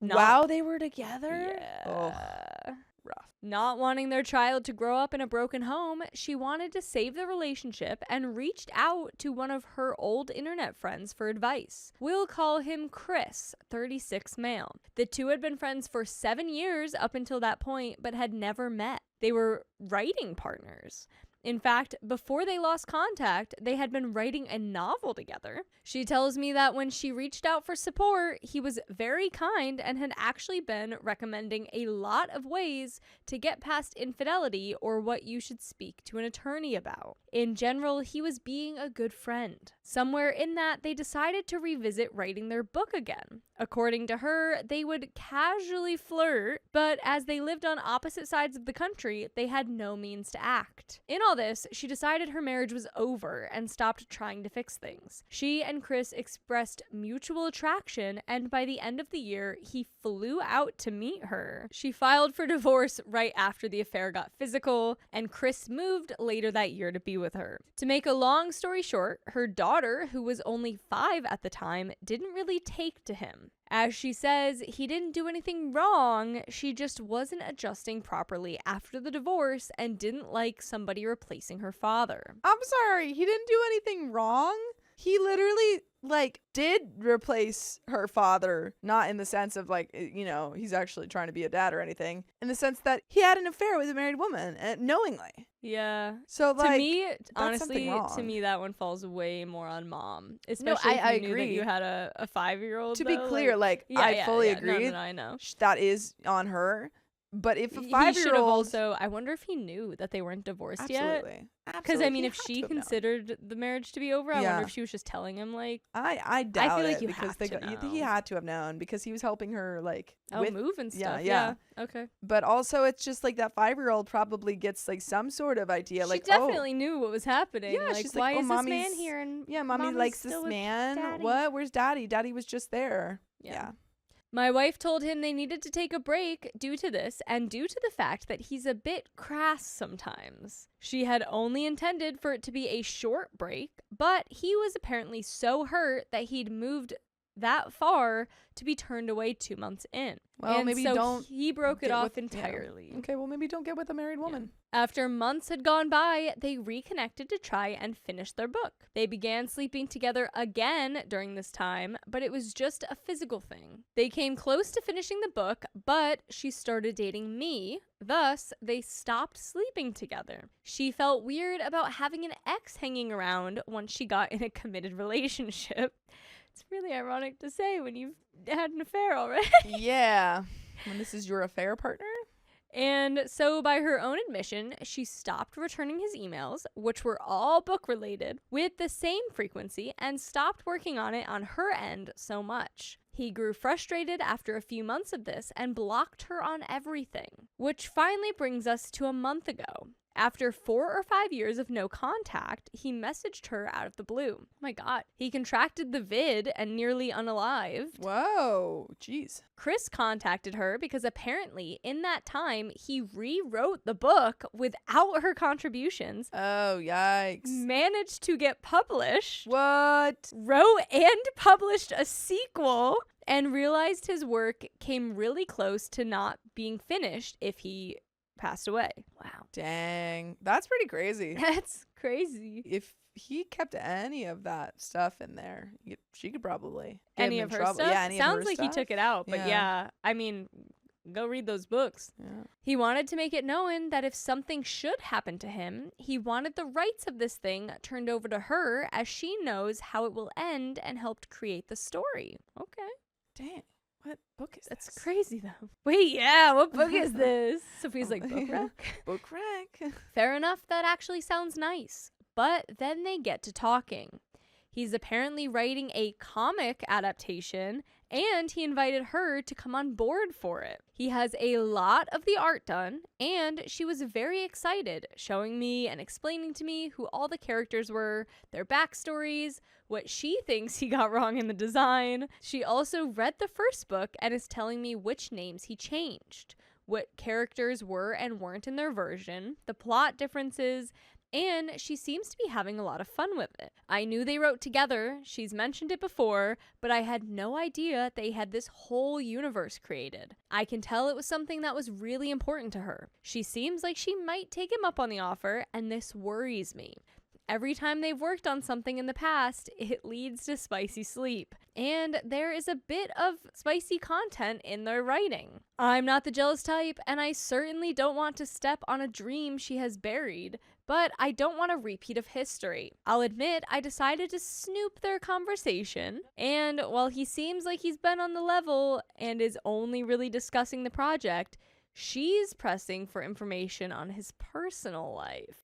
A: Wow, they were together?
F: Yeah.
A: Oh, rough.
F: Not wanting their child to grow up in a broken home, she wanted to save the relationship and reached out to one of her old internet friends for advice. We'll call him Chris, 36 male. The two had been friends for 7 years up until that point, but had never met. They were writing partners. In fact, before they lost contact, they had been writing a novel together. She tells me that when she reached out for support, he was very kind and had actually been recommending a lot of ways to get past infidelity or what you should speak to an attorney about. In general, he was being a good friend. Somewhere in that, they decided to revisit writing their book again. According to her, they would casually flirt, but as they lived on opposite sides of the country, they had no means to act. In all this, she decided her marriage was over and stopped trying to fix things. She and Chris expressed mutual attraction, and by the end of the year, he flew out to meet her. She filed for divorce right after the affair got physical, and Chris moved later that year to be with her. To make a long story short, her daughter, who was only 5 at the time, didn't really take to him. As she says, he didn't do anything wrong, she just wasn't adjusting properly after the divorce and didn't like somebody replacing her father.
A: I'm sorry, he didn't do anything wrong. He literally, did replace her father, not in the sense of, he's actually trying to be a dad or anything, in the sense that he had an affair with a married woman, knowingly.
F: Yeah.
A: So,
F: to me,
A: that's
F: honestly,
A: something wrong.
F: to me, that one falls way more on mom.
A: No,
F: Especially
A: I
F: if you knew that
A: agree.
F: you had a 5-year-old.
A: To be clear, I fully agree.
F: No, I know.
A: That is on her. But if a
F: He should have
A: 5-year-old...
F: also, I wonder if he knew that they weren't divorced yet.
A: Absolutely.
F: Because, I mean,
A: He
F: if
A: had
F: she
A: to have known.
F: considered the marriage to be over, I
A: Yeah.
F: wonder if she was just telling him,
A: I doubt
F: feel like
A: it,
F: you
A: because
F: have
A: they
F: to
A: got, he
F: know.
A: had to have known, because he was helping her, with...
F: move and stuff.
A: yeah.
F: Okay.
A: But also, it's just, that 5-year-old probably gets, some sort of idea,
F: She definitely knew what was happening.
A: Yeah,
F: like,
A: she's
F: why
A: like, oh,
F: is this man
A: mommy's-
F: here? And
A: yeah, mommy
F: Mommy's
A: likes
F: still
A: this
F: with
A: man.
F: daddy.
A: What? Where's daddy? Daddy was just there.
F: Yeah. My wife told him they needed to take a break due to this and due to the fact that he's a bit crass sometimes. She had only intended for it to be a short break, but he was apparently so hurt that he'd moved that far to be turned away 2 months in.
A: Well,
F: and
A: maybe
F: so
A: don't
F: he broke it
A: get
F: off
A: with- yeah.
F: entirely.
A: Okay, well, maybe don't get with a married woman.
F: After months had gone by, they reconnected to try and finish their book. They began sleeping together again during this time, but it was just a physical thing. They came close to finishing the book, but she started dating me. Thus, they stopped sleeping together. She felt weird about having an ex hanging around once she got in a committed relationship. It's really ironic to say when you've had an affair already.
A: Yeah. When this is your affair partner?
F: And so, by her own admission, she stopped returning his emails, which were all book related, with the same frequency and stopped working on it on her end so much. He grew frustrated after a few months of this and blocked her on everything, which finally brings us to a month ago. After 4 or 5 years of no contact, he messaged her out of the blue. Oh my god. He contracted the vid and nearly unalived.
A: Whoa. Jeez.
F: Chris contacted her because apparently in that time he rewrote the book without her contributions,
A: Oh, yikes.
F: managed to get published,
A: What?
F: wrote and published a sequel, and realized his work came really close to not being finished if he passed away. Wow.
A: Dang. That's pretty crazy.
F: That's crazy.
A: If he kept any of that stuff in there, she could probably get
F: Any
A: him
F: of
A: in
F: her
A: trouble.
F: stuff?
A: Yeah, any of
F: Sounds
A: her
F: like
A: stuff.
F: he took it out, but
A: Yeah.
F: yeah, I mean, go read those books.
A: Yeah.
F: He wanted to make it known that if something should happen to him, he wanted the rights of this thing turned over to her as she knows how it will end and helped create the story. Okay.
A: Dang. What book is
F: That's
A: this?
F: crazy though. Wait, yeah, what book is this? Sophie's like, book rack?
A: Book rack.
F: Fair enough, that actually sounds nice. But then they get to talking. He's apparently writing a comic adaptation, and he invited her to come on board for it. He has a lot of the art done, and she was very excited, showing me and explaining to me who all the characters were, their backstories, what she thinks he got wrong in the design. She also read the first book and is telling me which names he changed, what characters were and weren't in their version, the plot differences, and she seems to be having a lot of fun with it. I knew they wrote together, she's mentioned it before, but I had no idea they had this whole universe created. I can tell it was something that was really important to her. She seems like she might take him up on the offer, and this worries me. Every time they've worked on something in the past, it leads to spicy sleep. And there is a bit of spicy content in their writing. I'm not the jealous type, and I certainly don't want to step on a dream she has buried, but I don't want a repeat of history. I'll admit I decided to snoop their conversation, and while he seems like he's been on the level and is only really discussing the project, she's pressing for information on his personal life.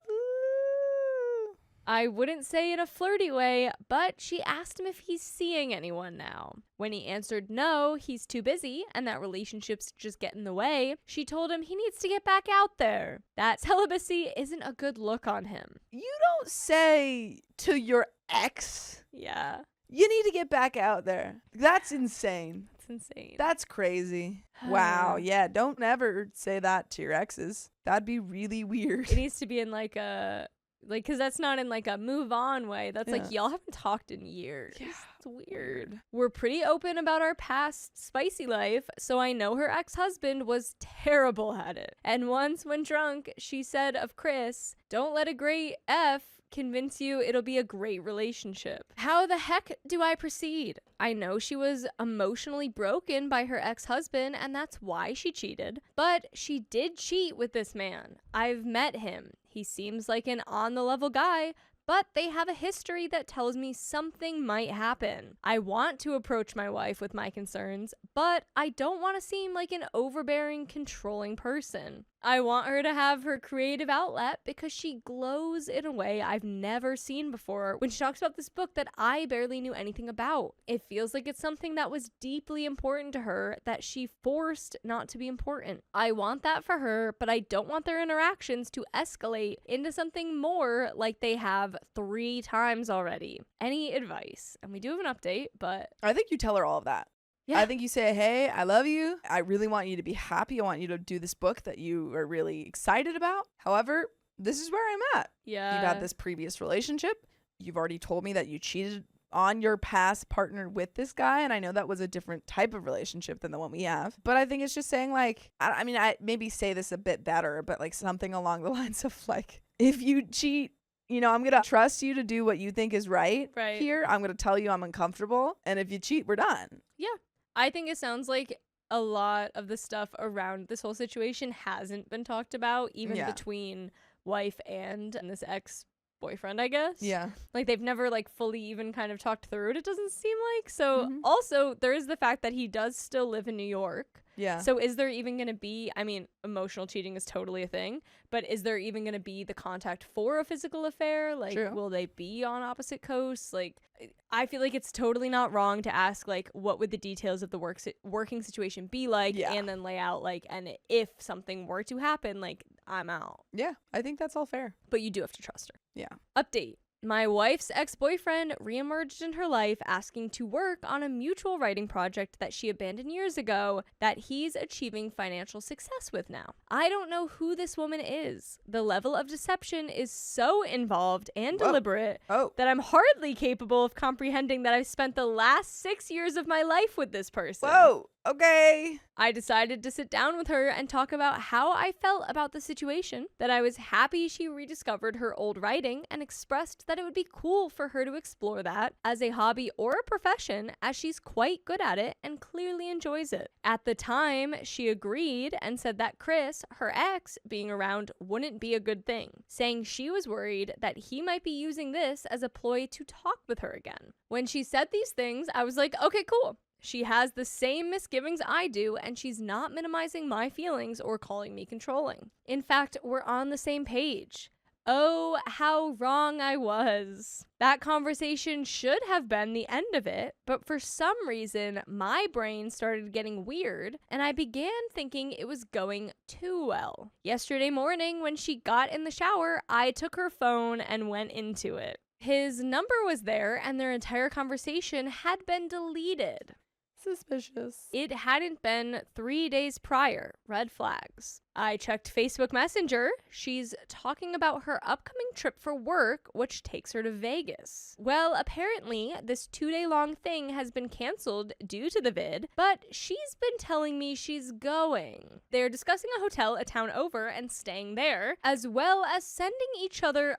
F: I wouldn't say in a flirty way, but she asked him if he's seeing anyone now. When he answered no, he's too busy and that relationships just get in the way, she told him he needs to get back out there. That celibacy isn't a good look on him.
A: You don't say to your ex,
F: Yeah,
A: you need to get back out there. That's insane.
F: it's insane.
A: That's crazy. Wow. Yeah. Don't ever say that to your exes. That'd be really weird.
F: It needs to be in like a... Like, because that's not in like a move on way. That's like, y'all haven't talked in years.
A: Yeah.
F: It's weird. We're pretty open about our past spicy life, so I know her ex-husband was terrible at it. And once when drunk, she said of Chris, don't let a great F convince you it'll be a great relationship. How the heck do I proceed? I know she was emotionally broken by her ex-husband and that's why she cheated, but she did cheat with this man. I've met him. He seems like an on-the-level guy, but they have a history that tells me something might happen. I want to approach my wife with my concerns, but I don't want to seem like an overbearing, controlling person. I want her to have her creative outlet because she glows in a way I've never seen before when she talks about this book that I barely knew anything about. It feels like it's something that was deeply important to her that she forced not to be important. I want that for her, but I don't want their interactions to escalate into something more like they have 3 times already. Any advice? And we do have an update, but
A: I think you tell her all of that.
F: yeah.
A: I think you say, hey, I love you. I really want you to be happy. I want you to do this book that you are really excited about. However, this is where I'm at.
F: Yeah.
A: You've had this previous relationship. You've already told me that you cheated on your past partnered with this guy, and I know that was a different type of relationship than the one we have, but I think it's just saying like, I mean, I maybe say this a bit better, but like something along the lines of like, if you cheat, you know, I'm going to trust you to do what you think is right here. I'm going to tell you I'm uncomfortable. And if you cheat, we're done.
F: Yeah. I think it sounds like a lot of the stuff around this whole situation hasn't been talked about, even between wife and this ex-boyfriend, I guess.
A: Yeah.
F: Like they've never like fully even kind of talked through it, it doesn't seem like. So also there is the fact that he does still live in New York.
A: Yeah.
F: So is there even going to be, I mean, emotional cheating is totally a thing, but is there even going to be the contact for a physical affair? Like, will they be on opposite coasts? Like, I feel like it's totally not wrong to ask, like, what would the details of the working situation be like? And then lay out, like, and if something were to happen, like, I'm out.
A: Yeah, I think that's all fair.
F: But you do have to trust her.
A: Yeah.
F: Update. My wife's ex-boyfriend reemerged in her life asking to work on a mutual writing project that she abandoned years ago that he's achieving financial success with now. I don't know who this woman is. The level of deception is so involved and deliberate that I'm hardly capable of comprehending that I've spent the last 6 years of my life with this person.
A: Whoa. Okay.
F: I decided to sit down with her and talk about how I felt about the situation, that I was happy she rediscovered her old writing and expressed that it would be cool for her to explore that as a hobby or a profession, as she's quite good at it and clearly enjoys it. At the time, she agreed and said that Chris, her ex, being around wouldn't be a good thing, saying she was worried that he might be using this as a ploy to talk with her again. When she said these things, I was like, okay, cool. She has the same misgivings I do, and she's not minimizing my feelings or calling me controlling. In fact, we're on the same page. Oh, how wrong I was. That conversation should have been the end of it, but for some reason, my brain started getting weird, and I began thinking it was going too well. Yesterday morning, when she got in the shower, I took her phone and went into it. His number was there, and their entire conversation had been deleted.
A: Suspicious.
F: It hadn't been 3 days prior. Red flags. I checked Facebook Messenger. She's talking about her upcoming trip for work, which takes her to Vegas. Well, apparently, this 2-day-long thing has been canceled due to the vid, but she's been telling me she's going. They're discussing a hotel a town over and staying there, as well as sending each other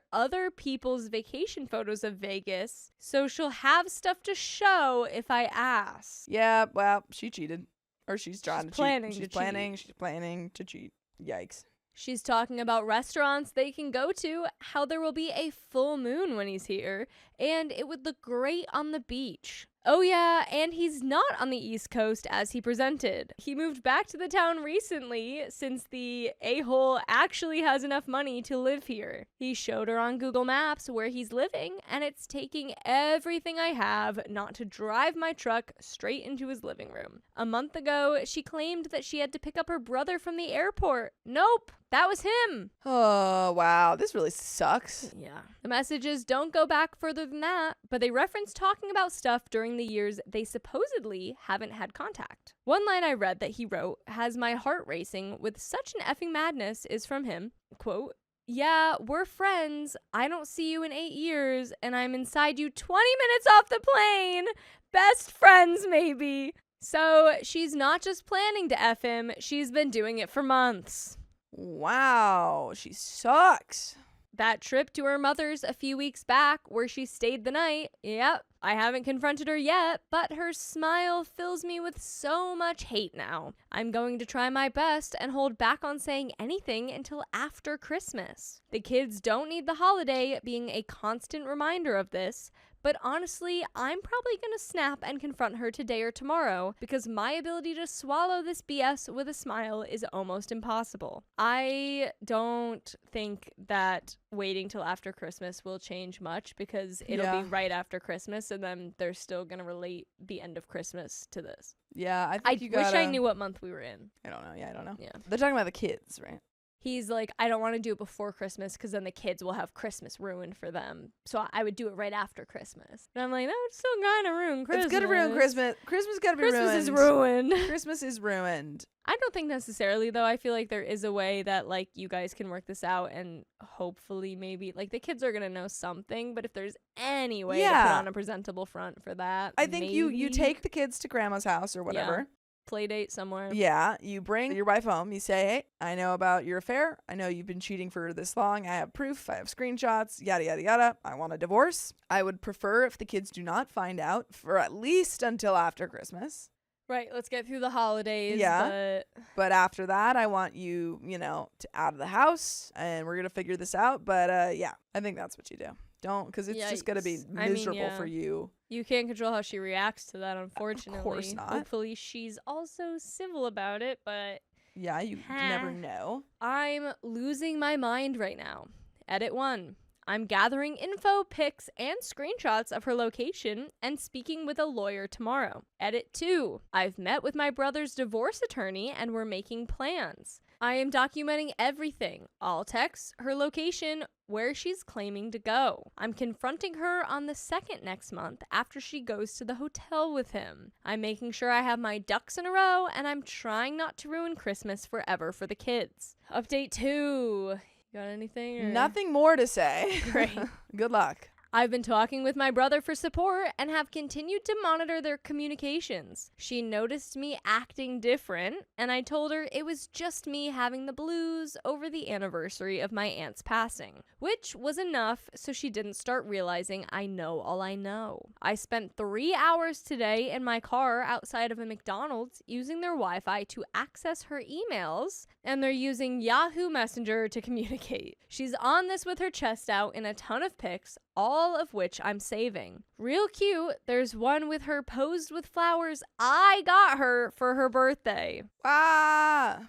F: people's vacation photos of Vegas, so she'll have stuff to show if I ask.
A: Yeah, well, she cheated. Or she's trying to
F: planning
A: cheat.
F: to
A: She's planning to cheat. Yikes.
F: She's talking about restaurants they can go to, how there will be a full moon when he's here, and it would look great on the beach. Oh yeah, and he's not on the East Coast as he presented. He moved back to the town recently since the a-hole actually has enough money to live here. He showed her on Google Maps where he's living, and it's taking everything I have not to drive my truck straight into his living room. A month ago, she claimed that she had to pick up her brother from the airport. Nope, that was him.
A: Oh, wow. This really sucks.
F: Yeah. The messages don't go back further than that, but they reference talking about stuff during the years they supposedly haven't had contact. One line I read that he wrote has my heart racing with such an effing madness is from him, quote, "Yeah, we're friends. I don't see you in 8 years, and I'm inside you 20 minutes off the plane. Best friends, maybe." So she's not just planning to F him, she's been doing it for months.
A: Wow, she sucks.
F: That trip to her mother's a few weeks back where she stayed the night, yep, I haven't confronted her yet, but her smile fills me with so much hate now. I'm going to try my best and hold back on saying anything until after Christmas. The kids don't need the holiday being a constant reminder of this, but honestly, I'm probably going to snap and confront her today or tomorrow because my ability to swallow this BS with a smile is almost impossible. I don't think that waiting till after Christmas will change much because it'll be right after Christmas and then they're still going to relate the end of Christmas to this.
A: Yeah, I
F: I
A: think
F: wish I knew what month we were in.
A: I don't know. Yeah, I don't know.
F: Yeah.
A: They're talking about the kids, right?
F: He's like, I don't want to do it before Christmas because then the kids will have Christmas ruined for them. So I would do it right after Christmas. And I'm like, no, it's still kind of ruin Christmas.
A: It's gonna ruin Christmas. Christmas is gonna be ruined.
F: Christmas is ruined.
A: Christmas is ruined.
F: I don't think necessarily, though. I feel like there is a way that, like, you guys can work this out and hopefully maybe, like, the kids are going to know something. But if there's any way to put on a presentable front for that,
A: I think you take the kids to grandma's house or whatever.
F: Play date somewhere.
A: Yeah, you bring your wife home. You say, hey, I know about your affair. I know you've been cheating for this long. I have proof. I have screenshots. Yada, yada, yada. I want a divorce. I would prefer if the kids do not find out for at least until after Christmas.
F: Right, let's get through the holidays.
A: Yeah. But after that, I want you, to out of the house, and we're going to figure this out. But, yeah, I think that's what you do. Don't, because it's just going to be miserable for you.
F: You can't control how she reacts to that, unfortunately.
A: Of course not.
F: Hopefully she's also civil about it, but...
A: Yeah, you never know.
F: I'm losing my mind right now. Edit 1. I'm gathering info, pics, and screenshots of her location and speaking with a lawyer tomorrow. Edit 2. I've met with my brother's divorce attorney and we're making plans. I am documenting everything, all texts, her location, where she's claiming to go. I'm confronting her on the 2nd next month after she goes to the hotel with him. I'm making sure I have my ducks in a row and I'm trying not to ruin Christmas forever for the kids. Update 2. Got anything? Or?
A: Nothing more to say.
F: Great.
A: Good luck.
F: I've been talking with my brother for support and have continued to monitor their communications. She noticed me acting different, and I told her it was just me having the blues over the anniversary of my aunt's passing, which was enough so she didn't start realizing I know all I know. I spent 3 hours today in my car outside of a McDonald's using their Wi-Fi to access her emails, and they're using Yahoo Messenger to communicate. She's on this with her chest out in a ton of pics, all of which I'm saving. Real cute, there's one with her posed with flowers I got her for her birthday.
A: Ah!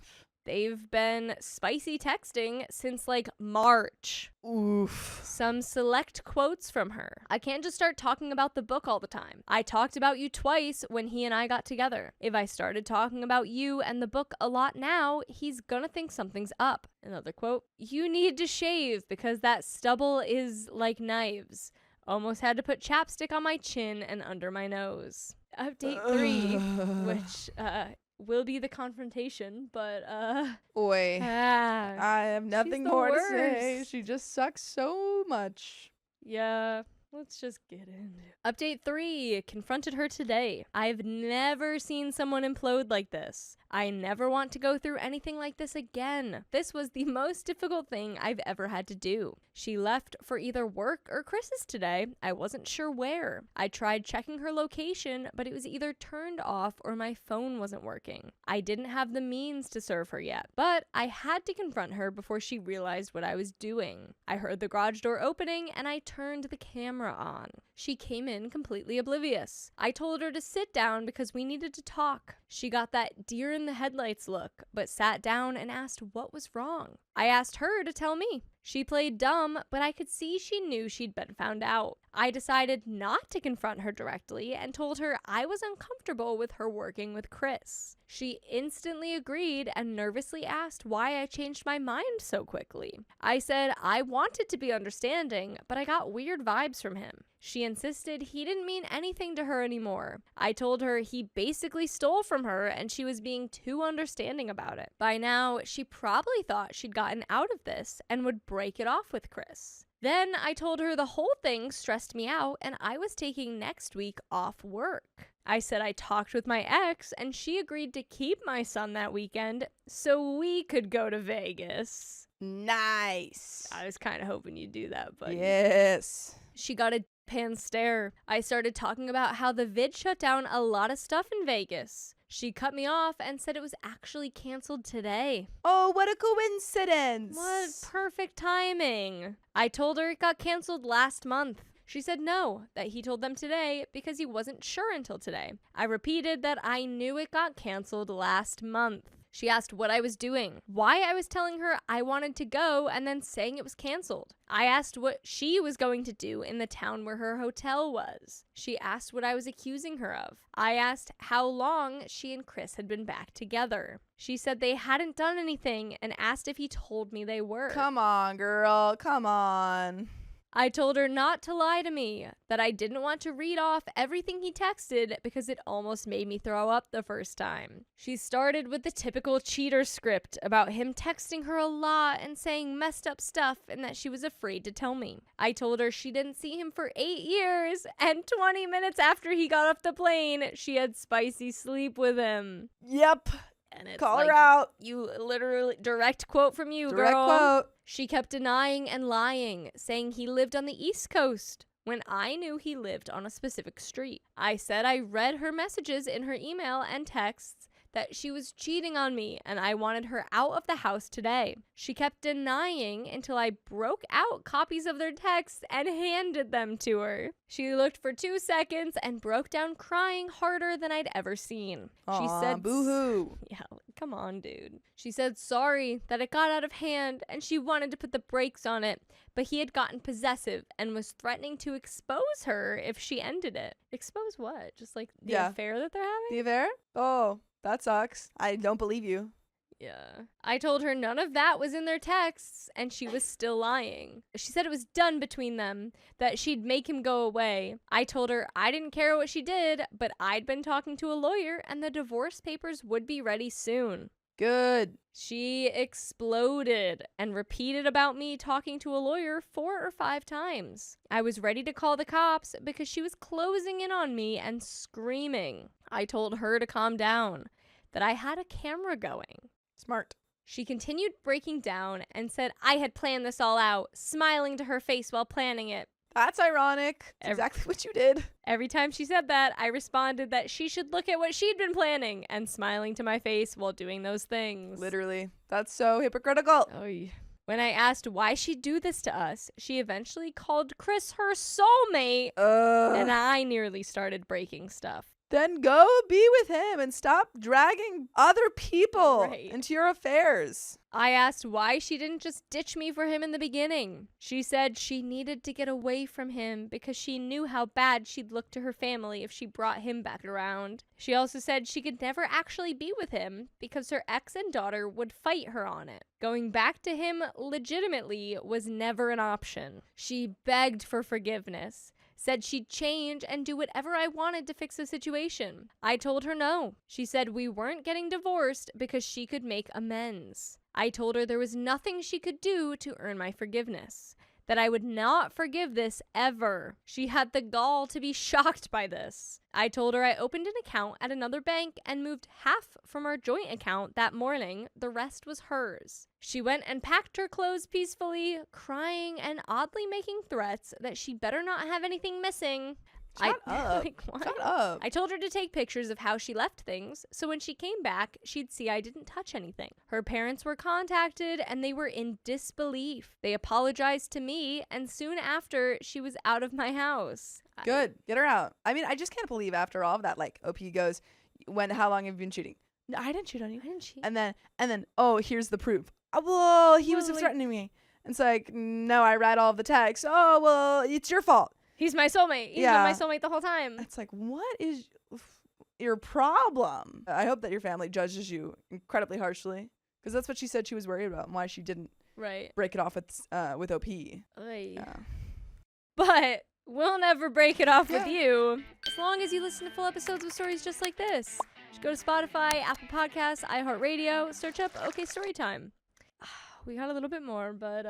F: They've been spicy texting since like March.
A: Oof.
F: Some select quotes from her. I can't just start talking about the book all the time. I talked about you twice when he and I got together. If I started talking about you and the book a lot now, he's gonna think something's up. Another quote. You need to shave because that stubble is like knives. Almost had to put chapstick on my chin and under my nose. Update 3, which will be the confrontation, but
A: Oi. I have nothing more to say.
F: worst.
A: She just sucks so much.
F: yeah, let's just get into it. Update 3, confronted her today. I've never seen someone implode like this. I never want to go through anything like this again. This was the most difficult thing I've ever had to do. She left for either work or Chris's today. I wasn't sure where. I tried checking her location, but it was either turned off or my phone wasn't working. I didn't have the means to serve her yet, but I had to confront her before she realized what I was doing. I heard the garage door opening and I turned the camera on. She came in completely oblivious. I told her to sit down because we needed to talk. She got that deer in the headlights look, but sat down and asked what was wrong. I asked her to tell me. She played dumb, but I could see she knew she'd been found out. I decided not to confront her directly and told her I was uncomfortable with her working with Chris. She instantly agreed and nervously asked why I changed my mind so quickly. I said I wanted to be understanding, but I got weird vibes from him. She insisted he didn't mean anything to her anymore. I told her he basically stole from her and she was being too understanding about it. By now, she probably thought she'd gotten out of this and would break it off with Chris. Then I told her the whole thing stressed me out and I was taking next week off work. I said I talked with my ex and she agreed to keep my son that weekend so we could go to Vegas.
A: Nice.
F: I was kind of hoping you'd do that, but
A: Yes.
F: she got a pan stare. I started talking about how the vid shut down a lot of stuff in Vegas. She cut me off and said it was actually canceled today.
A: Oh, what a coincidence.
F: What perfect timing. I told her it got canceled last month. She said no, that he told them today because he wasn't sure until today. I repeated that I knew it got canceled last month. She asked what I was doing, why I was telling her I wanted to go and then saying it was canceled. I asked what she was going to do in the town where her hotel was. She asked what I was accusing her of. I asked how long she and Chris had been back together. She said they hadn't done anything and asked if he told me they were.
A: Come on, girl. Come on.
F: I told her not to lie to me, that I didn't want to read off everything he texted because it almost made me throw up the first time. She started with the typical cheater script about him texting her a lot and saying messed up stuff and that she was afraid to tell me. I told her she didn't see him for 8 years, and 20 minutes after he got off the plane, she had spicy sleep with him.
A: Yep.
F: And it's
A: Call
F: like,
A: her out.
F: you literally, direct quote from you,
A: Direct
F: girl.
A: quote.
F: She kept denying and lying, saying he lived on the East Coast when I knew he lived on a specific street. I said I read her messages in her email and texts that she was cheating on me and I wanted her out of the house today. She kept denying until I broke out copies of their texts and handed them to her. She looked for 2 seconds and broke down crying harder than I'd ever seen. She said,
A: boo-hoo.
F: yeah, come on, dude. She said sorry that it got out of hand and she wanted to put the brakes on it, but he had gotten possessive and was threatening to expose her if she ended it. Expose what? Just like the affair that they're having?
A: The affair? Oh, that sucks. I don't believe you.
F: Yeah. I told her none of that was in their texts, and she was still lying. She said it was done between them, that she'd make him go away. I told her I didn't care what she did, but I'd been talking to a lawyer, and the divorce papers would be ready soon.
A: Good.
F: She exploded and repeated about me talking to a lawyer 4 or 5 times. I was ready to call the cops because she was closing in on me and screaming. I told her to calm down, that I had a camera going.
A: Smart.
F: She continued breaking down and said I had planned this all out, smiling to her face while planning it.
A: That's ironic. It's exactly what you did.
F: Every time she said that, I responded that she should look at what she'd been planning and smiling to my face while doing those things.
A: Literally. That's so hypocritical.
F: Oy. When I asked why she'd do this to us, she eventually called Chris her soulmate, and I nearly started breaking stuff.
A: Then go be with him and stop dragging other people into your affairs.
F: I asked why she didn't just ditch me for him in the beginning. She said she needed to get away from him because she knew how bad she'd look to her family if she brought him back around. She also said she could never actually be with him because her ex and daughter would fight her on it. Going back to him legitimately was never an option. She begged for forgiveness. Said she'd change and do whatever I wanted to fix the situation. I told her no. She said we weren't getting divorced because she could make amends. I told her there was nothing she could do to earn my forgiveness. That I would not forgive this ever. She had the gall to be shocked by this. I told her I opened an account at another bank and moved half from our joint account that morning. The rest was hers. She went and packed her clothes peacefully, crying and oddly making threats that she better not have anything missing.
A: Shut up.
F: Like, what?
A: Shut up.
F: I told her to take pictures of how she left things, so when she came back, she'd see I didn't touch anything. Her parents were contacted, and they were in disbelief. They apologized to me, and soon after, she was out of my house.
A: Good. Get her out. I mean, I just can't believe after all of that, like, OP goes, how long have you been cheating? No, I didn't cheat on you.
F: I didn't cheat.
A: And then, oh, here's the proof. Oh, well, he was threatening me. And it's like, no, I read all of the text. Oh, well, it's your fault.
F: He's my soulmate. He's been my soulmate the whole time.
A: It's like, what is your problem? I hope that your family judges you incredibly harshly, because that's what she said she was worried about and why she didn't break it off with OP. Yeah.
F: But we'll never break it off with you as long as you listen to full episodes of stories just like this. Just go to Spotify, Apple Podcasts, iHeartRadio, search up OK Storytime. We got a little bit more, but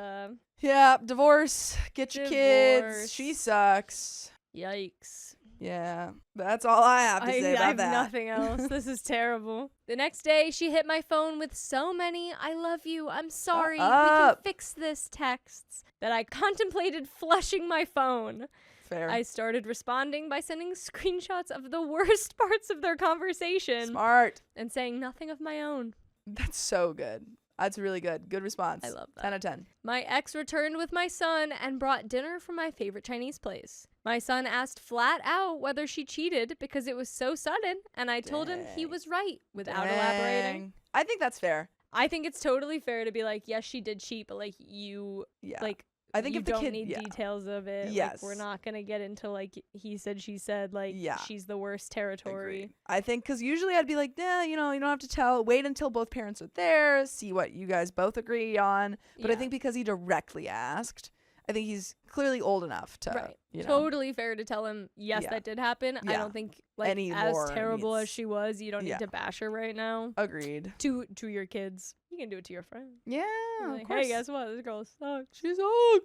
A: yeah, divorce. Get your kids. She sucks.
F: Yikes.
A: Yeah, that's all I have to say about that.
F: I have nothing else. This is terrible. The next day, she hit my phone with so many "I love you, I'm sorry, we can fix this" texts that I contemplated flushing my phone.
A: Fair.
F: I started responding by sending screenshots of the worst parts of their conversation.
A: Smart.
F: And saying nothing of my own.
A: That's so good. That's really good. Good response.
F: I love that.
A: 10 out of 10.
F: My ex returned with my son and brought dinner from my favorite Chinese place. My son asked flat out whether she cheated because it was so sudden, and I told him he was right without elaborating.
A: I think that's fair.
F: I think it's totally fair to be like, yes, she did cheat, but like you,
A: Yeah.
F: like,
A: I think
F: you
A: if the
F: don't
A: kid,
F: need
A: yeah.
F: details of it.
A: Yes.
F: Like, we're not gonna get into like he said, she said, like
A: Yeah.
F: she's the worst territory.
A: Agreed. I think because usually I'd be like, nah, you don't have to tell. Wait until both parents are there, see what you guys both agree on. But I
F: Yeah.
A: think because he directly asked, I think he's clearly old enough to,
F: Right.
A: you know.
F: Totally fair to tell him, yes,
A: Yeah.
F: that did happen. I
A: Yeah.
F: don't think like
A: Any
F: as
A: more
F: terrible as
A: needs-
F: she was, you don't need
A: Yeah.
F: to bash her right now.
A: Agreed.
F: To your kids. You can do it to your friends.
A: Yeah,
F: Like,
A: of course.
F: hey, guess what? This girl sucks.
A: She's old.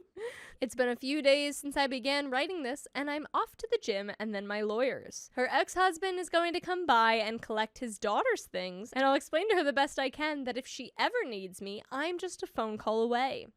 F: It's been a few days since I began writing this, and I'm off to the gym and then my lawyer's. Her ex-husband is going to come by and collect his daughter's things, and I'll explain to her the best I can that if she ever needs me, I'm just a phone call away.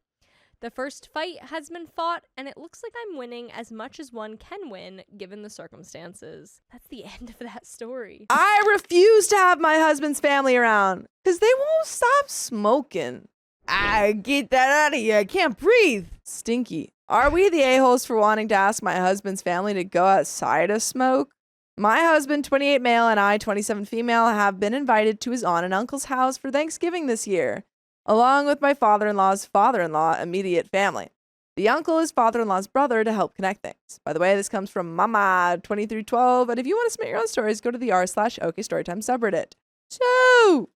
F: The first fight has been fought, and it looks like I'm winning as much as one can win, given the circumstances. That's the end of that story.
A: I refuse to have my husband's family around because they won't stop smoking.
C: Get that out of here. I can't breathe.
A: Stinky. Are we the a-holes for wanting to ask my husband's family to go outside to smoke? My husband, 28 male, and I, 27 female, have been invited to his aunt and uncle's house for Thanksgiving this year, along with my father-in-law's father-in-law immediate family. The uncle is father-in-law's brother to help connect things. By the way, this comes from Mama 2312, and if you want to submit your own stories, go to the r/OKStorytime subreddit. So,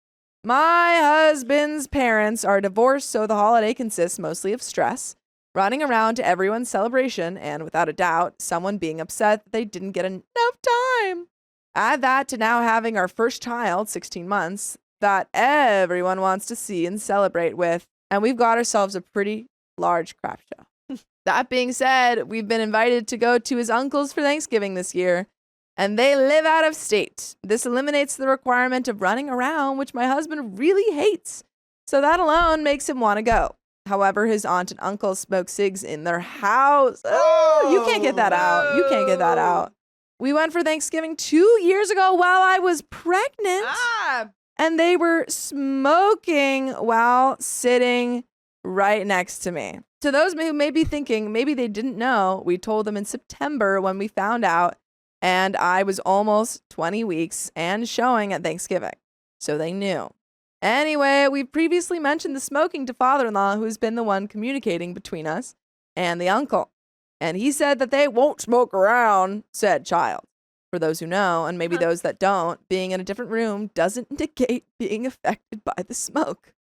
A: my husband's parents are divorced, so the holiday consists mostly of stress, running around to everyone's celebration, and without a doubt, someone being upset that they didn't get enough time. Add that to now having our first child, 16 months, that everyone wants to see and celebrate with, and we've got ourselves a pretty large crap show. That being said, we've been invited to go to his uncle's for Thanksgiving this year, and they live out of state. This eliminates the requirement of running around, which my husband really hates, so that alone makes him want to go. However, his aunt and uncle smoke cigs in their house. Oh, you can't get that out. You can't get that out. We went for Thanksgiving 2 years ago while I was pregnant. And they were smoking while sitting right next to me. To those who may be thinking, maybe they didn't know, we told them in September when we found out, and I was almost 20 weeks and showing at Thanksgiving. So they knew. Anyway, we've previously mentioned the smoking to father-in-law, who's been the one communicating between us and the uncle. And he said that they won't smoke around said child. For those who know, and maybe those that don't, being in a different room doesn't negate being affected by the smoke.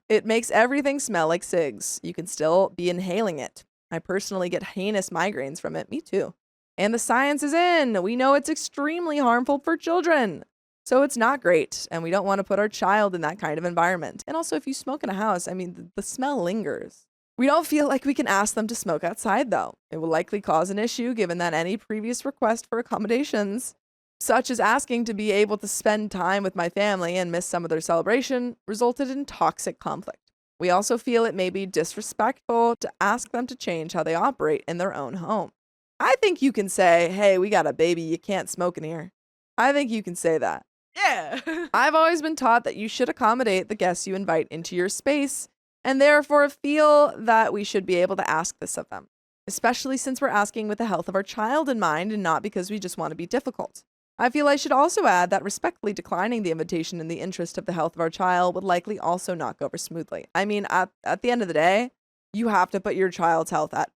A: It makes everything smell like cigs. You can still be inhaling it. I personally get heinous migraines from it. Me too. And the science is in. We know it's extremely harmful for children. So it's not great, and we don't want to put our child in that kind of environment. And also, if you smoke in a house, I mean, the smell lingers. We don't feel like we can ask them to smoke outside, though. It will likely cause an issue given that any previous request for accommodations, such as asking to be able to spend time with my family and miss some of their celebration, resulted in toxic conflict. We also feel it may be disrespectful to ask them to change how they operate in their own home. I think you can say, hey, we got a baby, you can't smoke in here. I think you can say that.
C: Yeah.
A: I've always been taught that you should accommodate the guests you invite into your space, and therefore feel that we should be able to ask this of them, especially since we're asking with the health of our child in mind and not because we just want to be difficult. I feel I should also add that respectfully declining the invitation in the interest of the health of our child would likely also not go over smoothly. I mean, at the end of the day, you have to put your child's health at,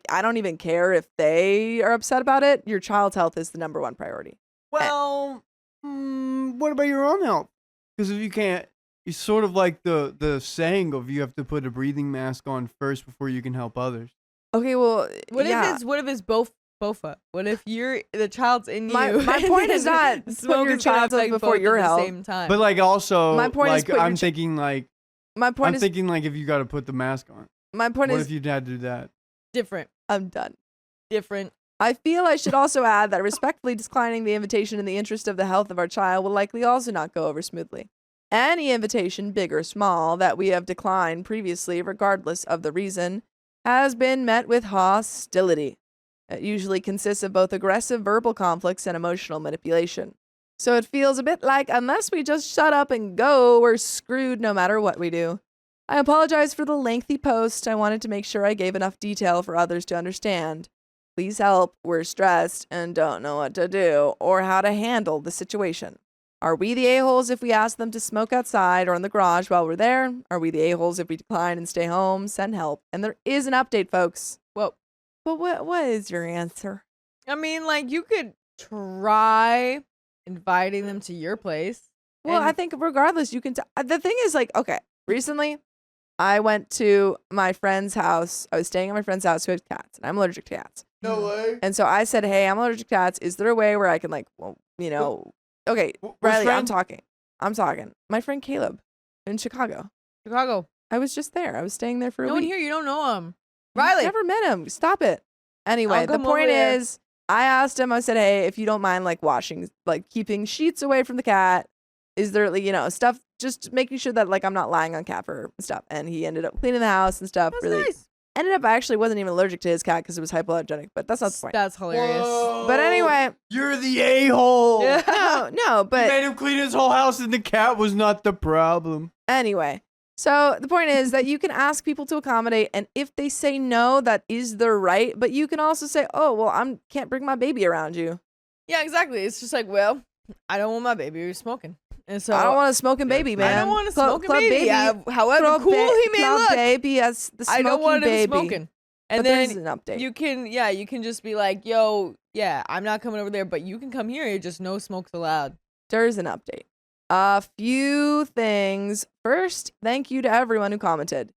A: I don't even care if they are upset about it. Your child's health is the number one priority.
E: Well, what about your own health? Because if you can't, it's sort of like the saying of you have to put a breathing mask on first before you can help others.
A: Okay, well,
C: What
A: yeah.
C: if it's bofa? What if the child's in you?
A: My point is not put your child's health before your
C: at
A: health.
C: the same time.
E: But like also,
A: My point is
E: like
A: put your
E: I'm thinking like
A: My point
E: I'm
A: is
E: thinking like if you got to put the mask on,
A: my point
E: what
A: is
E: if you had to do that?
C: different.
A: I'm done.
C: Different.
A: I feel I should also add that respectfully declining the invitation in the interest of the health of our child will likely also not go over smoothly. Any invitation, big or small, that we have declined previously, regardless of the reason, has been met with hostility. It usually consists of both aggressive verbal conflicts and emotional manipulation. So it feels a bit like unless we just shut up and go, we're screwed no matter what we do. I apologize for the lengthy post. I wanted to make sure I gave enough detail for others to understand. Please help. We're stressed and don't know what to do or how to handle the situation. Are we the a-holes if we ask them to smoke outside or in the garage while we're there? Are we the a-holes if we decline and stay home? Send help. And there is an update, folks.
C: Whoa.
A: But what is your answer?
C: I mean, like, you could try inviting them to your place.
A: Well,
C: and-
A: I think regardless, you can. The thing is, like, okay, recently I went to my friend's house. I was staying at my friend's house who had cats, and I'm allergic to cats.
E: No way.
A: And so I said, hey, I'm allergic to cats. Is there a way where I can, like, well, you know, okay, Riley, I'm talking. My friend Caleb in Chicago.
C: Chicago.
A: I was just there. I was staying there for a
C: No one
A: week.
C: here. You don't know him.
A: You've
C: Riley.
A: never met him. Stop it. Anyway,
C: I'll
A: the
C: come over
A: point
C: there.
A: is, I asked him, I said, hey, if you don't mind, like, washing, like, keeping sheets away from the cat, is there, like, you know, stuff, just making sure that, like, I'm not lying on cat fur and stuff. And he ended up cleaning the house and stuff.
C: That's
A: really.
C: nice.
A: Ended up, I actually wasn't even allergic to his cat because it was hypoallergenic, but that's not the point.
C: That's hilarious.
A: But anyway,
E: You're the a-hole.
C: Yeah.
A: no,
E: You
A: but
E: made him clean his whole house and the cat was not the problem.
A: anyway. So the point is that you can ask people to accommodate, and if they say no, that is their right. But you can also say, "Oh, well, can't bring my baby around you.
C: Yeah, exactly. It's just like, well, I don't want my baby smoking. And so
A: I don't want a smoking baby, man.
C: I don't want a
A: Club-
C: smoking
A: Club
C: baby. However
A: Club
C: cool
A: ba-
C: he may
A: Club
C: look,
A: baby as the smoking
C: I don't want him
A: baby.
C: smoking. And
A: But there's
C: then
A: an update.
C: you can just be like, yo, yeah, I'm not coming over there, but you can come here. Just no smokes allowed.
A: There's an update. A few things. First, thank you to everyone who commented.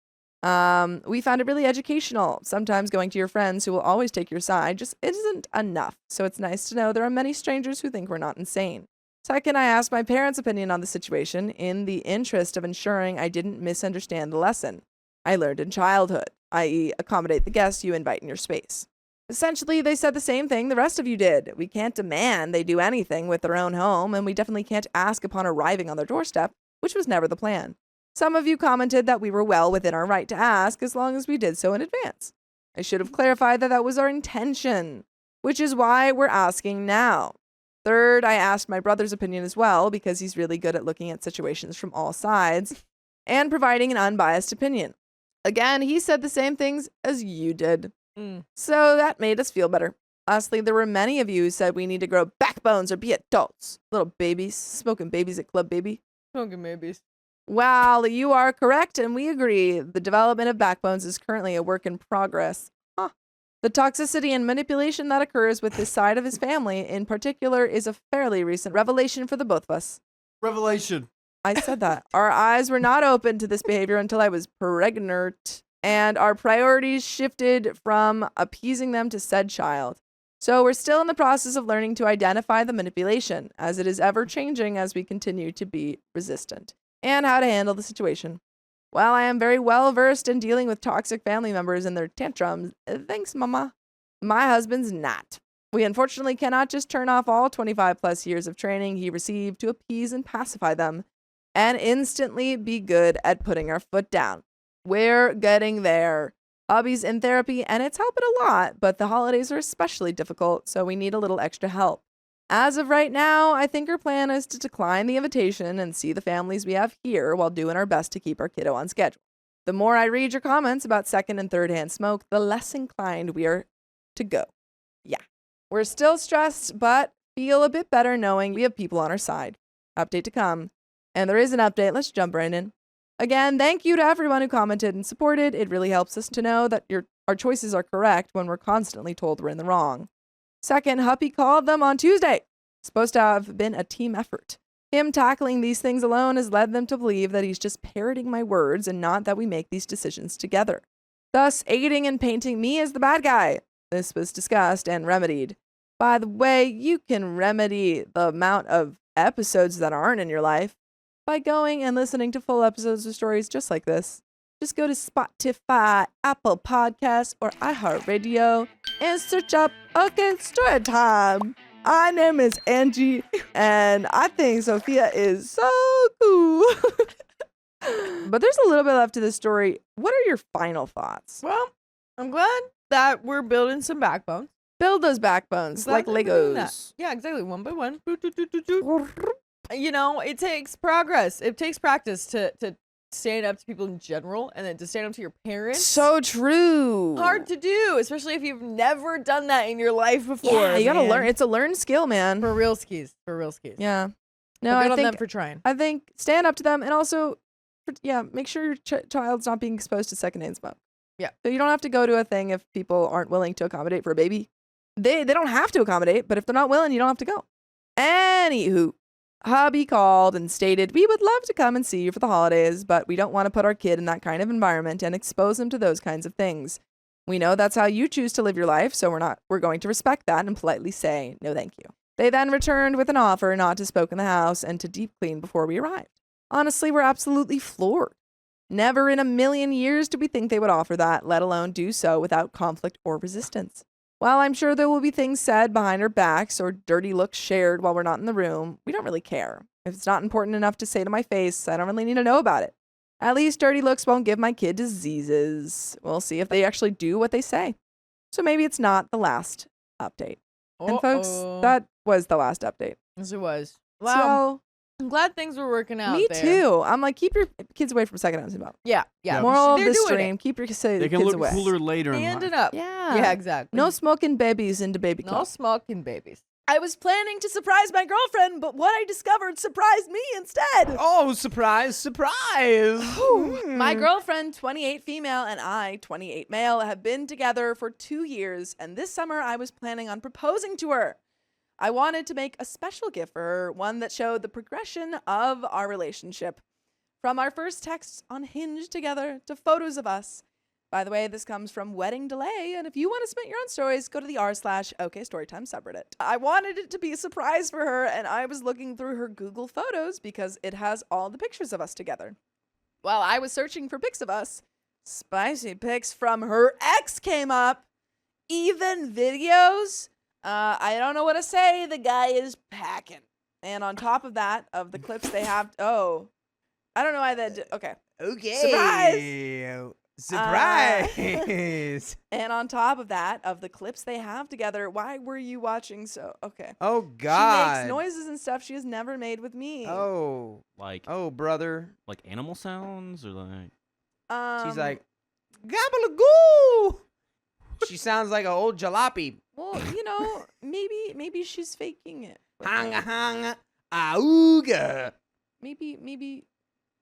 A: We found it really educational. Sometimes going to your friends who will always take your side just isn't enough. So it's nice to know there are many strangers who think we're not insane. Second, I asked my parents' opinion on the situation in the interest of ensuring I didn't misunderstand the lesson I learned in childhood, i.e., accommodate the guests you invite in your space. Essentially, they said the same thing the rest of you did. We can't demand they do anything with their own home, and we definitely can't ask upon arriving on their doorstep, which was never the plan. Some of you commented that we were well within our right to ask as long as we did so in advance. I should have clarified that that was our intention, which is why we're asking now. Third, I asked my brother's opinion as well because he's really good at looking at situations from all sides and providing an unbiased opinion. Again, he said the same things as you did. So that made us feel better. Lastly, there were many of you who said we need to grow backbones or be adults. Little babies, smoking babies at Club Baby.
C: Smoking babies.
A: Well, you are correct, and we agree. The development of backbones is currently a work in progress. The toxicity and manipulation that occurs with this side of his family, in particular, is a fairly recent revelation for the both of us.
E: Revelation.
A: I said that. Our eyes were not open to this behavior until I was pregnant, and our priorities shifted from appeasing them to said child. So we're still in the process of learning to identify the manipulation, as it is ever changing as we continue to be resistant, and how to handle the situation. While I am very well versed in dealing with toxic family members and their tantrums, thanks, Mama, my husband's not. We unfortunately cannot just turn off all 25 plus years of training he received to appease and pacify them, and instantly be good at putting our foot down. We're getting there. Hobby's in therapy, and it's helping a lot, but the holidays are especially difficult, so we need a little extra help. As of right now, I think our plan is to decline the invitation and see the families we have here while doing our best to keep our kiddo on schedule. The more I read your comments about second and third hand smoke, the less inclined we are to go. Yeah. We're still stressed, but feel a bit better knowing we have people on our side. Update to come. And there is an update. Let's jump right in. Again, thank you to everyone who commented and supported. It really helps us to know that our choices are correct when we're constantly told we're in the wrong. Second, Huppy called them on Tuesday. Supposed to have been a team effort. Him tackling these things alone has led them to believe that he's just parroting my words and not that we make these decisions together, thus aiding and painting me as the bad guy. This was discussed and remedied. By the way, you can remedy the amount of episodes that aren't in your life by going and listening to full episodes of stories just like this. Just go to Spotify, Apple Podcasts, or iHeartRadio and search up OK Story Time. My name is Angie, and I think Sophia is so cool. But there's a little bit left to this story. What are your final thoughts?
C: Well, I'm glad that we're building some backbone.
A: Build those backbones like
C: Glad that we're doing that.
A: Legos.
C: Yeah, exactly. One by one. You know, it takes progress. It takes practice to stand up to people in general, and then to stand up to your parents.
A: So true.
C: Hard to do, especially if you've never done that in your life before.
A: Yeah, you gotta
C: man.
A: learn. It's a learned skill, man.
C: For real skis. For real skis.
A: Yeah. No,
C: But good
A: I
C: on them
A: think
C: for trying.
A: I think stand up to them, and also, make sure your child's not being exposed to secondhand smoke.
C: Yeah.
A: So you don't have to go to a thing if people aren't willing to accommodate for a baby. They don't have to accommodate, but if they're not willing, you don't have to go. Anywho, hubby called and stated, we would love to come and see you for the holidays, but we don't want to put our kid in that kind of environment and expose him to those kinds of things. We know that's how you choose to live your life, so we're going to respect that and politely say, no thank you. They then returned with an offer not to smoke in the house and to deep clean before we arrived. Honestly, we're absolutely floored. Never in a million years did we think they would offer that, let alone do so without conflict or resistance. While I'm sure there will be things said behind our backs or dirty looks shared while we're not in the room, we don't really care. If it's not important enough to say to my face, I don't really need to know about it. At least dirty looks won't give my kid diseases. We'll see if they actually do what they say. So maybe it's not the last update. And folks, that was the last update.
C: Yes, it was. Wow.
A: So,
C: I'm glad things were working out.
A: me
C: there.
A: too. I'm like, keep your kids away from secondhand smoke.
C: Yeah. Yeah.
A: Moral of
C: They're
A: this
C: doing
A: stream,
C: it.
A: keep your
E: They
A: kids
E: can look
A: away.
E: cooler later in life.
C: Standing up.
A: Yeah.
C: Yeah, exactly.
A: No smoking babies into baby
C: No
A: clothes.
C: smoking babies.
A: I was planning to surprise my girlfriend, but what I discovered surprised me instead.
B: Oh, surprise, surprise.
A: My girlfriend, 28 female, and I, 28 male, have been together for 2 years, and this summer I was planning on proposing to her. I wanted to make a special gift for her, one that showed the progression of our relationship. From our first texts on Hinge together to photos of us. By the way, this comes from Wedding Delay, and if you want to submit your own stories, go to the r/OKStorytime subreddit. I wanted it to be a surprise for her, and I was looking through her Google Photos because it has all the pictures of us together. While I was searching for pics of us, spicy pics from her ex came up. Even videos. I don't know what to say. The guy is packing. And on top of that, of the clips they have, I don't know why that. Okay.
B: Okay. Surprise.
A: And on top of that, of the clips they have together, why were you watching so? Okay.
B: Oh, God.
A: She makes noises and stuff she has never made with me.
B: Oh.
D: Like
B: Oh, brother.
D: like animal sounds or like
B: She's like, gabba-la-goo. She sounds like an old jalopy.
A: well, maybe she's faking it. with
B: Hanga,
A: me.
B: hanga, auga.
A: Maybe,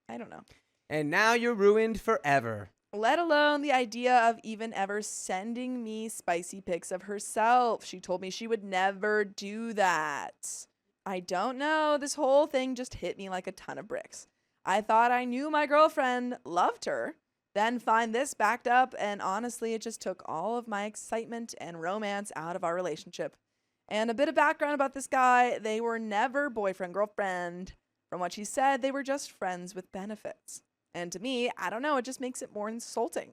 A: I don't know.
B: And now you're ruined forever.
A: Let alone the idea of even ever sending me spicy pics of herself. She told me she would never do that. I don't know. This whole thing just hit me like a ton of bricks. I thought I knew my girlfriend loved her, then find this backed up, and honestly, it just took all of my excitement and romance out of our relationship. And a bit of background about this guy, they were never boyfriend-girlfriend. From what she said, they were just friends with benefits. And to me, I don't know, it just makes it more insulting.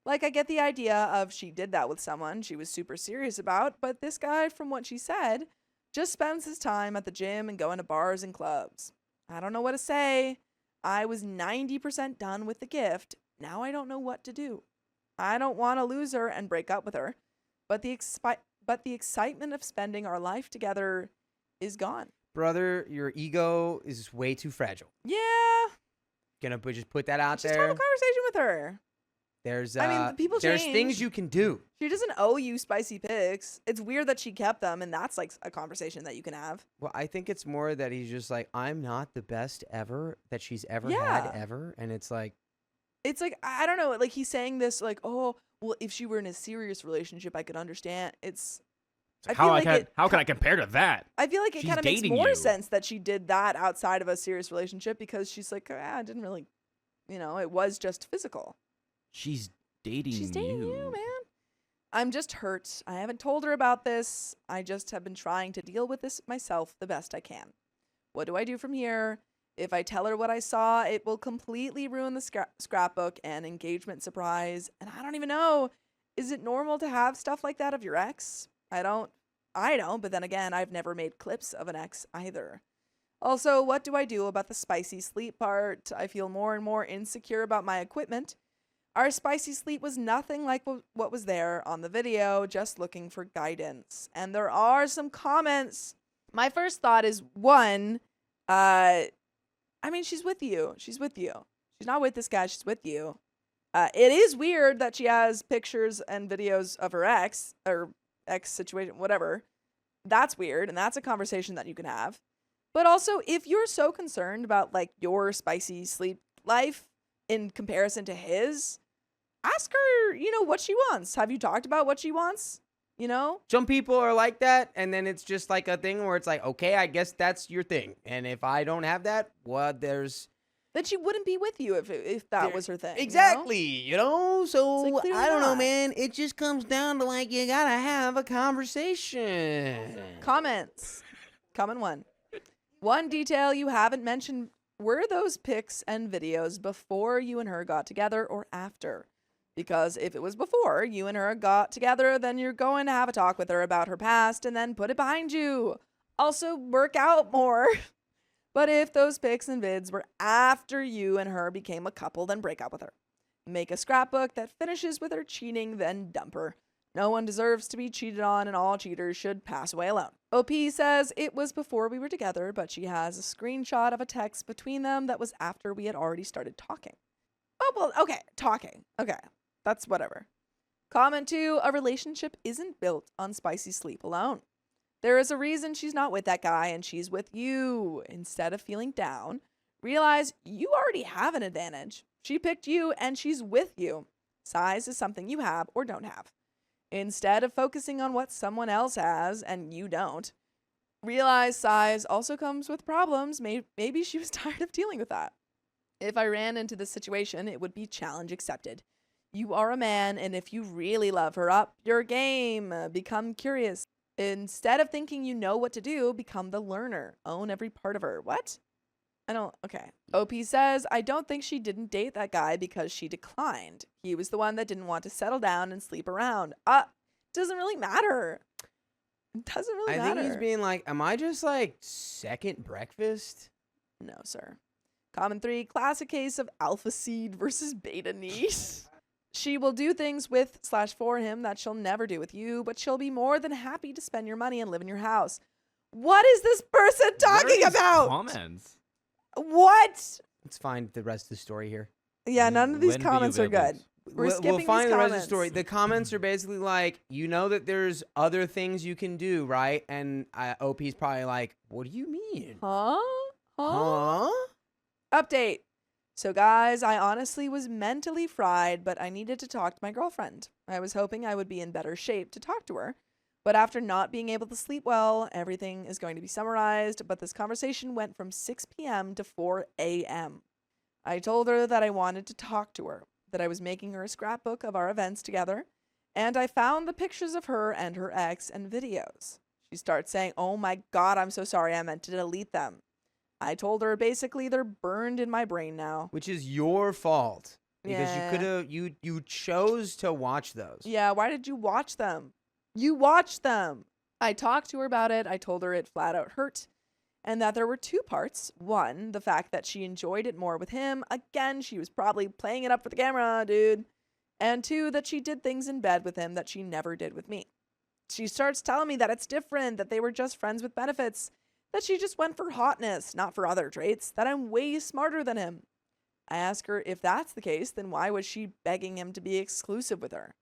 A: Like, I get the idea of she did that with someone she was super serious about, but this guy, from what she said, just spends his time at the gym and going to bars and clubs. I don't know what to say. I was 90% done with the gift. Now I don't know what to do. I don't want to lose her and break up with her, but the excitement of spending our life together is gone.
B: Brother, your ego is way too fragile.
A: Yeah.
B: Gonna just put that out
A: Just
B: there.
A: have a conversation with her.
B: There's
A: people
B: there's
A: change.
B: things you can do.
A: She doesn't owe you spicy pics. It's weird that she kept them, and that's like a conversation that you can have.
B: Well, I think it's more that he's just like, I'm not the best ever that she's ever
A: Yeah.
B: had ever. And it's like,
A: I don't know. Like, he's saying this like, oh, well, if she were in a serious relationship, I could understand. I feel like
D: how can I compare to that?
A: I feel like it
D: She's
A: kind of makes
D: dating
A: more
D: you.
A: sense that she did that outside of a serious relationship because she's like, I didn't really, it was just physical.
D: She's dating
A: She's dating you, man. I'm just hurt. I haven't told her about this. I just have been trying to deal with this myself the best I can. What do I do from here? If I tell her what I saw, it will completely ruin the scrapbook and engagement surprise. And I don't even know. Is it normal to have stuff like that of your ex? I don't, but then again, I've never made clips of an ex either. Also, what do I do about the spicy sleep part? I feel more and more insecure about my equipment. Our spicy sleep was nothing like what was there on the video, just looking for guidance. And there are some comments. My first thought is, one, she's with you. She's with you. She's not with this guy. She's with you. It is weird that she has pictures and videos of her ex, or ex situation, whatever. That's weird, and that's a conversation that you can have. But also, if you're so concerned about like your spicy sleep life in comparison to his, ask her, what she wants. Have you talked about what she wants?
B: Some people are like that, and then it's just like a thing where it's like, okay, I guess that's your thing. And if I don't have that, well, there's...
A: Then she wouldn't be with you if that was her thing.
B: Exactly, So
A: It's like, clearly
B: I don't know,
A: not.
B: man. It just comes down to like, you gotta have a conversation.
A: Comments. Comment one. One detail you haven't mentioned, were those pics and videos before you and her got together or after? Because if it was before you and her got together, then you're going to have a talk with her about her past and then put it behind you. Also, work out more. But if those pics and vids were after you and her became a couple, then break up with her. Make a scrapbook that finishes with her cheating, then dump her. No one deserves to be cheated on, and all cheaters should pass away alone. OP says it was before we were together, but she has a screenshot of a text between them that was after we had already started talking. Oh, well, okay, talking. Okay, that's whatever. Comment 2, a relationship isn't built on spicy sleep alone. There is a reason she's not with that guy and she's with you. Instead of feeling down, realize you already have an advantage. She picked you and she's with you. Size is something you have or don't have. Instead of focusing on what someone else has and you don't, realize size also comes with problems. Maybe she was tired of dealing with that. If I ran into this situation, it would be challenge accepted. You are a man, and if you really love her, up your game. Become curious. Instead of thinking you know what to do, become the learner. Own every part of her. What? Okay. OP says, I don't think she didn't date that guy because she declined. He was the one that didn't want to settle down and sleep around. Doesn't really matter. It doesn't really matter.
B: I think he's being like, am I just like second breakfast?
A: No, sir. Comment 3, classic case of alpha seed versus beta need. She will do things with/for him that she'll never do with you, but she'll be more than happy to spend your money and live in your house. What is this person talking about?
G: Comments.
A: What?
B: Let's find the rest of the story here.
A: Yeah, none of these
G: When will you
A: comments
G: be
A: are
G: able
A: good. We're skipping
B: We'll find
A: these
B: the rest of the
A: comments.
B: story. The comments are basically like, that there's other things you can do, right? And OP's probably like, what do you mean?
A: Huh?
B: Huh?
A: Update. So guys, I honestly was mentally fried, but I needed to talk to my girlfriend. I was hoping I would be in better shape to talk to her. But after not being able to sleep well, everything is going to be summarized, but this conversation went from 6 p.m. to 4 a.m. I told her that I wanted to talk to her, that I was making her a scrapbook of our events together, and I found the pictures of her and her ex and videos. She starts saying, oh my God, I'm so sorry, I meant to delete them. I told her basically they're burned in my brain now.
B: Which is your fault. Because
A: Yeah.
B: you could have, you chose to watch those.
A: Yeah, why did you watch them? You watched them. I talked to her about it. I told her it flat out hurt and that there were 2 parts. 1, the fact that she enjoyed it more with him. Again, she was probably playing it up for the camera, dude. And 2, that she did things in bed with him that she never did with me. She starts telling me that it's different, that they were just friends with benefits, that she just went for hotness, not for other traits, that I'm way smarter than him. I asked her if that's the case, then why was she begging him to be exclusive with her?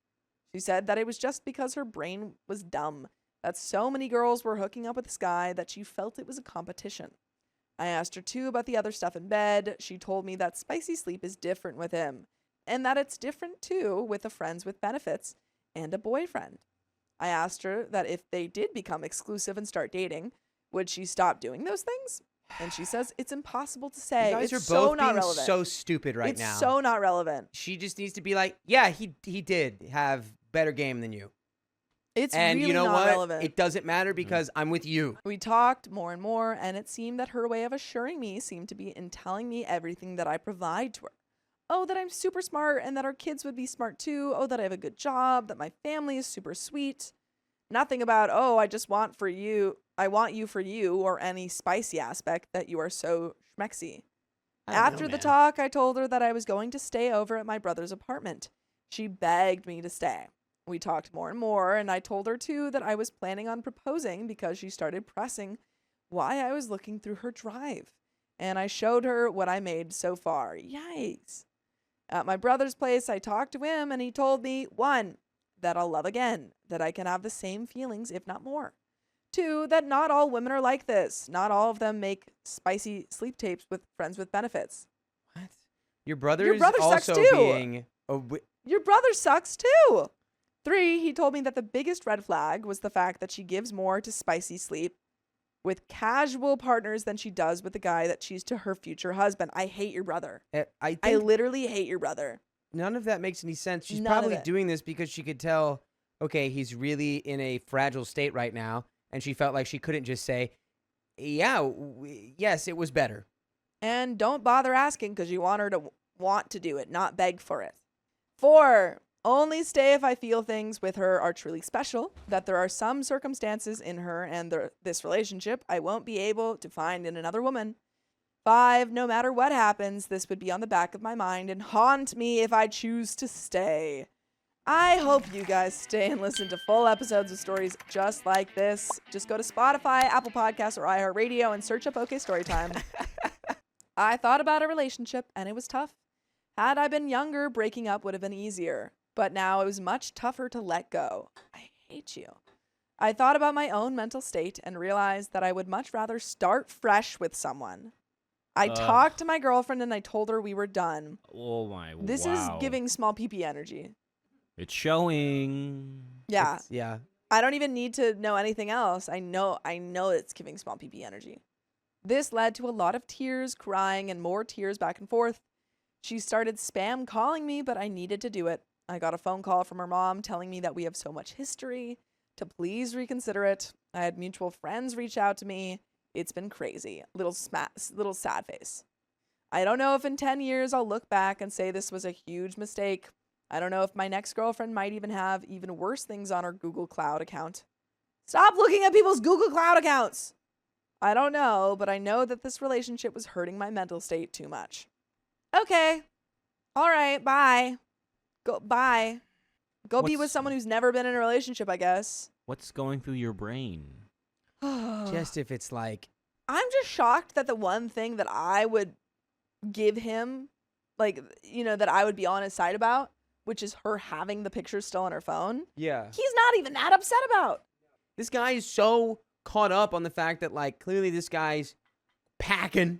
A: She said that it was just because her brain was dumb, that so many girls were hooking up with this guy that she felt it was a competition. I asked her too about the other stuff in bed. She told me that spicy sleep is different with him, and that it's different too with a friends with benefits and a boyfriend. I asked her that if they did become exclusive and start dating, would she stop doing those things? And she says it's impossible to say.
B: You guys
A: it's
B: are both
A: so not
B: being
A: relevant.
B: so stupid right now.
A: It's so not relevant.
B: She just needs to be like, yeah, he did have better game than you.
A: It's
B: And
A: really
B: you know
A: not
B: what?
A: relevant.
B: It doesn't matter because I'm with you.
A: We talked more and more, and it seemed that her way of assuring me seemed to be in telling me everything that I provide to her. Oh, that I'm super smart and that our kids would be smart too. Oh, that I have a good job, that my family is super sweet. Nothing about, oh, I just want for you. I want you for you, or any spicy aspect that you are so schmexy. After the talk, I told her that I was going to stay over at my brother's apartment. She begged me to stay. We talked more and more, and I told her too that I was planning on proposing because she started pressing why I was looking through her drive. And I showed her what I made so far. Yikes. At my brother's place, I talked to him, and he told me, 1, that I'll love again, that I can have the same feelings, if not more. 2, that not all women are like this. Not all of them make spicy sleep tapes with friends with benefits.
B: What? Your brother
A: Your
B: is
A: brother sucks
B: also
A: too.
B: being
A: Your brother sucks too. 3, he told me that the biggest red flag was the fact that she gives more to spicy sleep with casual partners than she does with the guy that she's to her future husband. I hate your brother.
B: I
A: I
B: think
A: literally hate your brother.
B: none of that makes any sense. She's
A: None of
B: probably
A: it.
B: doing this because she could tell, okay, he's really in a fragile state right now, and she felt like she couldn't just say, yeah, yes, it was better.
A: And don't bother asking because you want her to want to do it, not beg for it. 4, only stay if I feel things with her are truly special, that there are some circumstances in her and this relationship I won't be able to find in another woman. 5, no matter what happens, this would be on the back of my mind and haunt me if I choose to stay. I hope you guys stay and listen to full episodes of stories just like this. Just go to Spotify, Apple Podcasts, or iHeartRadio and search up OK Storytime. I thought about a relationship and it was tough. Had I been younger, breaking up would have been easier. But now it was much tougher to let go. I hate you. I thought about my own mental state and realized that I would much rather start fresh with someone. I talked to my girlfriend and I told her we were done.
D: Oh my!
A: This is giving small PP energy.
D: It's showing.
A: Yeah.
B: Yeah.
A: I don't even need to know anything else. I know it's giving small PP energy. This led to a lot of tears, crying, and more tears back and forth. She started spam calling me, but I needed to do it. I got a phone call from her mom telling me that we have so much history, to please reconsider it. I had mutual friends reach out to me. It's been crazy. Little sad face. I don't know if in 10 years I'll look back and say this was a huge mistake. I don't know if my next girlfriend might even have even worse things on her Google Cloud account. Stop looking at people's Google Cloud accounts! I don't know, but I know that this relationship was hurting my mental state too much. Okay. All right, bye. Bye. Go be with
D: What's-
A: someone who's never been in a relationship, I guess.
D: What's going through your brain?
B: Just if it's like,
A: I'm just shocked that the one thing that I would give him, like, that I would be on his side about, which is her having the pictures still on her phone,
B: yeah.
A: he's not even that upset about.
B: This guy is so caught up on the fact that, like, clearly this guy's packing,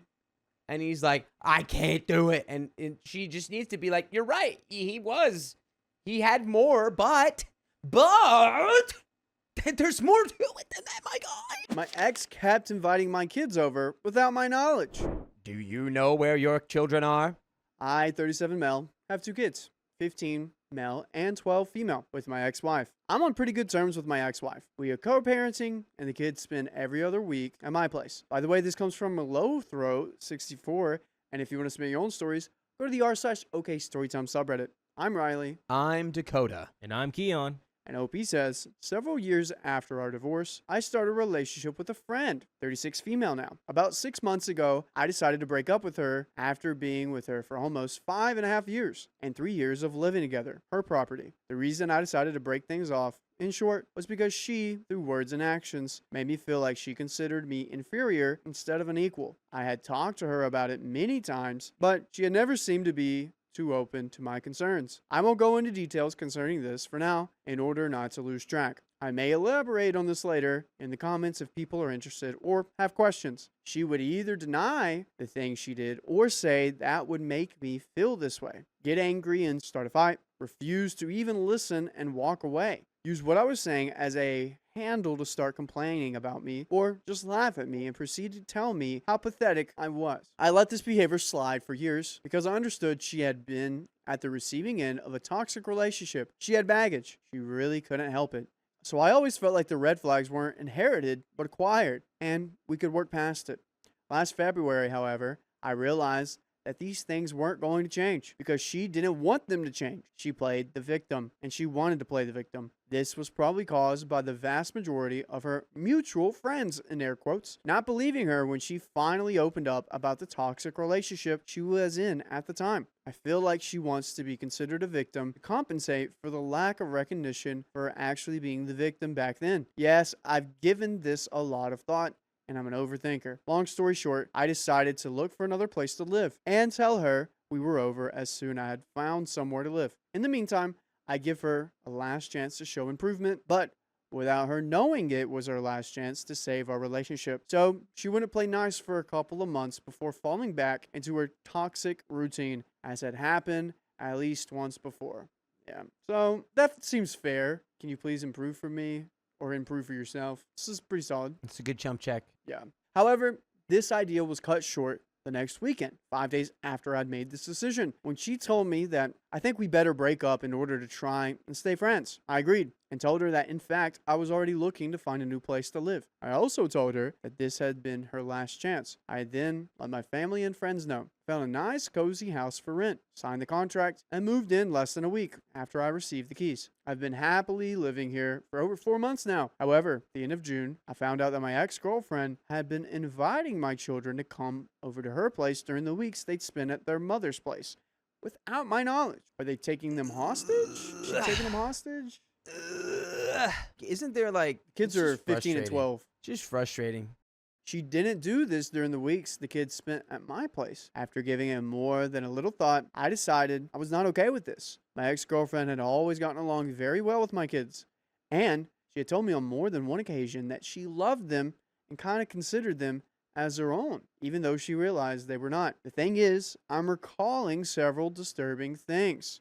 B: and he's like, I can't do it. And she just needs to be like, you're right. He had more, but there's more to it than that, my guy.
E: My ex kept inviting my kids over without my knowledge.
B: Do you know where your children are?
E: I, 37 male, have 2 kids, 15 male and 12 female, with my ex-wife. I'm on pretty good terms with my ex-wife. We are co-parenting, and the kids spend every other week at my place. By the way, this comes from Lowthroat64, and if you want to submit your own stories, go to the r/OK Storytime subreddit. I'm Riley.
B: I'm Dakota.
D: And I'm Keon.
E: And OP says, several years after our divorce, I started a relationship with a friend, 36 female now. About 6 months ago, I decided to break up with her after being with her for almost 5.5 years and 3 years of living together, her property. The reason I decided to break things off, in short, was because she, through words and actions, made me feel like she considered me inferior instead of an equal. I had talked to her about it many times, but she had never seemed to be too open to my concerns. I won't go into details concerning this for now in order not to lose track. I may elaborate on this later in the comments if people are interested or have questions. She would either deny the thing she did or say that would make me feel this way, get angry and start a fight, refuse to even listen and walk away, use what I was saying as a handle to start complaining about me, or just laugh at me and proceed to tell me how pathetic I was. I let this behavior slide for years because I understood she had been at the receiving end of a toxic relationship. She had baggage. She really couldn't help it. So I always felt like the red flags weren't inherited, but acquired, and we could work past it. Last February, however, I realized that these things weren't going to change because she didn't want them to change. She played the victim, and she wanted to play the victim. This was probably caused by the vast majority of her mutual friends, in air quotes, not believing her when she finally opened up about the toxic relationship she was in at the time. I feel like she wants to be considered a victim to compensate for the lack of recognition for her actually being the victim back then. Yes, I've given this a lot of thought, and I'm an overthinker. Long story short, I decided to look for another place to live and tell her we were over as soon as I had found somewhere to live. In the meantime, I give her a last chance to show improvement, but without her knowing it was her last chance to save our relationship. So she wouldn't play nice for a couple of months before falling back into her toxic routine, as had happened at least once before. Yeah, so that seems fair. Can you please improve for me or improve for yourself? This is pretty solid.
B: It's a good chump check.
E: Yeah. However, this idea was cut short the next weekend, 5 days after I'd made this decision, when she told me that I think we better break up in order to try and stay friends. I agreed and told her that, in fact, I was already looking to find a new place to live. I also told her that this had been her last chance. I then let my family and friends know. Found a nice, cozy house for rent, signed the contract, and moved in less than a week after I received the keys. I've been happily living here for over 4 months now. However, at the end of June, I found out that my ex-girlfriend had been inviting my children to come over to her place during the weeks they'd spend at their mother's place, without my knowledge. Are they taking them hostage? Is she taking them hostage?
B: Isn't there like
E: Kids
B: it's
E: are
B: just
E: 15 and
B: frustrating.
E: 12.
B: Just frustrating.
E: She didn't do this during the weeks the kids spent at my place. After giving it more than a little thought, I decided I was not okay with this. My ex-girlfriend had always gotten along very well with my kids, and she had told me on more than one occasion that she loved them and kind of considered them as her own, even though she realized they were not. The thing is, I'm recalling several disturbing things.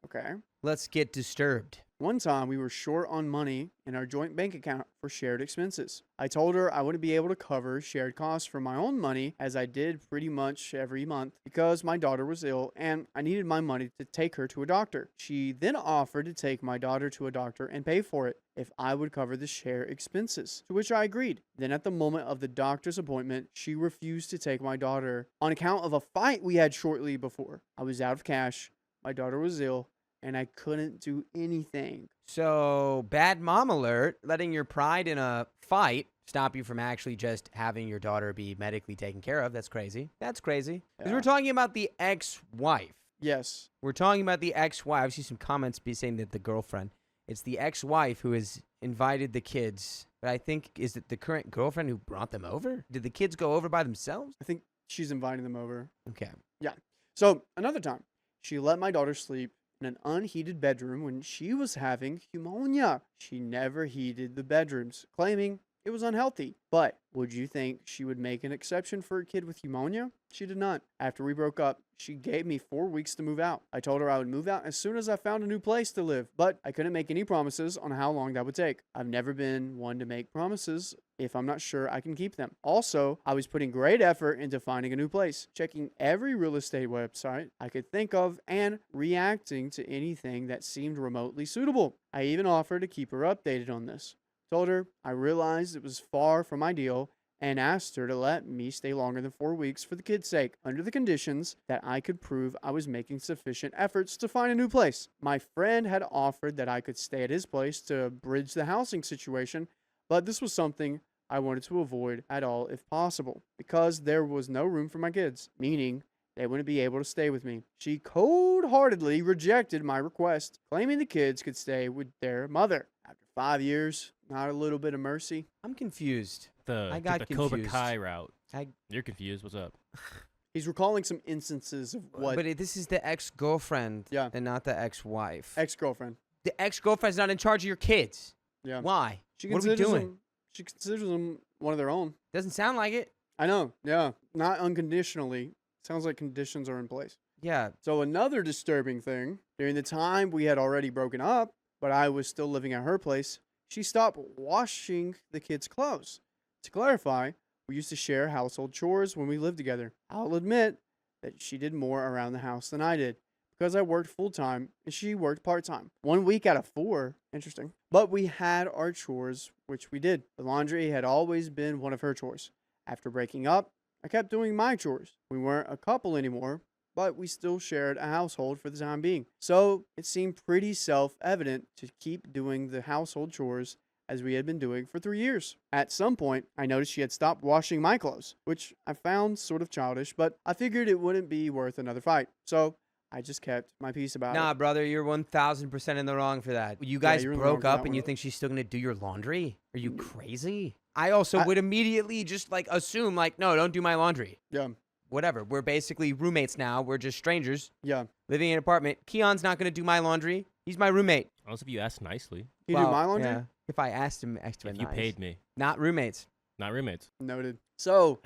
E: Okay.
B: Let's get disturbed.
E: One time, we were short on money in our joint bank account for shared expenses. I told her I wouldn't be able to cover shared costs from my own money, as I did pretty much every month, because my daughter was ill and I needed my money to take her to a doctor. She then offered to take my daughter to a doctor and pay for it if I would cover the shared expenses, to which I agreed. Then at the moment of the doctor's appointment, she refused to take my daughter on account of a fight we had shortly before. I was out of cash, my daughter was ill, and I couldn't do anything.
B: So, bad mom alert, letting your pride in a fight stop you from actually just having your daughter be medically taken care of. That's crazy. That's crazy. Because we're talking about the ex-wife.
E: Yes.
B: We're talking about the ex-wife. I see some comments be saying that the girlfriend. It's the ex-wife who has invited the kids. But I think, is it the current girlfriend who brought them over? Did the kids go over by themselves?
E: I think she's inviting them over.
B: Okay.
E: Yeah. So, another time, she let my daughter sleep in an unheated bedroom when she was having pneumonia. She never heated the bedrooms, claiming it was unhealthy. But would you think she would make an exception for a kid with pneumonia? She did not. After we broke up, she gave me 4 weeks to move out. I told her I would move out as soon as I found a new place to live, but I couldn't make any promises on how long that would take. I've never been one to make promises if I'm not sure I can keep them. Also, I was putting great effort into finding a new place, checking every real estate website I could think of and reacting to anything that seemed remotely suitable. I even offered to keep her updated on this. Told her I realized it was far from ideal and asked her to let me stay longer than 4 weeks for the kids' sake, under the conditions that I could prove I was making sufficient efforts to find a new place. My friend had offered that I could stay at his place to bridge the housing situation, but this was something I wanted to avoid at all if possible, because there was no room for my kids, meaning they wouldn't be able to stay with me. She cold-heartedly rejected my request, claiming the kids could stay with their mother. After 5 years, not a little bit of mercy.
B: I'm confused.
D: I
B: got
D: the Cobra
B: confused.
D: Kai route.
B: I-
D: You're confused. What's up?
E: He's recalling some instances of what
B: But this is the ex-girlfriend
E: Yeah.
B: and not the ex-wife.
E: ex-girlfriend.
B: The ex-girlfriend's not in charge of your kids.
E: Yeah.
B: Why?
E: She
B: What are we
E: considers
B: doing?
E: them. She considers them one of their own.
B: Doesn't sound like it.
E: I know. Yeah. Not unconditionally. Sounds like conditions are in place.
B: Yeah.
E: So another disturbing thing, during the time we had already broken up, but I was still living at her place, she stopped washing the kids' clothes. To clarify, we used to share household chores when we lived together. I'll admit that she did more around the house than I did, because I worked full-time and she worked part-time. 1 week out of 4. Interesting. But we had our chores, which we did. The laundry had always been one of her chores. After breaking up, I kept doing my chores. We weren't a couple anymore, but we still shared a household for the time being. So it seemed pretty self-evident to keep doing the household chores as we had been doing for 3 years. At some point, I noticed she had stopped washing my clothes, which I found sort of childish, but I figured it wouldn't be worth another fight. So I just kept my peace about
B: Nah,
E: it.
B: brother, you're 1,000% in the wrong for that. You guys
E: you're in the wrong
B: broke
E: for that
B: up and
E: one.
B: you think she's still going to do your laundry? Are you crazy? I also
E: I-
B: would immediately just assume no, don't do my laundry.
E: Yeah,
B: Whatever. We're basically roommates now. We're just strangers
E: yeah.
B: living in an apartment. Keon's not going to do my laundry. He's my roommate.
D: Unless if you ask nicely.
E: You
B: Well,
E: do my laundry?
B: Yeah. if I asked him extra
D: If you
B: nice.
D: paid me,
B: Not roommates.
D: not roommates.
E: Noted. So,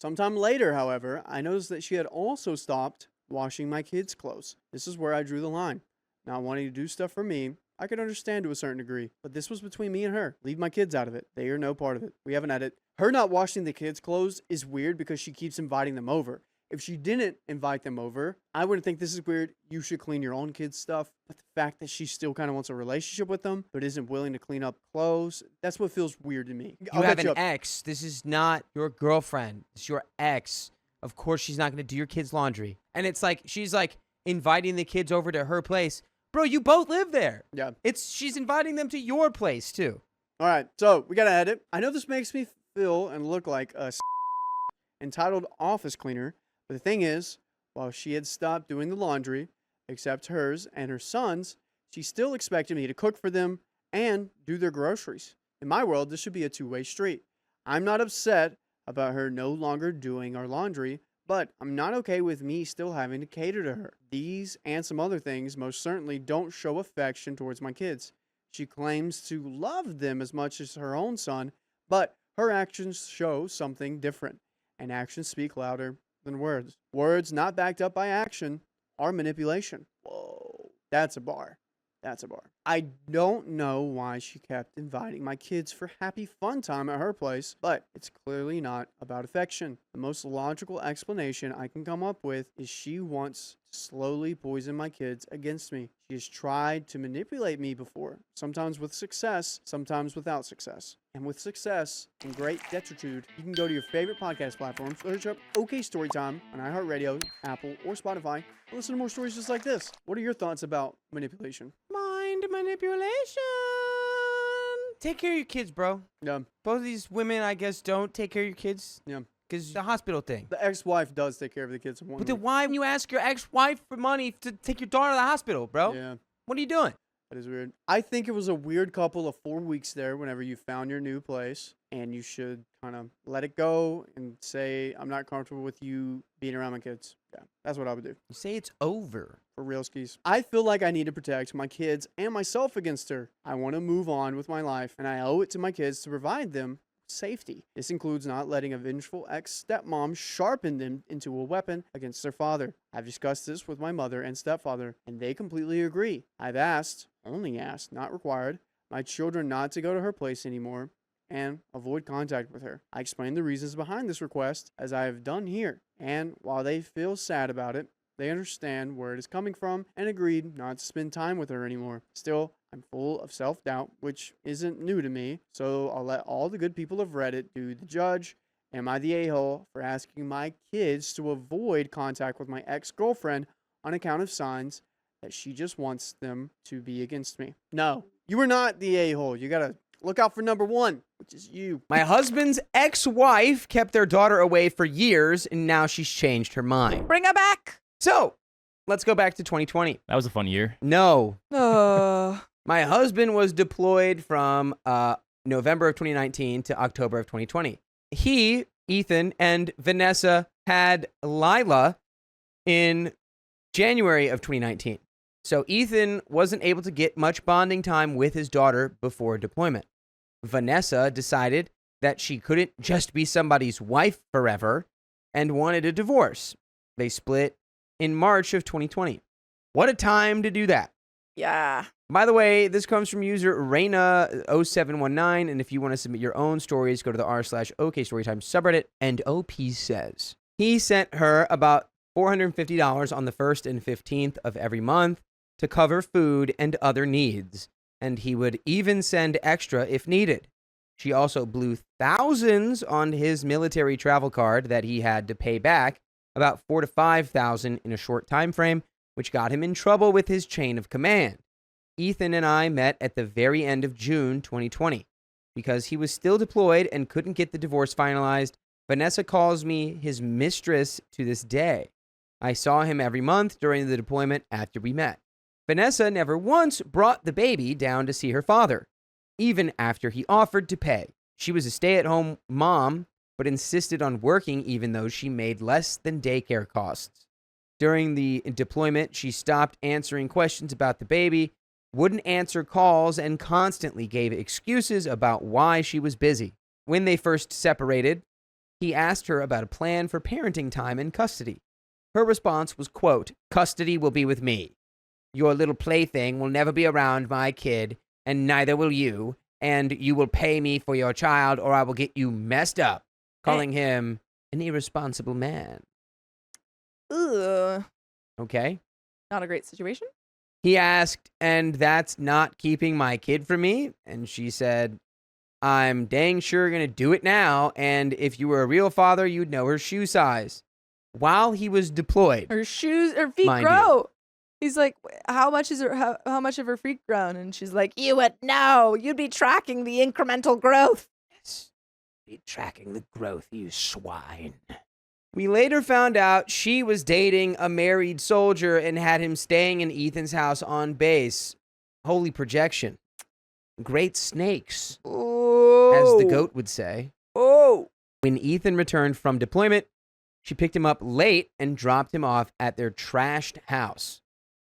E: sometime later, however, I noticed that she had also stopped washing my kids' clothes. This is where I drew the line. Not wanting to do stuff for me, I could understand to a certain degree, but this was between me and her. Leave my kids out of it. They are no part of it. We have an edit. Her not washing the kids' clothes is weird because she keeps inviting them over. If she didn't invite them over, I wouldn't think this is weird. You should clean your own kids' stuff. But the fact that she still kind of wants a relationship with them, but isn't willing to clean up clothes, that's what feels weird to me.
B: You have an ex. This is not your girlfriend. It's your ex. Of course, she's not going to do your kids' laundry. And it's like, she's like inviting the kids over to her place. Bro, you both live there.
E: Yeah.
B: She's inviting them to your place, too.
E: All right, so we got to edit. I know this makes me feel and look like a entitled office cleaner, but the thing is, while she had stopped doing the laundry, except hers and her son's, she still expected me to cook for them and do their groceries. In my world, this should be a two-way street. I'm not upset about her no longer doing our laundry, but I'm not okay with me still having to cater to her. These and some other things most certainly don't show affection towards my kids. She claims to love them as much as her own son, but her actions show something different, and actions speak louder than words. Words not backed up by action are manipulation. Whoa, that's a bar. That's a bar. I don't know why she kept inviting my kids for happy fun time at her place, but it's clearly not about affection. The most logical explanation I can come up with is she wants to slowly poison my kids against me. She has tried to manipulate me before, sometimes with success, sometimes without success. And with success and great detritude, you can go to your favorite podcast platform, search up OK Storytime on iHeartRadio, Apple, or Spotify, and listen to more stories just like this. What are your thoughts about manipulation?
B: Mind manipulation. Take care of your kids, bro.
E: Yeah.
B: Both of these women, I guess, don't take care of your kids.
E: Yeah.
B: Because the hospital thing.
E: The ex-wife does take care of the kids.
B: But then why you ask your ex-wife for money to take your daughter to the hospital, bro?
E: Yeah.
B: What are you doing?
E: That is weird. I think it was a weird couple of 4 weeks there whenever you found your new place, and you should kind of let it go and say, I'm not comfortable with you being around my kids. Yeah, that's what I would do.
B: You say it's over.
E: For real skis. I feel like I need to protect my kids and myself against her. I want to move on with my life, and I owe it to my kids to provide them safety. This includes not letting a vengeful ex-stepmom sharpen them into a weapon against their father. I've discussed this with my mother and stepfather, and they completely agree. I've asked, only asked, not required, my children not to go to her place anymore and avoid contact with her. I explained the reasons behind this request, as I have done here, and while they feel sad about it, they understand where it is coming from and agreed not to spend time with her anymore. Still, I'm full of self-doubt, which isn't new to me, so I'll let all the good people of Reddit do the judge. Am I the a-hole for asking my kids to avoid contact with my ex-girlfriend on account of signs that she just wants them to be against me? No, you are not the a-hole. You gotta look out for number one, which is you.
B: My husband's ex-wife kept their daughter away for years, and now she's changed her mind.
A: Bring her back.
B: So, let's go back to 2020.
D: That was a fun year.
B: No.
A: Uh,
B: My husband was deployed from November of 2019 to October of 2020. He, Ethan, and Vanessa had Lila in January of 2019. So Ethan wasn't able to get much bonding time with his daughter before deployment. Vanessa decided that she couldn't just be somebody's wife forever and wanted a divorce. They split in March of 2020. What a time to do that.
A: yeah.
B: By the way, this comes from user Reina0719, and if you want to submit your own stories, go to the r/OK Storytime subreddit, and OP says he sent her about $450 on the 1st and 15th of every month to cover food and other needs, and he would even send extra if needed. She also blew thousands on his military travel card that he had to pay back, about $4,000 to $5,000 in a short time frame, which got him in trouble with his chain of command. Ethan and I met at the very end of June 2020. Because he was still deployed and couldn't get the divorce finalized, Vanessa calls me his mistress to this day. I saw him every month during the deployment after we met. Vanessa never once brought the baby down to see her father, even after he offered to pay. She was a stay-at-home mom, but insisted on working even though she made less than daycare costs. During the deployment, she stopped answering questions about the baby wouldn't answer calls, and constantly gave excuses about why she was busy. When they first separated, he asked her about a plan for parenting time in custody. Her response was, quote, "Custody will be with me. Your little plaything will never be around my kid, and neither will you, and you will pay me for your child or I will get you messed up," calling him an irresponsible man.
A: Ugh.
B: Okay?
A: Not a great situation.
B: He asked, "And that's not keeping my kid from me?" And she said, "I'm dang sure going to do it now, and if you were a real father, you'd know her shoe size." While he was deployed.
A: Her feet
B: Mind
A: grow. He's like, how much is how much of her feet grown? And she's like, you would know. You'd be tracking the incremental growth.
B: Yes, be tracking the growth, you swine. We later found out she was dating a married soldier and had him staying in Ethan's house on base. Holy projection. Great snakes,
A: Oh.
B: as the goat would say.
A: Oh.
B: When Ethan returned from deployment, she picked him up late and dropped him off at their trashed house.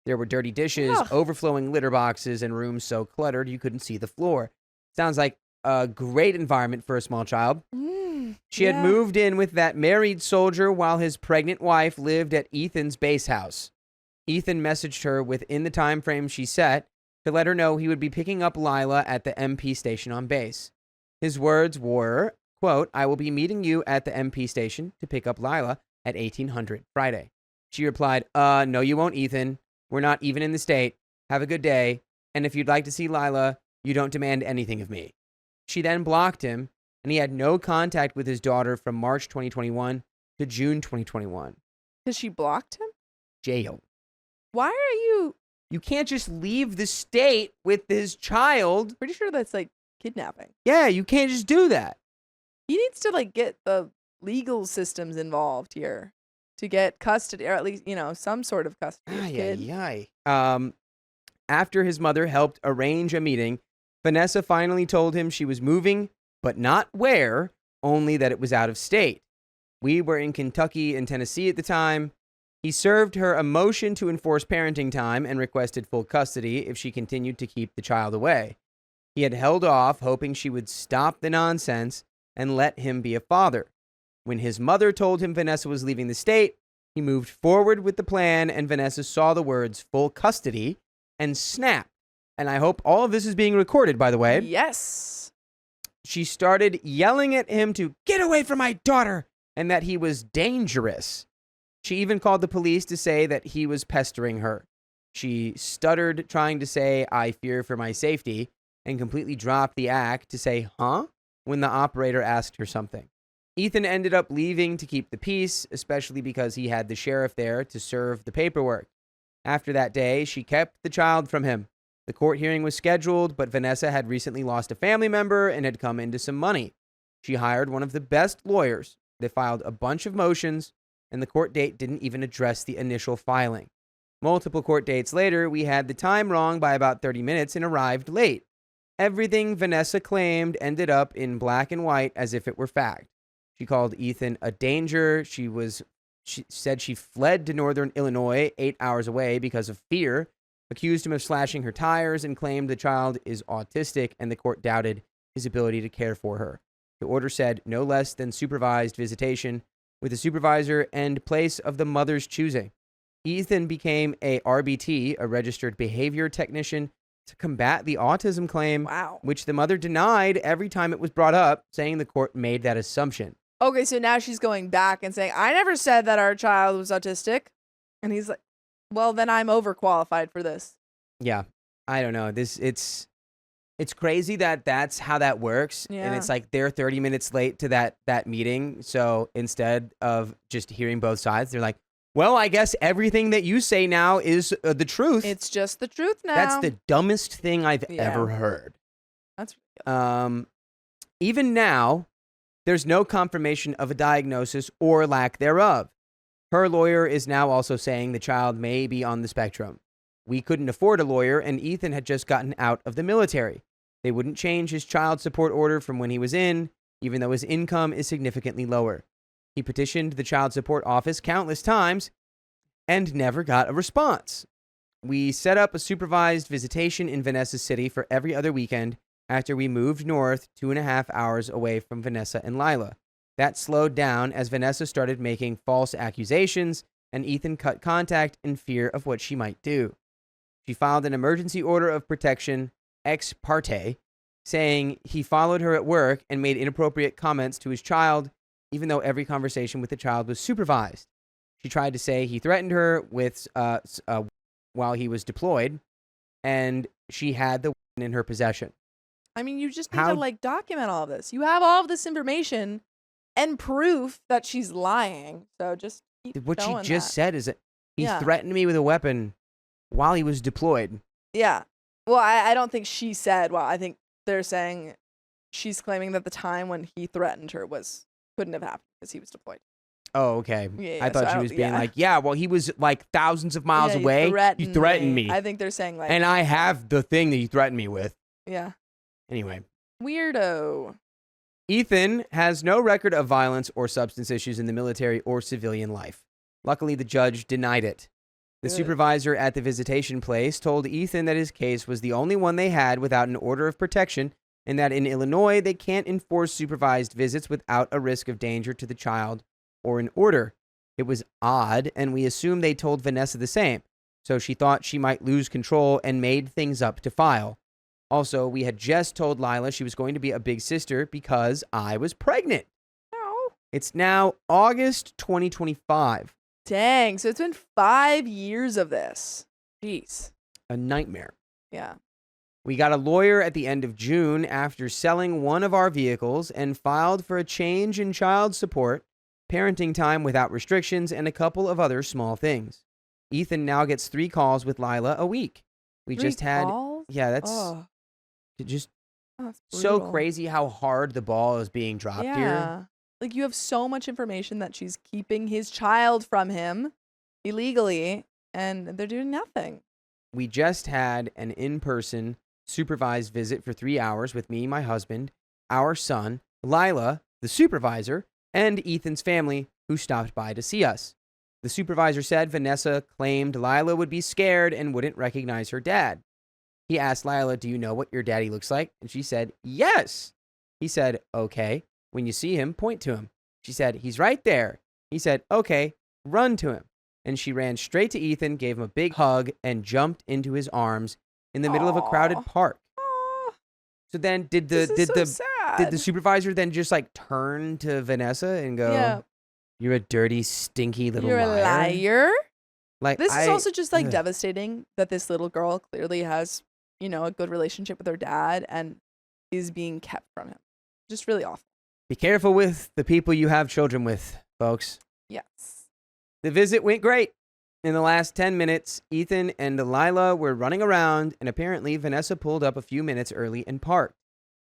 B: There were dirty dishes,
A: Ugh.
B: overflowing litter boxes, and rooms so cluttered you couldn't see the floor. Sounds like a great environment for a small child. She had moved in with that married soldier while his pregnant wife lived at Ethan's base house. Ethan messaged her within the time frame she set to let her know he would be picking up Lila at the MP station on base. His words were, quote, "I will be meeting you at the MP station to pick up Lila at 1800 Friday." She replied, "No, you won't, Ethan. We're not even in the state. Have a good day. And if you'd like to see Lila, you don't demand anything of me." She then blocked him, and he had no contact with his daughter from March 2021 to June 2021.
A: Because she blocked him?
B: Jail.
A: Why are you?
B: You can't just leave the state with his child.
A: Pretty sure that's like kidnapping.
B: Yeah, you can't just do that.
A: He needs to like get the legal systems involved here to get custody, or at least, some sort of custody of his kid.
B: After his mother helped arrange a meeting, Vanessa finally told him she was moving, but not where, only that it was out of state. We were in Kentucky and Tennessee at the time. He served her a motion to enforce parenting time and requested full custody if she continued to keep the child away. He had held off, hoping she would stop the nonsense and let him be a father. When his mother told him Vanessa was leaving the state, he moved forward with the plan, and Vanessa saw the words "full custody" and snapped. And I hope all of this is being recorded, by the way.
A: Yes.
B: She started yelling at him to get away from my daughter and that he was dangerous. She even called the police to say that he was pestering her. She stuttered, trying to say, "I fear for my safety," and completely dropped the act to say, "Huh?" when the operator asked her something. Ethan ended up leaving to keep the peace, especially because he had the sheriff there to serve the paperwork. After that day, she kept the child from him. The court hearing was scheduled, but Vanessa had recently lost a family member and had come into some money. She hired one of the best lawyers. They filed a bunch of motions, and the court date didn't even address the initial filing. Multiple court dates later, we had the time wrong by about 30 minutes and arrived late. Everything Vanessa claimed ended up in black and white as if it were fact. She called Ethan a danger. She said she fled to northern Illinois, 8 hours away because of fear, accused him of slashing her tires, and claimed the child is autistic, and the court doubted his ability to care for her. The order said no less than supervised visitation with a supervisor and place of the mother's choosing. Ethan became a RBT, a registered behavior technician, to combat the autism claim,
A: Wow.
B: which the mother denied every time it was brought up, saying the court made that assumption.
A: Okay, so now she's going back and saying, I never said that our child was autistic. And he's like, well, then I'm overqualified for this.
B: Yeah, I don't know. It's crazy that that's how that works. And
A: Yeah.
B: it's like they're 30 minutes late to that meeting. So instead of just hearing both sides, they're like, well, I guess everything that you say now is the truth.
A: It's just the truth now.
B: That's the dumbest thing I've
A: Yeah.
B: ever heard.
A: That's ridiculous.
B: Even now, there's no confirmation of a diagnosis or lack thereof. Her lawyer is now also saying the child may be on the spectrum. We couldn't afford a lawyer, and Ethan had just gotten out of the military. They wouldn't change his child support order from when he was in, even though his income is significantly lower. He petitioned the child support office countless times and never got a response. We set up a supervised visitation in Vanessa City for every other weekend after we moved north 2.5 hours away from Vanessa and Lila. That slowed down as Vanessa started making false accusations and Ethan cut contact in fear of what she might do. She filed an emergency order of protection ex parte, saying he followed her at work and made inappropriate comments to his child, even though every conversation with the child was supervised. She tried to say he threatened her with while he was deployed, and she had the weapon in her possession.
A: I mean, you just need to like document all of this. You have all of this information and proof that she's lying. So just keep
B: What she
A: showing
B: just
A: that.
B: said is that he
A: Yeah.
B: threatened me with a weapon while he was deployed.
A: Yeah. Well, I don't think she said. Well, I think they're saying she's claiming that the time when he threatened her couldn't have happened because he was deployed.
B: Oh, okay.
A: Yeah,
B: I thought
A: so
B: she
A: I
B: was
A: don't-
B: being
A: yeah.
B: like, yeah, well, he was like thousands of miles
A: Yeah,
B: away. You threatened me.
A: I think they're saying like,
B: And I have the thing that you threatened me with.
A: yeah,
B: Anyway,
A: weirdo.
B: Ethan has no record of violence or substance issues in the military or civilian life. Luckily, the judge denied it. The
A: Good.
B: supervisor at the visitation place told Ethan that his case was the only one they had without an order of protection and that in Illinois they can't enforce supervised visits without a risk of danger to the child or an order. It was odd, and we assumed they told Vanessa the same, so she thought she might lose control and made things up to file. Also, we had just told Lila she was going to be a big sister because I was pregnant.
A: No.
B: It's now August 2025.
A: Dang. So it's been 5 years of this. Jeez.
B: A nightmare.
A: Yeah.
B: We got a lawyer at the end of June after selling one of our vehicles and filed for a change in child support, parenting time without restrictions, and a couple of other small things. Ethan now gets 3 calls with Lila a week. We
A: 3
B: just had,
A: calls?
B: yeah, that's
A: Oh,
B: just
A: that's
B: so
A: brutal.
B: crazy how hard the ball is being dropped
A: Yeah.
B: here.
A: Like you have so much information that she's keeping his child from him illegally, and they're doing nothing.
B: We just had an in-person supervised visit for 3 hours with me, my husband, our son, Lila, the supervisor, and Ethan's family, who stopped by to see us. The supervisor said Vanessa claimed Lila would be scared and wouldn't recognize her dad. He asked Lila, "Do you know what your daddy looks like?" And she said, "Yes." He said, "Okay. When you see him, point to him." She said, "He's right there." He said, "Okay, run to him." And she ran straight to Ethan, gave him a big hug, and jumped into his arms in the middle of a crowded
A: Aw.
B: park.
A: Oh,
B: So then did
A: this is so
B: the
A: sad.
B: supervisor then just like turn to Vanessa and go,
A: Yeah.
B: "You're a dirty, stinky little
A: You're a liar.
B: Like
A: This is also just like
B: ugh.
A: devastating that this little girl clearly has, a good relationship with her dad and is being kept from him. Just really awful.
B: Be careful with the people you have children with, folks.
A: Yes.
B: The visit went great. In the last 10 minutes, Ethan and Delilah were running around, and apparently Vanessa pulled up a few minutes early and parked.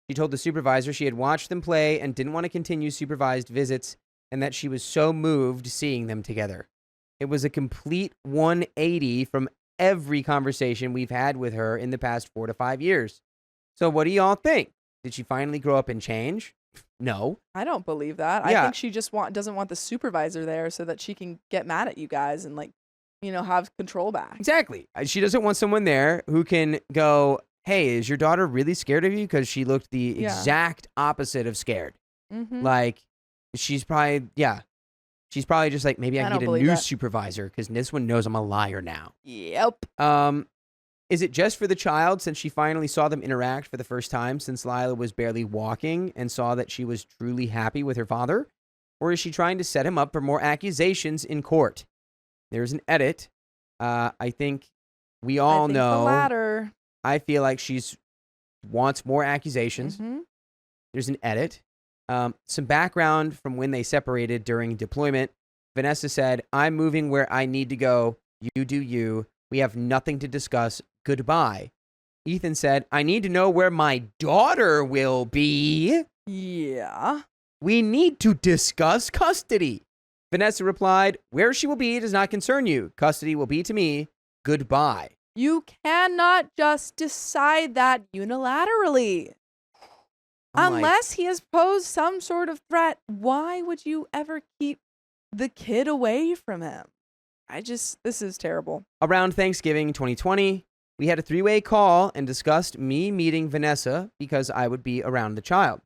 B: She told the supervisor she had watched them play and didn't want to continue supervised visits, and that she was so moved seeing them together. It was a complete 180 from every conversation we've had with her in the past 4 to 5 years. So what do y'all think? Did she finally grow up and change? No.
A: I don't believe that. I
B: Yeah.
A: think she just doesn't want the supervisor there so that she can get mad at you guys and have control back.
B: Exactly. She doesn't want someone there who can go, "Hey, is your daughter really scared of you?" Because she looked the
A: Yeah.
B: exact opposite of scared.
A: Mm-hmm.
B: Like, she's probably just like, maybe I
A: I
B: can
A: don't
B: get a
A: believe
B: new
A: that.
B: supervisor because this one knows I'm a liar now.
A: Yep.
B: Is it just for the child since she finally saw them interact for the first time since Lila was barely walking and saw that she was truly happy with her father? Or is she trying to set him up for more accusations in court? There's an edit. I think we all
A: I think
B: know.
A: the latter.
B: I feel like she's wants more accusations.
A: Mhm.
B: There's an edit. Some background from when they separated during deployment. Vanessa said, "I'm moving where I need to go. You do you. We have nothing to discuss. Goodbye." Ethan said, "I need to know where my daughter will be.
A: Yeah.
B: We need to discuss custody." Vanessa replied, "Where she will be does not concern you. Custody will be to me. Goodbye."
A: You cannot just decide that unilaterally.
B: I'm like,
A: Unless he has posed some sort of threat, why would you ever keep the kid away from him? This is terrible.
B: Around Thanksgiving 2020, we had a 3-way call and discussed me meeting Vanessa because I would be around the child.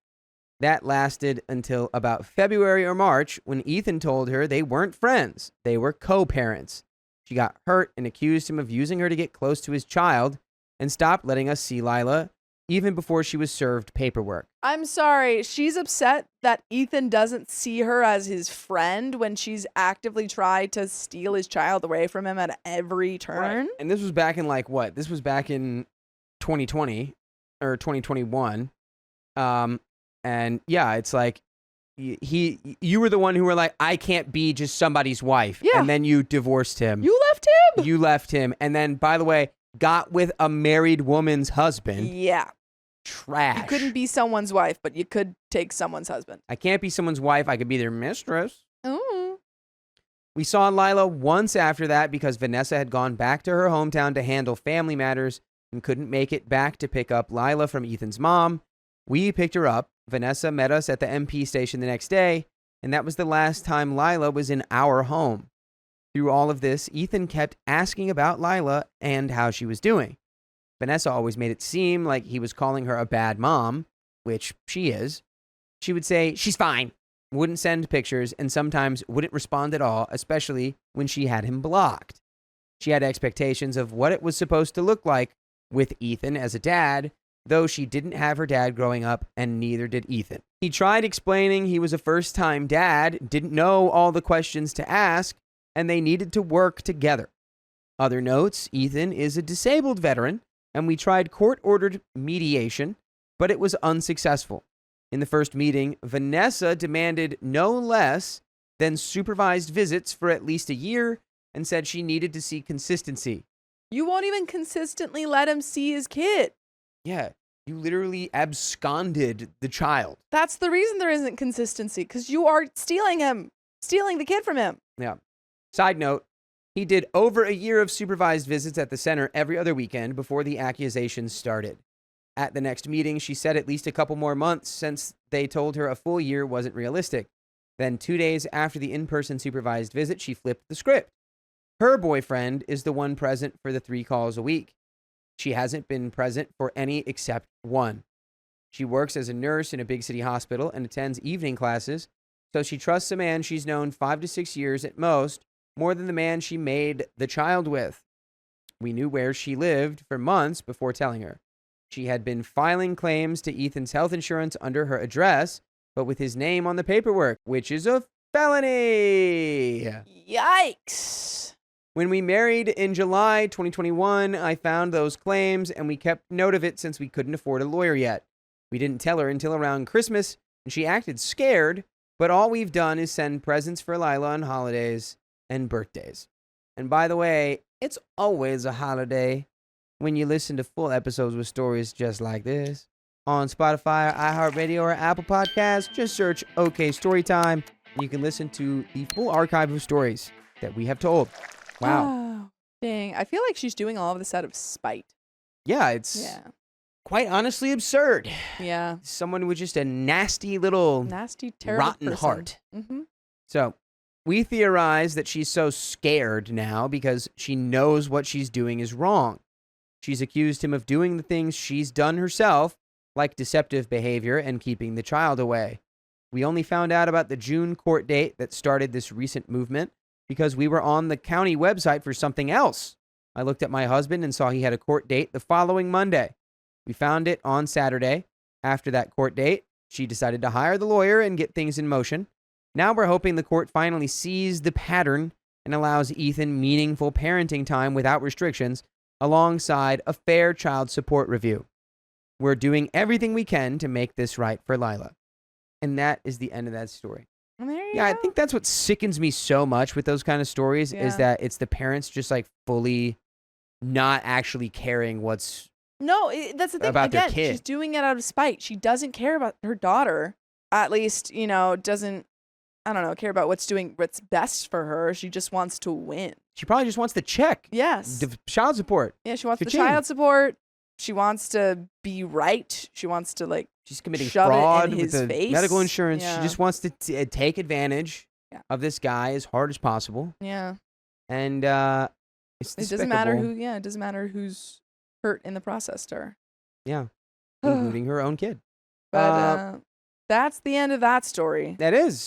B: That lasted until about February or March when Ethan told her they weren't friends. They were co-parents. She got hurt and accused him of using her to get close to his child and stopped letting us see Lila even before she was served paperwork.
A: I'm sorry. She's upset that Ethan doesn't see her as his friend when she's actively tried to steal his child away from him at every turn.
B: Right. And this was back in what? This was back in 2020 or 2021. And yeah, it's like you were the one who were like, I can't be just somebody's wife.
A: Yeah.
B: And then you divorced him.
A: You left him.
B: You left him. And then, by the way, got with a married woman's husband.
A: Yeah.
B: Trash.
A: You couldn't be someone's wife, but you could take someone's husband.
B: I can't be someone's wife. I could be their mistress.
A: Oh.
B: We saw Lila once after that because Vanessa had gone back to her hometown to handle family matters and couldn't make it back to pick up Lila from Ethan's mom. We picked her up. Vanessa met us at the MP station the next day, and that was the last time Lila was in our home. Through all of this, Ethan kept asking about Lila and how she was doing. Vanessa always made it seem like he was calling her a bad mom, which she is. She would say, she's fine, wouldn't send pictures, and sometimes wouldn't respond at all, especially when she had him blocked. She had expectations of what it was supposed to look like with Ethan as a dad, though she didn't have her dad growing up, and neither did Ethan. He tried explaining he was a first-time dad, didn't know all the questions to ask, and they needed to work together. Other notes, Ethan is a disabled veteran, and we tried court-ordered mediation, but it was unsuccessful. In the first meeting, Vanessa demanded no less than supervised visits for at least a year and said she needed to see consistency.
A: You won't even consistently let him see his kid.
B: Yeah, you literally absconded the child.
A: That's the reason there isn't consistency, because you are stealing the kid from him.
B: Yeah. Side note, he did over a year of supervised visits at the center every other weekend before the accusations started. At the next meeting, she said at least a couple more months since they told her a full year wasn't realistic. Then 2 days after the in-person supervised visit, she flipped the script. Her boyfriend is the one present for the 3 calls a week. She hasn't been present for any except one. She works as a nurse in a big city hospital and attends evening classes, so she trusts a man she's known 5 to 6 years at most, more than the man she made the child with. We knew where she lived for months before telling her. She had been filing claims to Ethan's health insurance under her address, but with his name on the paperwork, which is a felony.
A: Yikes.
B: When we married in July 2021, I found those claims and we kept note of it since we couldn't afford a lawyer yet. We didn't tell her until around Christmas, and she acted scared, but all we've done is send presents for Lila on holidays and birthdays. And by the way, it's always a holiday when you listen to full episodes with stories just like this. On Spotify, iHeartRadio, or Apple Podcasts, just search OK Storytime, and you can listen to the full archive of stories that we have told. Wow.
A: Oh, dang. I feel like she's doing all of this out of spite.
B: Yeah, it's quite honestly absurd.
A: Yeah.
B: Someone with just a nasty little
A: Nasty, terrible
B: rotten
A: person.
B: heart.
A: Mm-hmm.
B: So we theorize that she's so scared now because she knows what she's doing is wrong. She's accused him of doing the things she's done herself, like deceptive behavior and keeping the child away. We only found out about the June court date that started this recent movement because we were on the county website for something else. I looked at my husband and saw he had a court date the following Monday. We found it on Saturday. After that court date, she decided to hire the lawyer and get things in motion. Now we're hoping the court finally sees the pattern and allows Ethan meaningful parenting time without restrictions, alongside a fair child support review. We're doing everything we can to make this right for Lila. And that is the end of that story. Yeah, I think that's what sickens me so much with those kind of stories is that it's the parents just like fully not actually caring what's
A: that's the thing.
B: about their
A: Again,
B: kid.
A: she's doing it out of spite. She doesn't care about her daughter. At least, doesn't, care about what's best for her. She just wants to win.
B: She probably just wants the check.
A: Yes.
B: The child support.
A: Yeah, she wants the
B: Ka-ching.
A: child support. She wants to be right. She wants to
B: She's committing
A: shove
B: fraud
A: it in
B: with
A: his
B: the
A: face.
B: medical insurance.
A: Yeah.
B: She just wants to take advantage of this guy as hard as possible.
A: Yeah.
B: And it's
A: It doesn't matter
B: despicable.
A: who. Yeah, it doesn't matter who's hurt in the process to her.
B: Yeah, including her own kid.
A: But that's the end of that story.
B: That is.